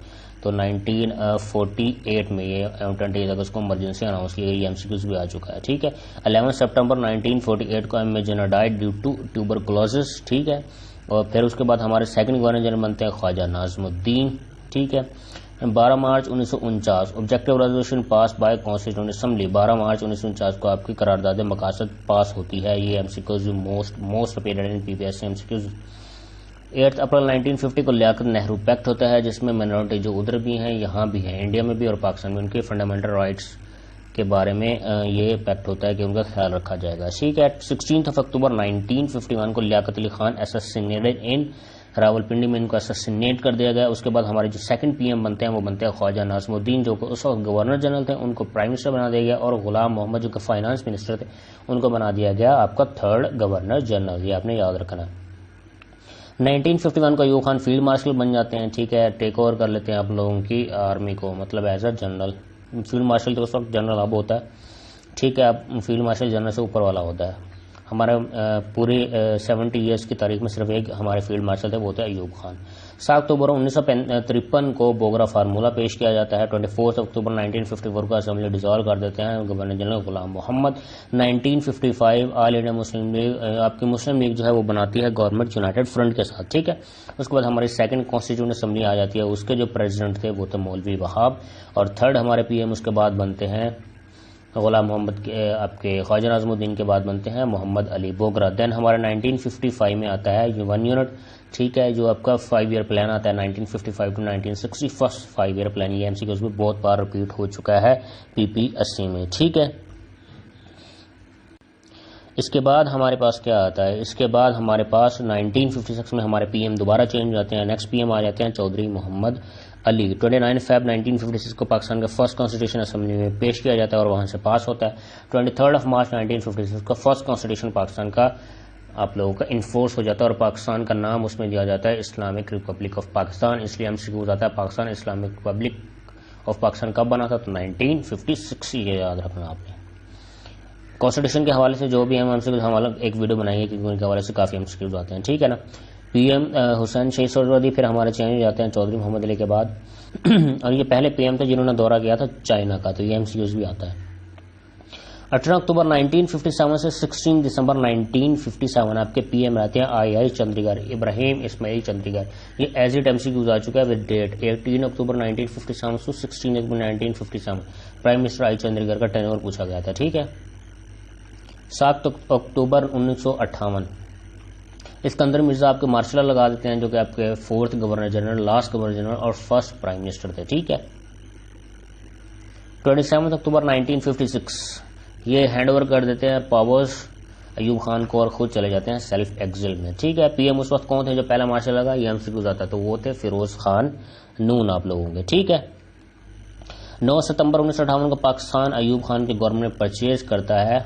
तो 1948 में ये 28 अगस्त को इमरजेंसी अनाउंस की गई। MCQs भी आ चुका है, ठीक है। 11 सितंबर 1948 को M.A. Jinnah died due to tuberculosis, ठीक है। और फिर उसके बाद हमारे सेकंड गवर्नर जनरल बनते हैं ख्वाजा नाज़मुद्दीन, ठीक है। 12 मार्च 1949 objective resolution pass by constituent assembly. 12 मार्च 1949 को आपकी करारदाद मकासद पास होती है। ये MCQs most repeated in PPSC MCQs। 8 अप्रैल 1950 को लियाकत नेहरू पैक्ट होता है, जिसमें माइनॉरिटी जो उधर भी हैं यहाँ भी हैं, इंडिया में भी और पाकिस्तान में, उनके फंडामेंटल राइट्स के बारे में ये पैक्ट होता है कि उनका ख्याल रखा जाएगा, ठीक है। 16 अक्टूबर 1951 को लियाकत अली खान असैसिनेटेड इन रावलपिंडी में, इनको असैसिनेट कर दिया गया। उसके बाद हमारे जो सेकंड PM बनते हैं वो बनते हैं ख्वाजा नाज़मुद्दीन, जो उस वक्त गवर्नर जनरल थे, उनको प्राइम मिनिस्टर बना दिया गया, और गुलाम मोहम्मद जो कि फाइनेंस मिनिस्टर थे उनको बना दिया गया आपका 3rd गवर्नर जनरल। ये आपने याद रखना। 1951 को अयूब खान फील्ड मार्शल बन जाते हैं, ठीक है। टेक ओवर कर लेते हैं आप लोगों की आर्मी को, मतलब as a general, field marshal तो उस वक्त जनरल अब होता है, ठीक है। अब फील्ड मार्शल जनरल से ऊपर वाला होता है। हमारे पूरे 70 ईयर्स की तारीख में सिर्फ एक हमारे फील्ड मार्शल थे, वो थे अयूब खान। 7 अक्टूबर 1953 को बोगरा फार्मूला पेश किया जाता है। 24 अक्टूबर 1954 को असेंबली डिसॉल्व कर देते हैं governor general Ghulam Mohammad. 1955 all India Muslim League, आपकी मुस्लिम लीग जो है वो बनाती है गवर्नमेंट यूनाइटेड फ्रंट के साथ, ठीक है। उसके बाद हमारी सेकंड कॉन्स्टिट्यूंट असेंबली आ जाती है, उसके जो प्रेसिडेंट थे वो थे मौलवी वहाब, और थर्ड हमारे पीएम उसके बाद बनते हैं गुलाम मोहम्मद के, आपके ख्वाजा नाज़मुद्दीन के बाद बनते हैं मोहम्मद अली बोगरा। देन हमारा 1955 में आता है 1 यूनिट, ठीक है, जो आपका 5 ईयर प्लान आता है 1955 टू 1960, फर्स्ट 5 ईयर प्लान। ये एमसीक्यूज में बहुत बार रिपीट हो चुका है पीपी80 में, ठीक है। इसके बाद हमारे पास क्या आता है, इसके बाद हमारे पास 1956 में हमारे पीएम दोबारा चेंज हो जाते हैं। नेक्स्ट पीएम आ जाते हैं चौधरी मोहम्मद अली। 29 फ़रवरी 1956 को पाकिस्तान के फर्स्ट कॉन्स्टिट्यूशन असेंबली में पेश किया जाता है और वहां से पास होता है। 23 मार्च 1956 को फर्स्ट कॉन्स्टिट्यूशन पाकिस्तान का आप लोगों का इन्फोर्स हो जाता है और पाकिस्तान का नाम उसमें दिया जाता है इस्लामिक रिपब्लिक ऑफ पाकिस्तान। इसलिए एमसीक्यू आता है Pakistan Islamic Republic of Pakistan कब बना था, तो 1956, ये याद रखना आपने। कॉन्स्टिट्यूशन के हवाले से जो भी हम एमसीक्यूज, हम अलग एक वीडियो बनाएंगे क्योंकि उनके हवाले से काफी एमसीक्यूज आते हैं, ठीक है ना। पीएम हुसैन शेख सोहरावर्दी, फिर हमारे चेंज हो जाते हैं चौधरी मोहम्मद अली के बाद और ये पहले पीएम थे जिन्होंने दौरा किया था चाइना का, तो ये एमसीक्यूज भी आता है। 18 अक्टूबर 1957 से 16 दिसंबर 1957 आपके पीएम रहते हैं आई चंद्रीगर, इब्राहिम इस्माइल चंद्रीगर। ये एज इट एमसीक्यूज आ चुका है विद डेट 18 अक्टूबर 1957 से 16 अक्टूबर 1957 प्राइम मिनिस्टर आई चंद्रीगर का टेन्योर पूछा गया था, ठीक है। 7 अक्टूबर 1958 इसके अंदर मिर्जा आपके मार्शल लगा देते हैं, जो कि आपके 4th governor general, last governor general और फर्स्ट प्राइम मिनिस्टर थे, ठीक है। 27 अक्टूबर 1956 ये हैंडओवर कर देते हैं पावर्स अयूब खान को और खुद चले जाते हैं सेल्फ एग्जिल में, ठीक है। पीएम उस वक्त कौन थे जो पहला मार्शल लगा, ये एमसीक्यूज आता है, तो वो थे फिरोज खान नून आप लोगों के, ठीक है। 9 सितंबर 1958 को पाकिस्तान अयूब खान की गवर्नमेंट परचेज करता है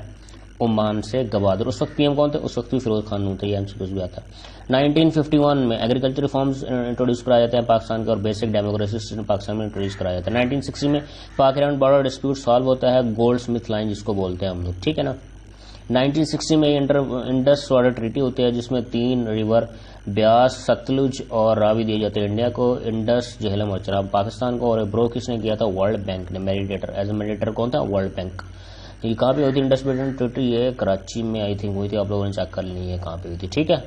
ओमान से गवादर। उस वक्त पीएम कौन थे, उस वक्त भी फिरोज खान नून थे, ये एमसीक्यूज भी आता है। 1951 में एग्रीकल्चर रिफॉर्म्स इंट्रोड्यूस कराए जाते हैं पाकिस्तान के और बेसिक डेमोक्रेसी सिस्टम पाकिस्तान में इंट्रोड्यूस कराया जाता है। 1960 में पाक ईरान बॉर्डर डिस्प्यूट सॉल्व होता है, गोल्ड स्मिथ लाइन जिसको बोलते हैं हम लोग, ठीक है ना। 1960 में इंडस वाटर ट्रीटी होती है जिसमें 3 रिवर ब्यास, सतलुज और रावी दिए जाते हैं इंडिया को, इंडस, झेलम और चनाब पाकिस्तान को, और ब्रो किसने किया था, वर्ल्ड बैंक ने, मेडिटेटर, एज ए मेडिटेटर कौन था, वर्ल्ड बैंक। ये कहाँ पे हुई थी इंडस वाटर ट्रीटी, ये कराची में आई थिंक हुई थी, आप लोगों ने चेक कर ली है कहाँ पे हुई थी, ठीक है,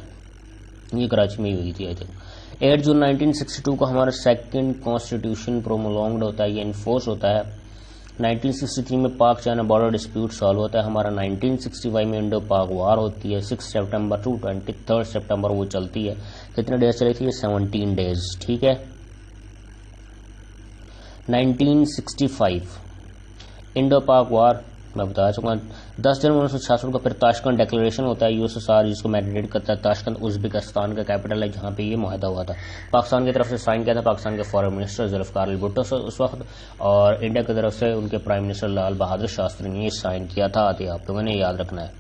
ये कराची में ही हुई थी आई थिंक। 8 जून 1962 को हमारा सेकंड कॉन्स्टिट्यूशन प्रोमोलॉन्ग्ड होता है, ये इन्फोर्स होता है। 1963 में पाक चाइना बॉर्डर डिस्प्यूट सॉल्व होता है हमारा। 1965 में इंडो पाक वार होती है, 6 सितंबर टू 23 सितंबर वो चलती है। कितने डेज चली थी, 17 डेज, ठीक है। 1965 इंडो पाक वार मैं बता चुका। 10 जनवरी 1966 का फिर ताशकंद डिक्लेरेशन होता है, यूएसएसआर जिसको मैंडेट करता है। ताशकंद उज्बेकिस्तान का कैपिटल है जहां पे ये मुआहदा हुआ था। पाकिस्तान की तरफ से साइन किया था पाकिस्तान के फॉरेन मिनिस्टर जुल्फिकार भुट्टो से उस वक्त, और इंडिया की तरफ से उनके प्राइम मिनिस्टर लाल बहादुर शास्त्री ने ये साइन किया था, आते आप लोगों ने याद रखना है।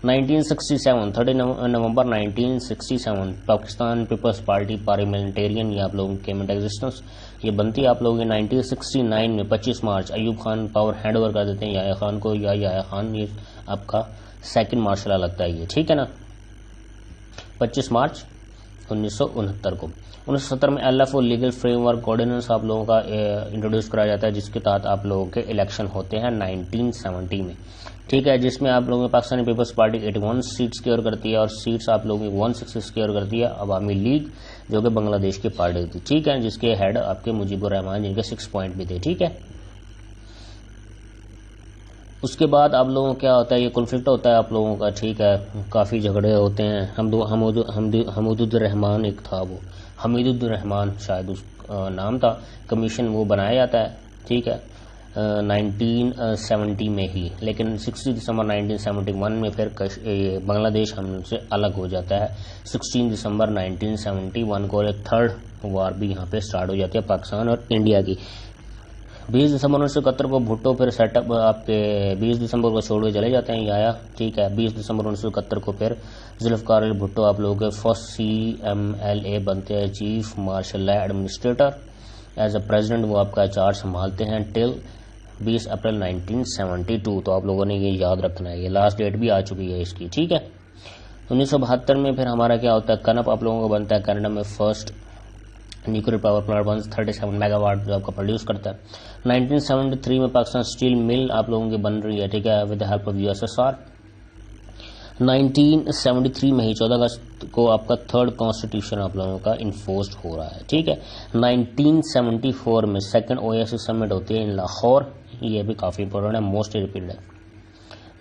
1967 30 नवंबर 1967 पाकिस्तान पीपल्स पार्टी पार्लियामेंटेरियन, ये आप लोगों के मिनट एग्जिस्टेंस ये बनती है आप लोगों की। 1969 में 25 March Ayub Khan power hand over कर देते हैं याया खान को, या याया खान ये आपका सेकंड मार्शल लगता है ये, ठीक है ना। 25 मार्च 1969 को। 1970 में एलएफओ लीगल फ्रेमवर्क ऑर्डिनेंस आप लोगों का इंट्रोड्यूस कराया जाता है, जिसके तहत आप लोगों के इलेक्शन होते हैं 1970 में, ठीक है, जिसमें आप लोगों के Pakistani People's Party 81 seat secure करती है और सीट्स आप लोगों की 160 सिक्योर करती है अवामी लीग, जो कि बांग्लादेश की पार्टी थी, ठीक है, जिसके हेड आपके मुजीबुर रहमान, जिनके 6 पॉइंट भी थे, ठीक है। उसके बाद आप लोगों क्या होता है, ये कॉन्फ्लिक्ट होता है आप लोगों का, ठीक है, काफी झगड़े होते हैं। हमीदुर रहमान एक था, वो हमीदुर रहमान शायद उस नाम था, कमीशन वो बनाया जाता है, ठीक है, 1970 में ही। लेकिन 60 दिसंबर 1971 में फिर बांग्लादेश हमसे अलग हो जाता है। 16 दिसंबर 1971 को एक थर्ड वार भी यहाँ पे स्टार्ट हो जाती है पाकिस्तान और इंडिया की। 20 दिसंबर 1971 को भुट्टो फिर सेटअप आपके 20 दिसंबर को छोड़ के चले जाते हैं आया, ठीक है। 20 दिसंबर 1971 को फिर जुल्फिकार भुट्टो आप लोगों के फर्स्ट CMLA बनते हैं, chief martial administrator. As a president वो आपका चार्ज संभालते हैं टिल 20 अप्रैल 1972। तो आप लोगों ने ये याद रखना है, ये लास्ट डेट भी आ चुकी है इसकी, ठीक है। 1972 में फिर हमारा क्या होता है, कनप आप लोगों को बनता है कनाडा में first nuclear power plant 137 megawatt जो आपका प्रोड्यूस करता है। 1973 में पाकिस्तान स्टील मिल आप लोगों की बन रही है, ठीक है, with the help of USSR. 1973 में ही 14 अगस्त को आपका थर्ड कॉन्स्टिट्यूशन आप लोगों का इन्फोर्स्ड हो रहा है, ठीक है। 1974 में सेकंड ओएससी समिट होती है इन लाहौर, ये भी काफी इंपॉर्टेंट है, मोस्ट रिपीटेड है।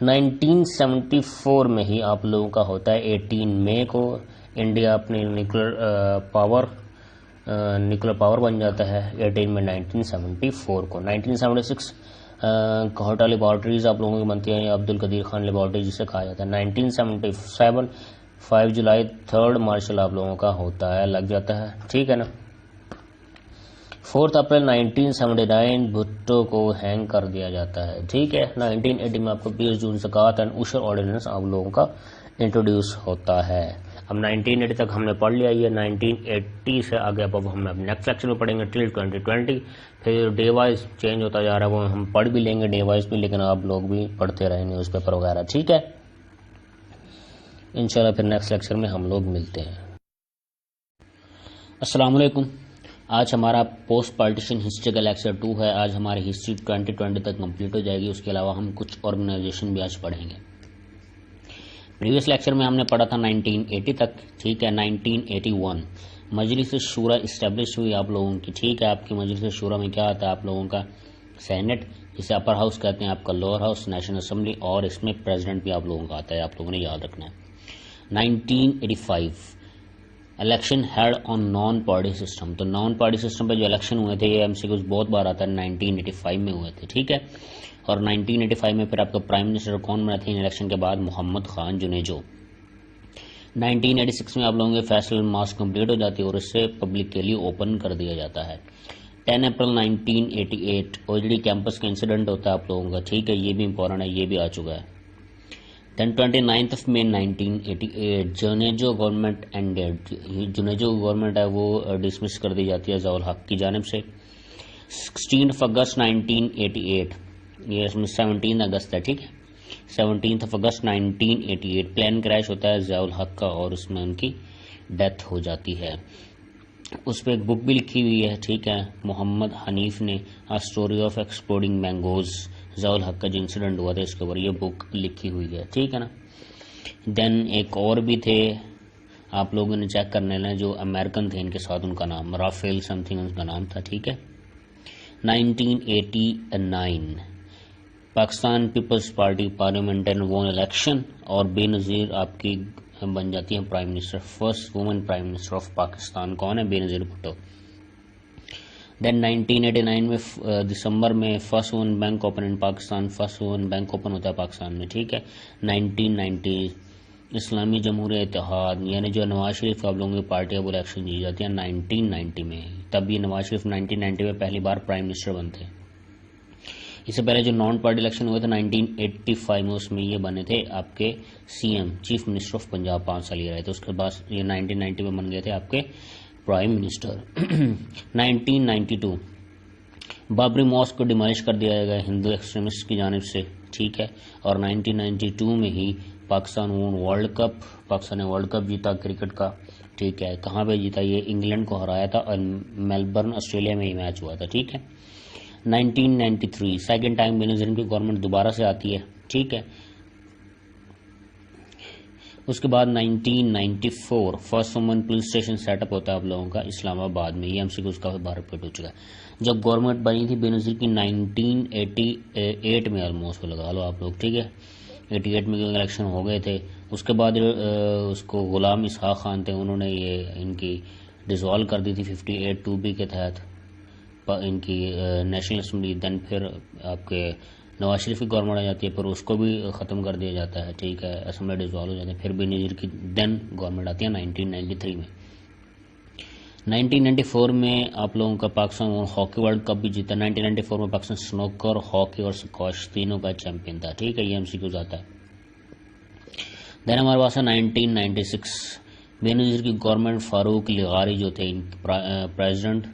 1974 में ही आप लोगों का होता है 18 मई को इंडिया अपने न्यूक्लियर पावर बन जाता है 18 में 1974 को। 1976 कोहटा लेबॉर्ट्रीज आप लोगों की बनती है, अब्दुल कदीर खान लेबॉर्ट्री जिसे कहा जाता है। 1977 5 जुलाई थर्ड मार्शल आप लोगों का होता है, लग जाता है, ठीक है ना। 4 अप्रैल 1979 भुट्टो को हैंग कर दिया जाता है, ठीक है। 1980 में आपको 20 जून ज़कात एंड उशर ऑर्डिनेंस आप लोगों का इंट्रोड्यूस होता है। अब 1980 तक हमने पढ़ लिया, ये 1980 से आगे अब हम नेक्स्ट लेक्चर में पढ़ेंगे टिल 2020। फिर डे वाइज चेंज होता जा रहा है, वो हम पढ़ भी लेंगे डे वाइज भी, लेकिन आप लोग भी पढ़ते रहें न्यूज़पेपर वगैरह, ठीक है। इंशाल्लाह फिर नेक्स्ट लेक्चर में हम लोग मिलते हैं। अस्सलाम वालेकुम। आज हमारा पोस्ट पार्टीशन हिस्ट्री का लेक्चर 2 है। आज हमारी हिस्ट्री 2020 तक कंप्लीट हो जाएगी। उसके अलावा हम कुछ ऑर्गेनाइजेशन भी आज पढ़ेंगे। प्रीवियस लेक्चर में हमने पढ़ा था 1980 तक, ठीक है। 1981 मजलिस शूरा इस्टेब्लिश हुई आप लोगों की, ठीक है। आपकी मजलिस शूरा में क्या आता है, आप लोगों का सेनेट जिसे अपर हाउस कहते हैं, आपका लोअर हाउस नेशनल असेंबली, और इसमें प्रेसिडेंट भी आप लोगों का आता है, आप लोगों ने याद रखना है। 1985 election head on non party system. तो नॉन पार्टी सिस्टम पे जो इलेक्शन हुए थे, ये एमसीक्यूज बहुत बार आता है, 1985 में हुए थे, ठीक है। और 1985 में फिर आपका प्राइम मिनिस्टर कौन बना थे इन इलेक्शन के बाद, मोहम्मद खान जुनेजो। 1986 में आप लोगों के फैसल मास्क कंप्लीट हो जाती है और इससे पब्लिक के लिए ओपन कर दिया जाता है। 10 अप्रैल 1988 ओजडी कैंपस का इंसिडेंट होता है आप लोगों का, ठीक है, ये भी इंपॉर्टेंट है, ये भी आ चुका है। देन 29 मई 1988 Junejo government ended. Junejo government है वो डिसमिस कर दी जाती है ज़ियाउल हक की जानिब से। 16 अगस्त 1988, ये इसमें 17 अगस्त है, ठीक है। 17 अगस्त 1988 प्लेन क्रैश होता है ज़ियाउल हक का और उसमें उनकी डेथ हो जाती है। उस पर एक बुक भी लिखी हुई है, ठीक है, मोहम्मद हनीफ ने, a story of exploding mangoes. Ziaul Haq का जो इंसिडेंट हुआ था इसके ऊपर ये बुक लिखी हुई है, ठीक है ना। देन एक और भी थे, आप लोगों ने चेक करने लेना, जो अमेरिकन थे इनके साथ, उनका नाम राफेल समथिंग उनका नाम था, ठीक है। 1989 पाकिस्तान पीपल्स पार्टी पार्लियामेंटरी वोन इलेक्शन और बेनज़ीर आपकी बन जाती है prime minister, first women prime minister of Pakistan. कौन है, बेनज़ीर भुट्टो। देन 1989 में दिसंबर में first women bank open in Pakistan, first women bank open होता है पाकिस्तान में, ठीक है। 1990 इस्लामी जमहूरिया इत्तेहाद, यानी जो नवाज शरीफ आप लोगों की पार्टी है वो इलेक्शन जीत जाती है 1990 में। तब ये नवाज शरीफ 1990 में पहली बार प्राइम मिनिस्टर बनते हैं। इससे पहले जो नॉन पार्टी इलेक्शन हुए थे 1985 में, उसमें ये बने थे आपके CM, chief minister of Punjab, 5 साल ये रहे थे। उसके बाद ये 1990 में बन गए थे आपके प्राइम मिनिस्टर। 1992 बाबरी मॉस्क को डिमोलिश कर दिया गया हिंदू एक्सट्रीमिस्ट की जानिब से, ठीक है। और 1992 में ही पाकिस्तान वोन वर्ल्ड कप, पाकिस्तान ने वर्ल्ड कप जीता क्रिकेट का, ठीक है। कहाँ पे जीता, ये इंग्लैंड को हराया था और मेलबर्न ऑस्ट्रेलिया में ही मैच हुआ था, ठीक है। 1993 सेकेंड टाइम बेनज़ीर की गवर्नमेंट दोबारा से आती है, ठीक है। उसके बाद 1994 first women police station setup होता है आप लोगों का इस्लामाबाद में, ये एमसीक्यूज़ काफी बार रिपीट हो चुका है। जब गवर्नमेंट बनी थी बेनज़ीर की 1988 में ऑलमोस्ट लगा लो आप लोग, ठीक है। 88 में इलेक्शन हो गए थे। उसके बाद उसको गुलाम इसहाक खान थे, उन्होंने ये इनकी डिसॉल्व कर दी थी 58 2B के तहत इनकी नेशनल असेंबली। देन फिर आपके नवाज शरीफ की गवर्नमेंट आ जाती है, फिर उसको भी ख़त्म कर दिया जाता है, ठीक है, असेंबली डिसॉल्व हो जाती है। फिर बेनज़ीर की देन गवर्नमेंट आती है 1993 में। 1994 में आप लोगों का पाकिस्तान हॉकी वर्ल्ड कप भी जीता। 1994 में पाकिस्तान स्नूकर, हॉकी और स्क्वॉश तीनों का चैंपियन था, ठीक है, ये एमसीक्यूज़ आता है। देन हमारे पास है 1996 बेनज़ीर की गवर्नमेंट, फारूक लिगारी जो थे प्रेसिडेंट,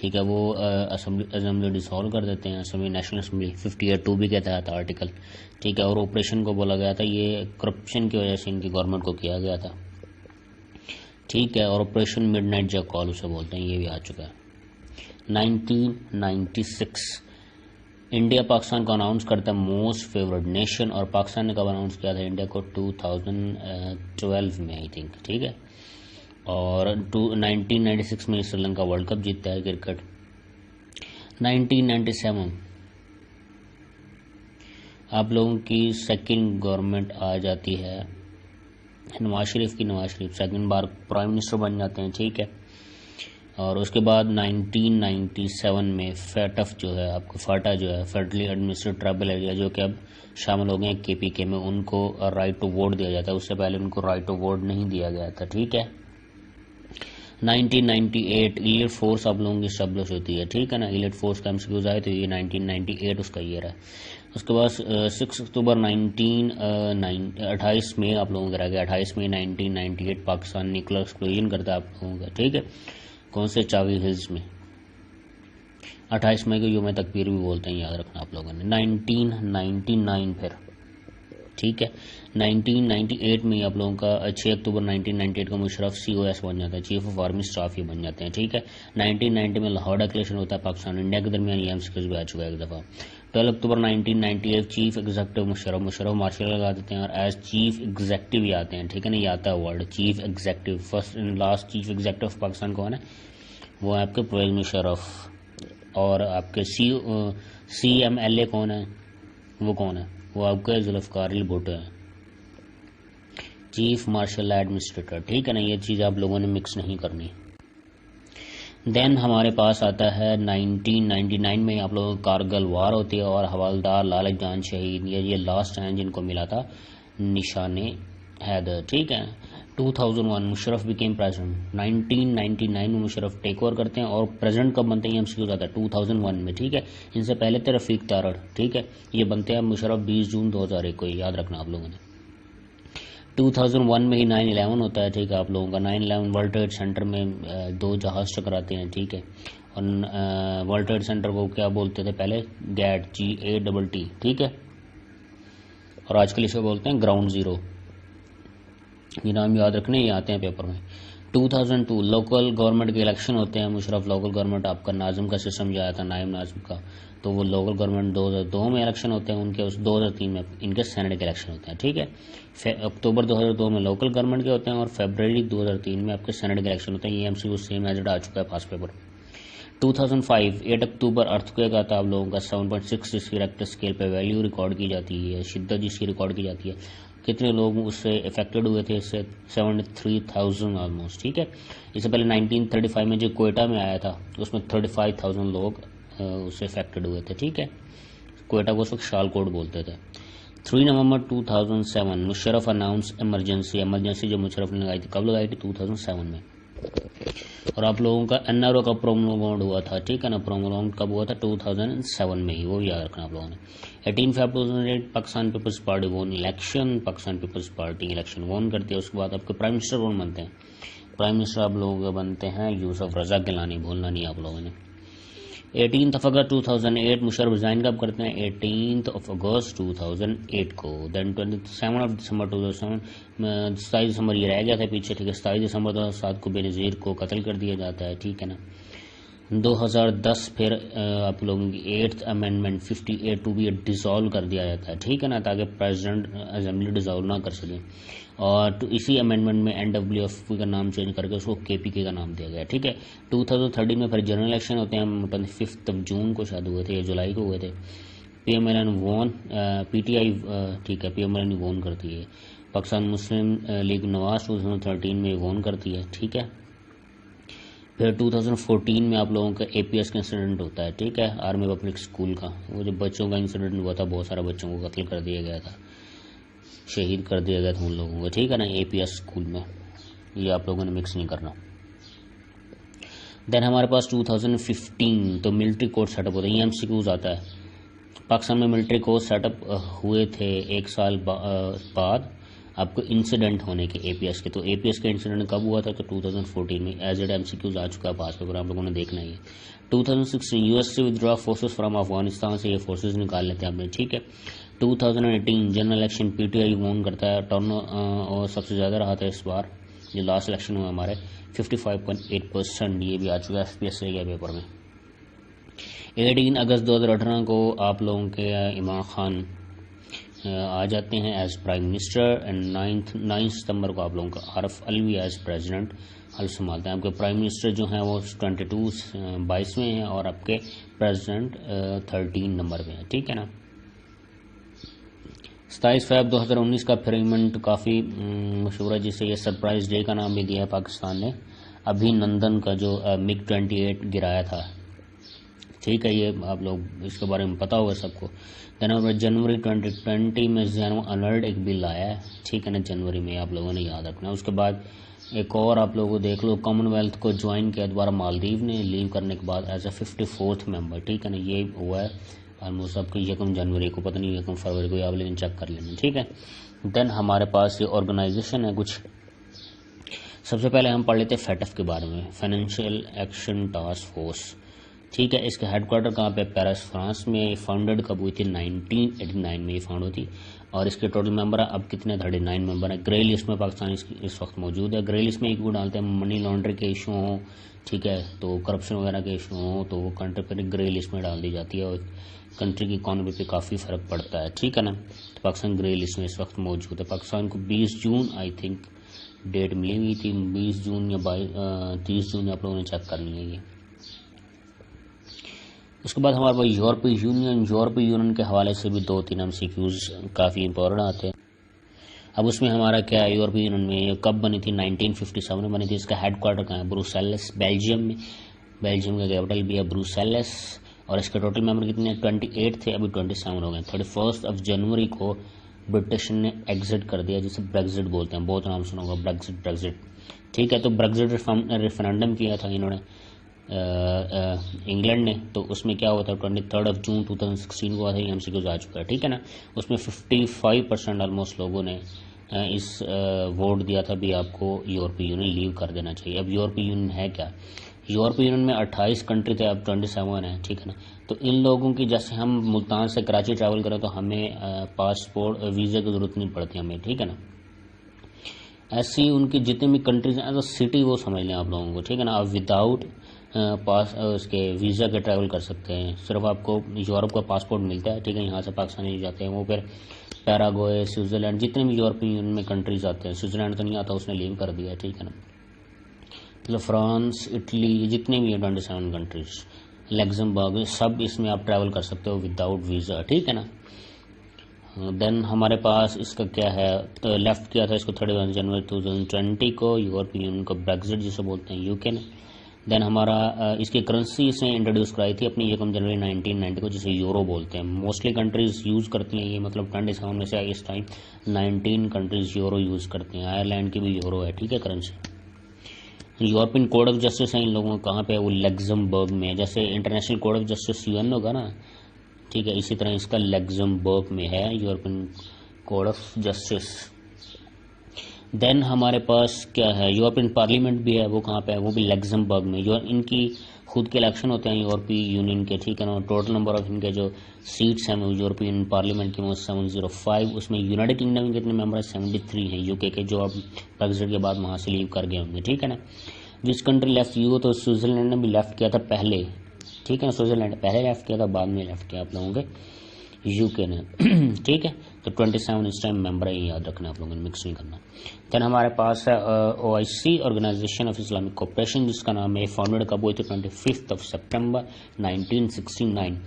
ठीक है, वो असेंबली डिसॉल्व कर देते हैं, असेंबली नेशनल असेंबली 58(2) भी के तहत आर्टिकल, ठीक है। और ऑपरेशन को बोला गया था, ये करप्शन की वजह से इनकी गवर्नमेंट को किया गया था, ठीक है। और ऑपरेशन मिडनाइट जैकॉल उसे बोलते हैं, ये भी आ चुका है। 1996 इंडिया पाकिस्तान को अनाउंस करता है मोस्ट फेवरेट नेशन, और पाकिस्तान ने कब अनाउंस किया था इंडिया को? 2012 में आई थिंक, ठीक है। और 1996 में श्रीलंका वर्ल्ड कप जीतता है क्रिकेट। 1997 आप लोगों की सेकंड गवर्नमेंट आ जाती है नवाज शरीफ की, नवाज शरीफ सेकंड बार प्राइम मिनिस्टर बन जाते हैं, ठीक है। और उसके बाद 1997 में फेटफ जो है आपको, फाटा जो है फेडरली एडमिनिस्ट्रेटेड ट्राइबल एरिया, जो कि अब शामिल हो गए हैं KPK में, उनको राइट टू वोट दिया जाता है। उससे पहले उनको राइट टू वोट नहीं दिया गया था, ठीक है। 1998 इलीट फोर्स आप लोगों की स्टैब्लिश होती है, ठीक है ना। इलीट फोर्स का MCQs आए तो ये 1998 उसका ईयर है। उसके बाद 6 अक्टूबर 28 मई आप लोगों का रह गया। 28 मई 1998 पाकिस्तान न्यूक्लियर एक्सप्लोजन करता है आप लोगों का, ठीक है। कौन से? चावी हिल्स में। 28 मई को यूम तकबीर भी बोलते हैं, याद रखना आप लोगों ने। 1999 फिर, ठीक है। 1998 में आप लोगों का 6 अक्टूबर 1998 को मुशर्रफ COS बन जाता है, चीफ ऑफ आर्मी स्टाफ ये बन जाते हैं, ठीक है। 1990 में लाहौर डिक्लेरेशन होता है पाकिस्तान इंडिया के दरमियान, ये MCQs भी आ चुका है एक दफ़ा। 12 अक्टूबर 1998 चीफ एग्जीक्यूटिव मुशर्रफ मार्शल लगा देते हैं, और एज चीफ एग्जीक्यूटिव ही आते हैं, ठीक है ना। ये आता है word chief executive. First and last chief executive of Pakistan कौन है? वो है आपके परवेज मुशर्रफ। और आपके CMLA कौन है? वो कौन है? वो आपका जुल्फ़िकार अली भुट्टो है, चीफ मार्शल एडमिनिस्ट्रेटर, ठीक है ना। ये चीज़ आप लोगों ने मिक्स नहीं करनी। देन हमारे पास आता है 1999 में आप लोगों को कारगिल वार होती है, और हवालदार लालच जान शहीद, ये लास्ट टाइम जिनको मिला था निशाने हैदर, ठीक है। 2001 मुशर्रफ बिकेम प्रेसिडेंट। 1999 में मुशर्रफ टेक ओवर करते हैं, और प्रेसिडेंट कब बनते हैं MCQ आता है 2001 में, ठीक है। इनसे पहले थे रफीक तारड़, ठीक है। ये बनते हैं मुशर्रफ 20 जून 2001 को, याद रखना आप लोगों ने। 2001 में ही 9/11 होता है, ठीक है। आप लोगों का 9/11 वर्ल्ड ट्रेड सेंटर में 2 जहाज टकराते हैं, ठीक है। और वर्ल्ड ट्रेड सेंटर को क्या बोलते थे पहले? GATT, ठीक है। और आजकल इसे बोलते हैं ग्राउंड जीरो। ये नाम याद रखने, ये आते हैं पेपर में। 2002 लोकल गवर्नमेंट के इलेक्शन होते हैं। मुशर्रफ लोकल गवर्नमेंट आपका नाज़िम का सिस्टम जो आया था, नायब नाज़िम का, तो वो लोकल गवर्नमेंट 2002 में इलेक्शन होते हैं उनके। उस 2003 में इनके सेनेट के इलेक्शन होते हैं, ठीक है। अक्टूबर 2002 में लोकल गवर्नमेंट के होते हैं, और फरवरी 2003 में आपके सेनेट के इलेक्शन होते हैं। ये MCQ सेम एज आ चुका है पास पेपर। 2005 8 अक्टूबर अर्थक्वेक आता है आप लोगों का 7.6 जिसकी रेक्टर स्केल पे वैल्यू रिकॉर्ड की जाती है, शिद्दत जिसकी रिकॉर्ड की जाती है। कितने लोग उससे इफेक्टेड हुए थे? इससे 73,000 ऑलमोस्ट, ठीक है। इससे पहले 1935 में जो कोयटा में आया था उसमें 35,000 लोग उससे इफेक्टेड हुए थे, ठीक है। कोयटा को उस वक्त शालकोट बोलते थे। 3 नवंबर 2007 मुशर्रफ अनाउंस इमरजेंसी जो मुशर्रफ ने लगाई थी, कब लगाई थी? 2007 में। और आप लोगों का NRO का प्रोमोलॉन्ग हुआ था, ठीक है ना। प्रोमोलॉन्ग कब हुआ था? 2007 में ही, वो भी याद रखना आप लोगों ने। 18 फरवरी 2008 Pakistan People's Party won election, Pakistan People's Party election won करती है। उसके बाद आपके प्राइम मिनिस्टर कौन बनते हैं? प्राइम मिनिस्टर आप लोगों के बनते हैं यूसुफ रजा गिलानी, भूलना नहीं आप लोगों ने। 18 अगस्त 2008 मुशर्रफ रिजाइन कब करते हैं? 18 अगस्त 2008 को। देन 27 दिसंबर 2007 27 दिसंबर ये रह गया था पीछे, ठीक है। 27 दिसंबर 2007 को बेनज़ीर को कत्ल कर दिया जाता है, ठीक है ना। 2010 फिर आप लोगों की 8th अमेंडमेंट 58(2) भी डिसॉल्व कर दिया जाता है, ठीक है ना, ताकि प्रेसिडेंट असेंबली डिसॉल्व ना कर सके। और तो इसी अमेंडमेंट में NWF का नाम चेंज करके उसको KPK का नाम दिया गया, ठीक है। 2013 में फिर जनरल इलेक्शन होते हैं, 5 जून को शायद हुए थे या जुलाई को हुए थे। PMLN वोन, PTI, ठीक है, PMLN वोन करती है। पाकिस्तान मुस्लिम लीग नवाज 2013 में वोन करती है, ठीक है। फिर 2014 में आप लोगों का APS का इंसिडेंट होता है, ठीक है, आर्मी पब्लिक स्कूल का। वो जो बच्चों का इंसिडेंट हुआ था, बहुत सारे बच्चों को कत्ल कर दिया गया था, शहीद कर दिया गया था उन लोगों को, ठीक है ना, APS स्कूल में। ये आप लोगों ने मिक्स नहीं करना। देन हमारे पास 2015 तो मिलिट्री कोर्ट सेटअप होता है, ये MCQs आता है। पाकिस्तान में मिलिट्री कोर्ट सेटअप हुए थे 1 साल बाद आपको इंसिडेंट होने के एपीएस के। तो एपीएस का इंसिडेंट कब हुआ था? तो 2014 में एज एड एमसीक्यूज आ चुका है पास पेपर, आप लोगों ने देखना ही है। 2016 यूएस से विथड्रॉ फोर्सेस फ्रॉम अफगानिस्तान से ये फोर्सेस निकाल लेते हैं आपने, ठीक है। 2018 जनरल इलेक्शन पीटीआई वोन करता है, टर्न और सबसे ज़्यादा रहा था इस बार, जो लास्ट इलेक्शन हुआ हमारे 55.8%, ये भी आ चुका है एफपीएससी के पेपर में। 18 अगस्त 2018 को आप लोगों के इमरान खान आ जाते हैं एज प्राइम मिनिस्टर, एंड 9 सितंबर को आप लोगों का आरफ अलवी एज प्रेसिडेंट हल संभालते हैं। आपके प्राइम मिनिस्टर जो हैं वो 22वें हैं और आपके प्रेसिडेंट 13 नंबर पे हैं, ठीक है ना। 27 फरवरी 2019 का फिरमेंट काफ़ी मशहूर है, जिसे ये सरप्राइज डे का नाम भी दिया है पाकिस्तान ने। अभिनंदन का जो मिग 28 गिराया था, ठीक है, ये आप लोग इसके बारे में पता होगा सबको। जनवरी 2020 में जैनो अलर्ट एक बिल आया है, ठीक है ना, जनवरी में, आप लोगों ने याद रखना। उसके बाद एक और आप लोगों को देख लो, कॉमनवेल्थ को ज्वाइन किया दोबारा मालदीव ने लीव करने के बाद एज ए 54th मेंबर, ठीक है ना, ये हुआ है ऑलमोस्ट आपको 1 जनवरी को, पता नहीं 1 फरवरी को, आप लेकिन चेक कर लेना, ठीक है। देन हमारे पास ये ऑर्गेनाइजेशन है कुछ। सबसे पहले हम पढ़ लेते हैं फैटफ के बारे में, फाइनेंशियल एक्शन टास्क फोर्स, ठीक है। इसका हेडक्वार्टर कहाँ पे? पेरिस फ्रांस में। फाउंडेड कब हुई थी? 1989 में ये फाउंड हुई थी। और इसके टोटल मेंबर है अब कितने? 39 मेंबर है। ग्रे लिस्ट में पाकिस्तान इस वक्त मौजूद है। ग्रे लिस्ट में एक वो डालते हैं मनी लॉन्ड्रिंग के इशू हो, ठीक है, तो करप्शन वगैरह के इशू हो तो वो कंट्री पर ग्रे लिस्ट में डाल दी जाती है और कंट्री की इकॉनमी पे काफ़ी फ़र्क पड़ता है, ठीक है ना। तो पाकिस्तान ग्रे लिस्ट में इस वक्त मौजूद है। पाकिस्तान को 20 जून आई थिंक डेट मिली हुई थी, 20 जून या 30 जून, आप लोगों ने चेक करनी है ये। उसके बाद हमारे पास यूरोपीय यूनियन के हवाले से भी 2-3 एमसीक्यूज काफ़ी इंपॉर्टेंट आते हैं। अब उसमें हमारा क्या है, यूरोपीय यूनियन में ये कब बनी थी? 1957 में बनी थी। इसका हेडक्वार्टर कहाँ है? ब्रुसेल्स, बेल्जियम में। बेल्जियम का कैपिटल भी है ब्रुसेल्स। और इसके टोटल मेंबर कितने? 28 थे, अभी 27 हो गए। 31 जनवरी को ब्रिटिश ने एग्जिट कर दिया, जिसे ब्रेक्जिट बोलते हैं, बहुत नाम सुना होगा, ब्रेक्जिट, ठीक है। तो ब्रेक्जिट रेफरेंडम किया था इन्होंने इंग्लैंड ने, तो उसमें क्या हुआ था? 23 जून 2016 को ही एमसीक्यूज आ चुका है, ठीक है ना। उसमें 55% ऑलमोस्ट लोगों ने इस वोट दिया था भी आपको यूरोपीय यूनियन लीव कर देना चाहिए। अब यूरोपीय यूनियन है क्या? यूरोपीय यूनियन में 28 कंट्री थे, अब 27 है, ठीक है ना। तो इन लोगों की, जैसे हम मुल्तान से कराची ट्रैवल करें तो हमें पासपोर्ट वीज़ा की जरूरत नहीं पड़ती हमें, ठीक है ना। ऐसी उनकी जितनी भी कंट्रीज हैं एज अ सिटी वो समझ लें आप लोगों को, ठीक है ना। आप विदाउट उसके वीज़ा के ट्रैवल कर सकते हैं। सिर्फ आपको यूरोप का पासपोर्ट मिलता है, ठीक है, यहाँ से पाकिस्तानी जाते हैं वो, फिर पैराग्वे, स्विट्ज़रलैंड, जितने भी यूरोपीय यूनियन में कंट्रीज आते हैं, स्विट्ज़रलैंड तो नहीं आता, उसने लीव कर दिया, ठीक है ना। मतलब फ्रांस, इटली, जितने भी हैं 27 कंट्रीज, लग्जमबर्ग, सब इसमें आप ट्रैवल कर सकते हो विदाउट वीज़ा, ठीक है ना। देन हमारे पास इसका क्या है, तो लेफ्ट किया था इसको 31 जनवरी 2020 को, यूरोपीय यूनियन को ब्रेक्जिट जिसे बोलते हैं यूके ने। देन हमारा इसकी करेंसी इसने इंट्रोड्यूस कराई थी अपनी 1 जनवरी 1990 को, जिसे यूरो बोलते हैं। मोस्टली कंट्रीज यूज़ करती हैं ये, मतलब 27 में से इस टाइम 19 कंट्रीज यूरो यूज़ करती हैं। आयरलैंड की भी यूरो है, ठीक है, currency. European code of justice है इन लोगों का, कहाँ पे है वो? लग्जमबर्ग में। जैसे international code of justice UN होगा ना, ठीक है, इसी तरह इसका लग्जमबर्ग में है European code of justice. Then हमारे पास क्या है, यूरोपियन पार्लियामेंट भी है, वो कहाँ पे है? वो भी लग्जमबर्ग में। इनकी खुद के इलेक्शन होते हैं यूरोपीय यूनियन के, ठीक है ना। टोटल नंबर ऑफ इनके जो सीट्स हैं वो यूरोपियन पार्लियामेंट की वो 705। उसमें यूनाइटेड किंगडम के कितने मेंबर है? 73 हैं यूके के, जो अब ब्रेक्जिट के बाद वहाँ से लीव कर गए होंगे, ठीक है ना। Which country left you? तो स्विट्जरलैंड ने भी लेफ्ट किया था पहले, ठीक है ना। स्विट्जरलैंड पहले लेफ्ट किया था, बाद में लेफ्ट किया आप लोगों के यूके ने, ठीक है। तो 27 इस टाइम मेंबर है, ये याद रखना आप लोगों ने, मिक्स नहीं करना। देन हमारे पास है OIC, organisation of Islamic cooperation, जिसका नाम है, फाउंडेड कब हुई थी? 25 सितंबर 1969।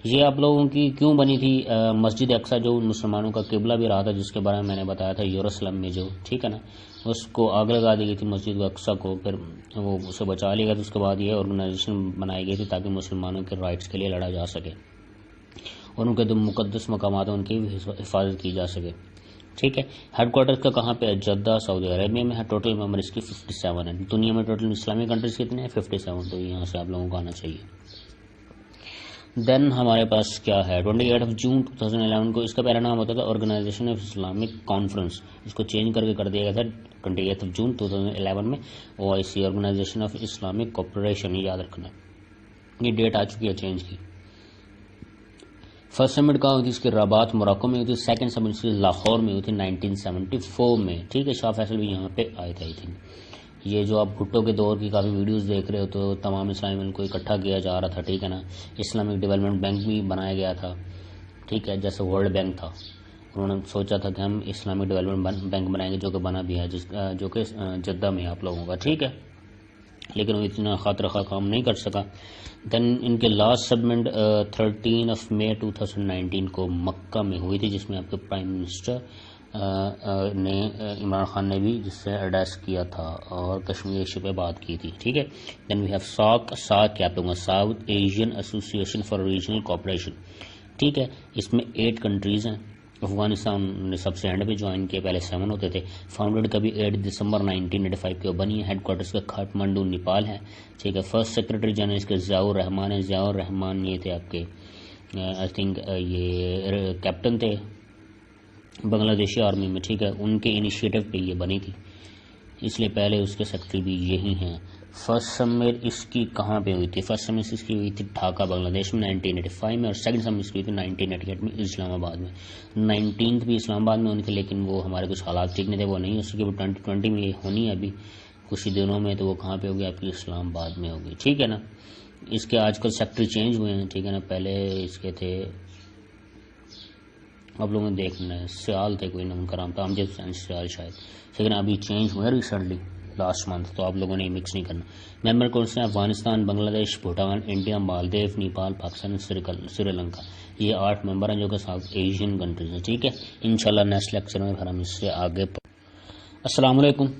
ये आप लोगों की क्यों बनी थी? मस्जिद अक्सा जो मुसलमानों का किबला भी रहा था, जिसके बारे में मैंने बताया था, यरूशलेम में जो, ठीक है ना, उसको आग लगा दी गई थी मस्जिद अक्सा को, फिर वो उसे बचा लिया गया। तो उसके बाद ये ऑर्गेनाइजेशन बनाई गई थी ताकि मुसलमानों के राइट्स के लिए लड़ा जा सके और उनके जो मुकद्दस मकाम है उनकी हिफाजत की जा सके, ठीक है। हेडक्वार्टर का कहाँ पे है? जद्दा, सऊदी अरेबिया में है। टोटल मेंबर इसकी 57 है। दुनिया में टोटल इस्लामिक कंट्रीज कितने हैं? 57। तो यहाँ से आप लोगों को आना चाहिए। देन हमारे पास क्या है 28 जून 2011 को इसका पहला नाम होता था ऑर्गेनाइजेशन ऑफ इस्लामिक कॉन्फ्रेंस, इसको चेंज करके कर दिया गया था 28 जून 2011 में OIC organisation of Islamic cooperation, याद रखना ये डेट आ चुकी है चेंज की। फर्स्ट समिट कहाँ हुई थी इसके रबात मोरक्को में हुई थी, सेकंड समिट लाहौर में हुई थी 1974 में, ठीक है। शाह फैसल भी यहाँ पे आए थे आई थिंक। ये जो आप भुट्टो के दौर की काफ़ी वीडियोस देख रहे हो तो तमाम इस्लामी मुल्क को इकट्ठा किया जा रहा था, ठीक है ना। इस्लामिक डेवलपमेंट बैंक भी बनाया गया था, ठीक है, जैसे वर्ल्ड बैंक था। उन्होंने सोचा था कि हम इस्लामिक डेवलपमेंट बैंक बनाएंगे, जो कि बना भी है, जो कि जद्दा में आप लोगों का, ठीक है। लेकिन वो इतना खातिर खा काम नहीं कर सका। देन इनके लास्ट सबमिट 13 मई 2019 को मक्का में हुई थी, जिसमें आपके प्राइम मिनिस्टर ने इमरान खान ने भी जिससे एड्रेस किया था और कश्मीर इशू पे बात की थी, ठीक है। देन वी हैव साक क्या होगा, south Asian association for regional cooperation, ठीक है। इसमें 8 कंट्रीज़ हैं। अफगानिस्तान ने सबसे एंड पे ज्वाइन किया, पहले 7 होते थे। फाउंडेड कभी 8 दिसंबर 1985 को बनी है। हेडक्वार्टर्स का काठमांडू नेपाल है, ठीक है। फर्स्ट सेक्रेटरी जनरल इसके ज़ियाउर रहमान है। ज़ियाउर रहमान ये थे आपके आई थिंक ये कैप्टन थे बांग्लादेशी आर्मी में, ठीक है। उनके इनिशिएटिव पे ये बनी थी, इसलिए पहले उसके सेक्रेटरी भी यही हैं। फर्स्ट समिट इसकी कहाँ पे हुई थी? फर्स्ट समिट इसकी हुई थी ढाका बांग्लादेश में 1985 में, और सेकंड समिट इसकी हुई थी 1988 में इस्लामाबाद में। 19th भी इस्लामाबाद में होनी थी, लेकिन वो हमारे कुछ हालात ठीक नहीं थे, वो नहीं हो सकी। वो 2020 में होनी है अभी कुछ ही दिनों में, तो वो कहाँ पे होगी आपकी इस्लामाबाद में होगी, ठीक है ना। इसके आजकल सेक्रेटरी चेंज हुए हैं, ठीक है ना। पहले इसके थे, आप लोगों ने देखना है, सियाल थे, कोई ना उनका नाम था अमजद हुसैन सियाल शायद, लेकिन अभी चेंज हुए रिसेंटली लास्ट मंथ, तो आप लोगों ने मिक्स नहीं करना। मेंबर कौन से हैं? अफगानिस्तान, बांग्लादेश, भूटान, इंडिया, मालदीव, नेपाल, पाकिस्तान, श्रीलंका, ये 8 मेंबर हैं जो कि साउथ एशियन कंट्रीज हैं, ठीक है। इंशाल्लाह नेक्स्ट लेक्चर में फिर हम इससे आगे। अस्सलाम वालेकुम।